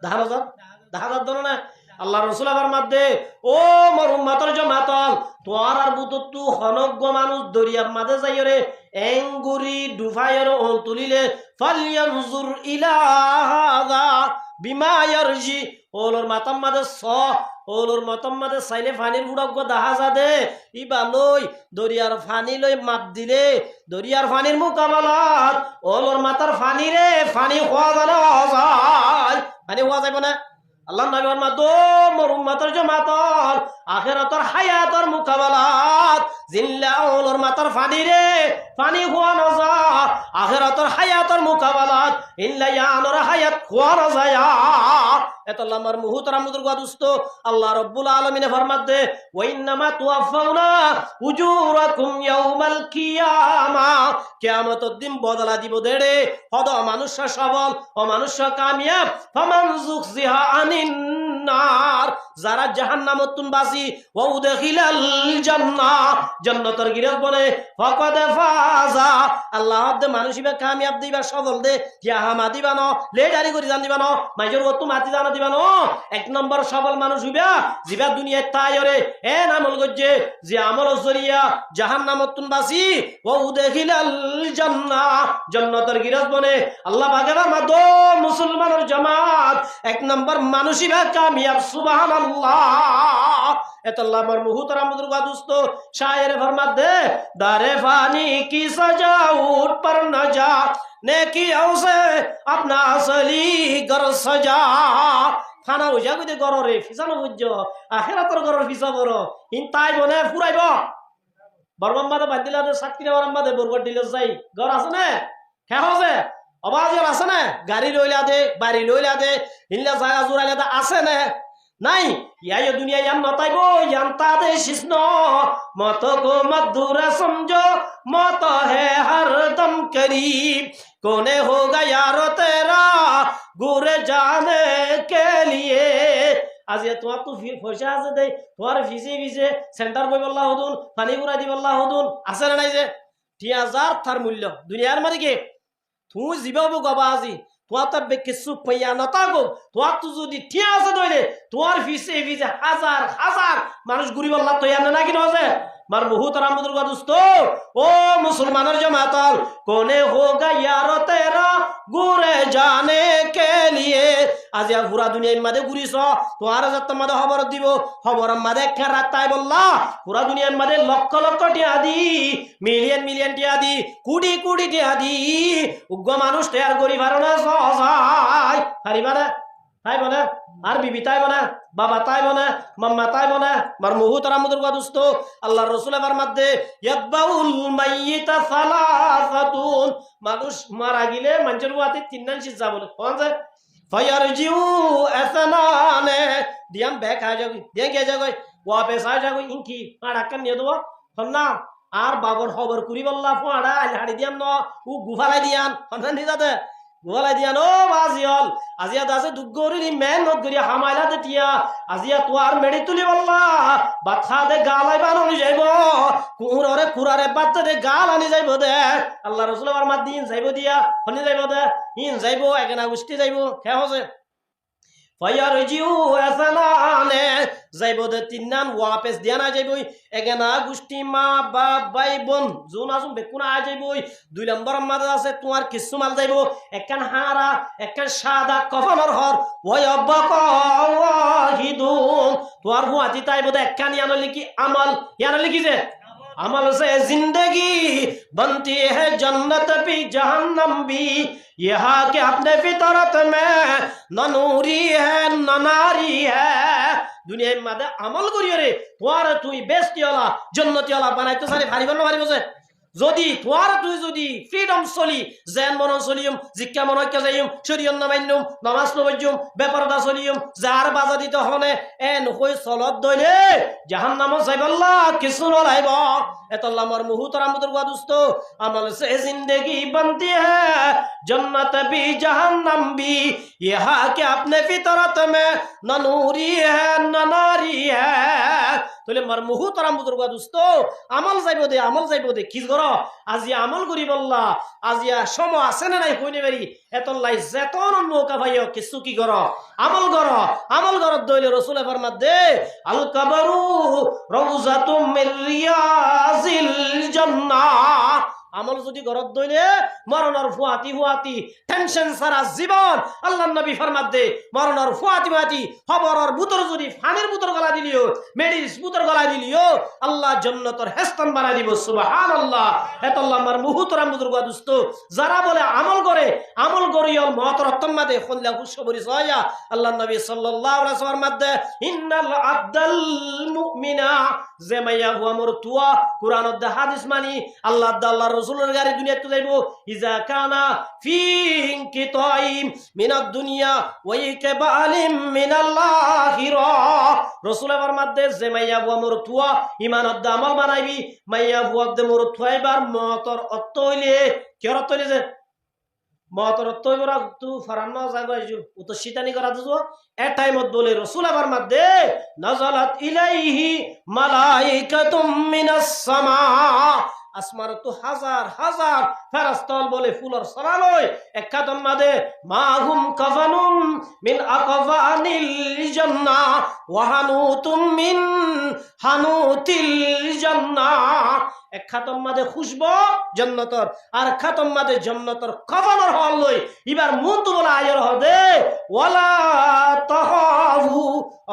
10,000 10,000 ধরো না আল্লাহ রসুল আবার মাধ্যে ও মোর উম্মতের জমাতল তোর আর বুতু হনজ্ঞ মানুষ দরিয়ার মাঝে যাই রে এঙ্গুরি ডুফাইয়ের ওল তুলিলে ফালিয়ানজুর ইলা হাযা বিমা ইয়ারজি ওলর মাতাম মাঝে ওলর মাতাম মাঝে চাইলে ফানির বুড়ক দেখা যা দে ইবা লই দরিয়ার ফানি লই মাত দিলে দরিয়ার ফানির মোকাবেলাত ওলর মাতার ফানি রে ফানি খোয়া জানা যায় ফানি খোয়া যাইব না আল্লাহ নবী ফরমাত মোর উম্মতের জমাতল আখিরাতের হায়াতের মুকাবালাত জিল্লা ওলর মাতার ফানি রে ফানি খোয়া না যা আখিরাতের হায়াতের মুকাবালাত ইল্লা ইয়ানর হায়াত খোয়া না যায় এতল্লাহ আমার মুহতারাম বুজুর্গ দোস্ত আল্লাহ রাব্বুল আলামিন ফরমাত দে ওয়া ইন্নামা তুওয়াফাউনা উজুরাকুম ইয়াউমাল কিয়ামা কিয়ামতের দিন বদলা দিব দেড়ে হদ মানুষ সবল ও মানুষ কামিয়াব ফামান যুকজিহা আনিন নার যারা জাহান্নামতুন বাসি ওয়া উদখিলাল জান্নাহ জান্নাতের গিরাজ বলে ফাকাদ ফাজা আল্লাহ দে মানুষিবা কামিয়াব দিবা সবল দে ইয়া হামা দিবা ন লেডারি করি জান দিবা ন মাইজর গতু মাটি জানা দিবা ন এক নম্বর সবল মানুষ হইবা জিবা দুনিয়ায় তাইরে এ আমল গজ্জে যে আমল জরিয়া জাহান্নামতুন বাসি ওয়া উদখিলাল জান্নাহ জান্নাতের গিরাজ বলে আল্লাহ পাকের মাদ মুসলমানের জামাত এক নম্বর মানুষিবা কামিয়াব সুবহানাল্লাহ এতল্লাহ আমার মুহতারাম বুজুর্গ দোস্ত শায়ের ফরমাত দে দারে ফানি কি সজা উঠ पर न जा नेकियों से अपना असली घर सजा খানা হইয়া কইতে গররে ফিসানো বুঝছো আখিরাতের গরর ফিসা বড় ইন তাই বনে ফুরাইব বরবাম্বাদে বাদিলাদে সাতকিরা বরবাম্বাদে বরগট দিলে যাই ঘর আছে না খেয়া আছে অবাজর আছে না গাড়ি লইলা দে বাড়ি লইলা দে ইনলা জায়গা জুরাইলা দে আছে না নাই ইয়াই দুনিয়া ইয়াম নতাইব ইয়াম তাদে শিষ্ণ মত কো মধুরা সমঝো মত হে হরদম করিব কোনে হোগা यारो तेरा गुरे जाने के लिए आज ये তোমার তো পয়সা আছে দে তোমার ফিসে ফিসে সেন্টার বই বল্লাহ হুদুন পানি গুড়া দি বল্লাহ হুদুন আছে না নাই যে 3000 তার মূল্য দুনিয়ার মাঝে কি তুই জীবাবো গবা আজি তোমার তো কিছু পাইয়া নতাগো তোমার তো যদি ঠিক আছে দইলে তোমার ফিসে ফিসে হাজার হাজার মানুষ ঘুরি বল্লাহ তো ইয়ান না কি নজে মার মুহতারাম বুজুর্গ দোস্ত ও মুসলমানের জামাতল কোনে হোগা यारो तेरा गुरे जाने के लिए आज या पूरा दुनिया মাঝে ঘুরিছ তোমার যত মাঝে খবর দিব খবর মাঝে খেরা তাই বললা পুরা দুনিয়ার মাঝে লক্ষ লক্ষ টিয়া দি মিলিয়ন মিলিয়ন টিয়া দি কোটি কোটি টিয়া দি উগ্র মানুষ তৈয়ার করি পারো না সহায় পারিবা না তাই বলে আর বিবি তাই বলে বাবা তাই বলে মাম্মা তাই বলে মার মুহতারাম বুজুর্গ দোস্ত আল্লাহর রাসূল এর মধ্যে ইয়াতবাউল মাইয়িতা সালাসাতুন মানুষ মারা গেলে মানুষের ওয়াতে তিনজন সিজা বলে কোন যে ফায়ারজিউ আসনানে দিয়াম ব্যাক আ যাবে দিয়ে গে যাবে ওয়াপস আ যাবে ইনকি আড়া কান নিয়ে দেবো না আর বাবর খবর করি বললা পড়া হাড়ি দিয়াম ন ও গুফালাই দিয়ান হন্না নি যাতে গোলাই দিয়া নো বাজিয়ল আজিয়া দাসে দুগরি মেন নগরি হামাইলা দেটিয়া আজিয়া তোয়ার মেডি তুলি বললা বাচ্চা দে গালাই বানানি যাইব কুররে কুরারে বাচ্চা দে গাল আনি যাইব দে আল্লাহ রাসূল আর মাদ দিন যাইব দিয়া হনি যাইব দে ইন যাইব একনা গুষ্টি যাইব কে হসে ফায়ারজিউ আসনানে যাইব দে তিননান ওয়াপস দিয়া না যাইব একনা গুষ্টি মা বাপ ভাই বোন জুন আসুন বেকুনা আ যাইব দুই নম্বর মাঝে আছে তোমার কিছু মাল যাইব একখান হারা একখান সাদা কফনের হর ওই অব্বাকিদুন তোমার হুয়াতি তাইব দে একখান ইয়ানো লিখি আমল ইয়ানো লিখি যে अमल से जिंदगी बनती है जन्नत भी जहन्नम भी यहाँ के अपने फितरत में न नूरी है न नारी है दुनिया में मादे अमल करियो रे तुम्हारे तुई बेस्ती वाला जन्नती वाला बनाई तो सारे भारी बनना भारी बसे যদি তোমার তুই যদি ফ্রিডম চলি যেন মন চলিম জিজ্ঞা মন কে যাইম শরীয়ত নামাইনুম নামাজ নবজুম বেপরদা চলিম যার বাজা দিতে হনে এন হই চলত দইলে জাহান্নামত যাইবাল্লাহ কিছু নলাইব এতল্লাহ আমার মুহতারাম বুজুর্গ দোস্ত আমল সে জিंदगी बनती है जन्नत भी जहन्नम भी यहाँ के अपने फितरत में न नूरी है न नारी है তোলে মার মুহতারাম বুজুর্গ দোস্ত আমল যাইব দে কি করো আজিয়া আমল করি বললা আজিয়া সময় আছে না নাই কইনে বাড়ি এতলাই যেতন মৌকা ভাইও কিছু কি কর আমল কর দইলে রসুলের ফরমাত দে আল কাবারু রাউজাতুম মির রিয়াজিল জান্নাহ। আমল যদি গরত দইলে মরণর ফুয়াতি টেনশন সারা জীবন আল্লাহর নবী ফরমাত দে মরণর ফুয়াতি খবরর বুতর যদি ফানির বুতর গলা দিলিও মেডিস বুতর গলা দিলিও আল্লাহ জান্নাতের হেস্তান বানাই দিব সুবহানাল্লাহ। এতল্লাহ আমার মুহুতরাম বুজুর্গ দোস্ত যারা বলে আমল করিও মহতর তম্মাদে খল্লা খুশবরি সয়া আল্লাহর নবী সাল্লাল্লাহু আলাইহি ওয়াসাল্লাম মাদে ইন্নাল আবদাল মুমিনা জামাইয়া হুয়া মুরতুয়া কুরআনত দে হাদিস মানি আল্লাহ আল্লাহর রাসূলের গাড়ি দুনিয়াতে যাইবো ইজা কানা ফি ইনকিতাইম মিনাদ দুনিয়া ওয়া ইকবালিম মিনাল আখিরাহ। রাসূলের ফরমাতে যে মাইয়া বুয়া মুরতুয়া ঈমানত দে আমল বানাইবি মাইয়া বুয়া দে মুরতুয়াইবার মতর অর্থ হইলে কি অর্থ হইলে যে মতর অর্থ হইবরা তু ফরান্ন জাগাইজু ও তো শয়তানি করা দিছো এ টাইমত বলে রাসূলের ফরমাতে নাযালাত ইলাইহি মালাইকাতুম মিনাস সামা। আসমার তো হাজার হাজার ফেরেশতা বলে ফুলর সরালয় একদম মাদে মাহুম কাফানুম মিন আকফানিল জান্নাহ ওয়া হানুতুম মিন হানুতিল জান্নাহ। এক খাতম মাদে খুশবো জান্নাতর আর খাতম মাদে জান্নাতর কফানর হল লই এবার মন তো বলা আয়র হবে ওয়ালা তাহাবু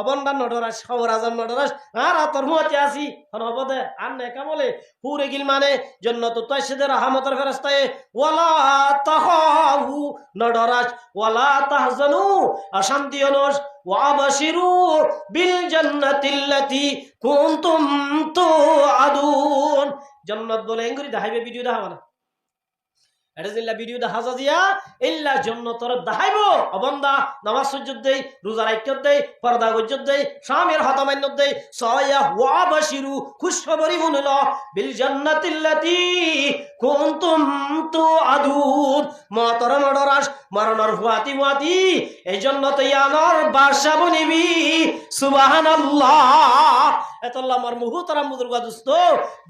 অবন্ডা নডরাস খবর আজম নডরাস আর তোর মুতি আসি হন হবে দে আর নে কামলে পুরে গিল মানে জান্নাত তাইসেদের রহমতের ফেরেশতায়ে ওয়ালা তাহাবু নডরাস ওয়ালা তাহজানু অশান্তি অনস ওয়াবাশিরু বিল জান্নাতিল্লাতি কুনতুম তুআদুন। জান্নাত বলে এঙ্গুরি দেখাইবে ভিডিও দেখাবা না এটা জিল্লা ভিডিও দেখা দিয়া ইল্লা জান্নাতর দেখাইবো অবন্দা নামাজ সুজুদ দেই রোজা রাখত দেই পর্দা গজ্জত দেই স্বামীর হতমান্য দেই সয়া ওয়াবাশিরু খুশখবরি বলিল বিল জান্নাতিল্লাতি কুনতুম তুআদুন। মহতরম ডরাস মরণর ফুয়াতি এই জান্নাতে ইয়ানর বাসা বনিবি সুবহানাল্লাহ। এতল্লাহ আমার মুহুতরাম বুজুর্গ দোস্ত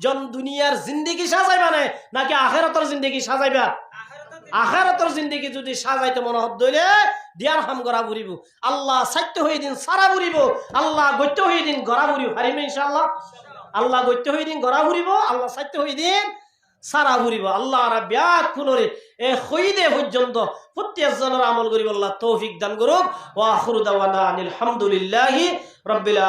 জন দুনিয়ার জিন্দেগি সাজাই মানে নাকি আখিরাতের জিন্দেগি সাজাইবা? আখিরাতের জিন্দেগি যদি সাজাইতে মনে হদ দইলে দিয়ার হাম গড়া ঘুরিব আল্লাহ সাইত্য হয়ে দিন সারা ঘুরিব আল্লাহ গত্য হয়ে দিন গড়া ঘুরিব হারিবে ইনশাআল্লাহ। আল্লাহ গত্য হয়ে দিন গড়া ঘুরিব আল্লাহ সাইত্য হয়ে দিন সারা ঘুরিব আল্লাহ রাব্বিয়া কুনরে এ খইদে পর্যন্ত প্রত্যেকজনের আমল করিব আল্লাহ তৌফিক দান করুক। ওয়া আখিরু দাওয়ানা আলহামদুলিল্লাহি রাব্বিল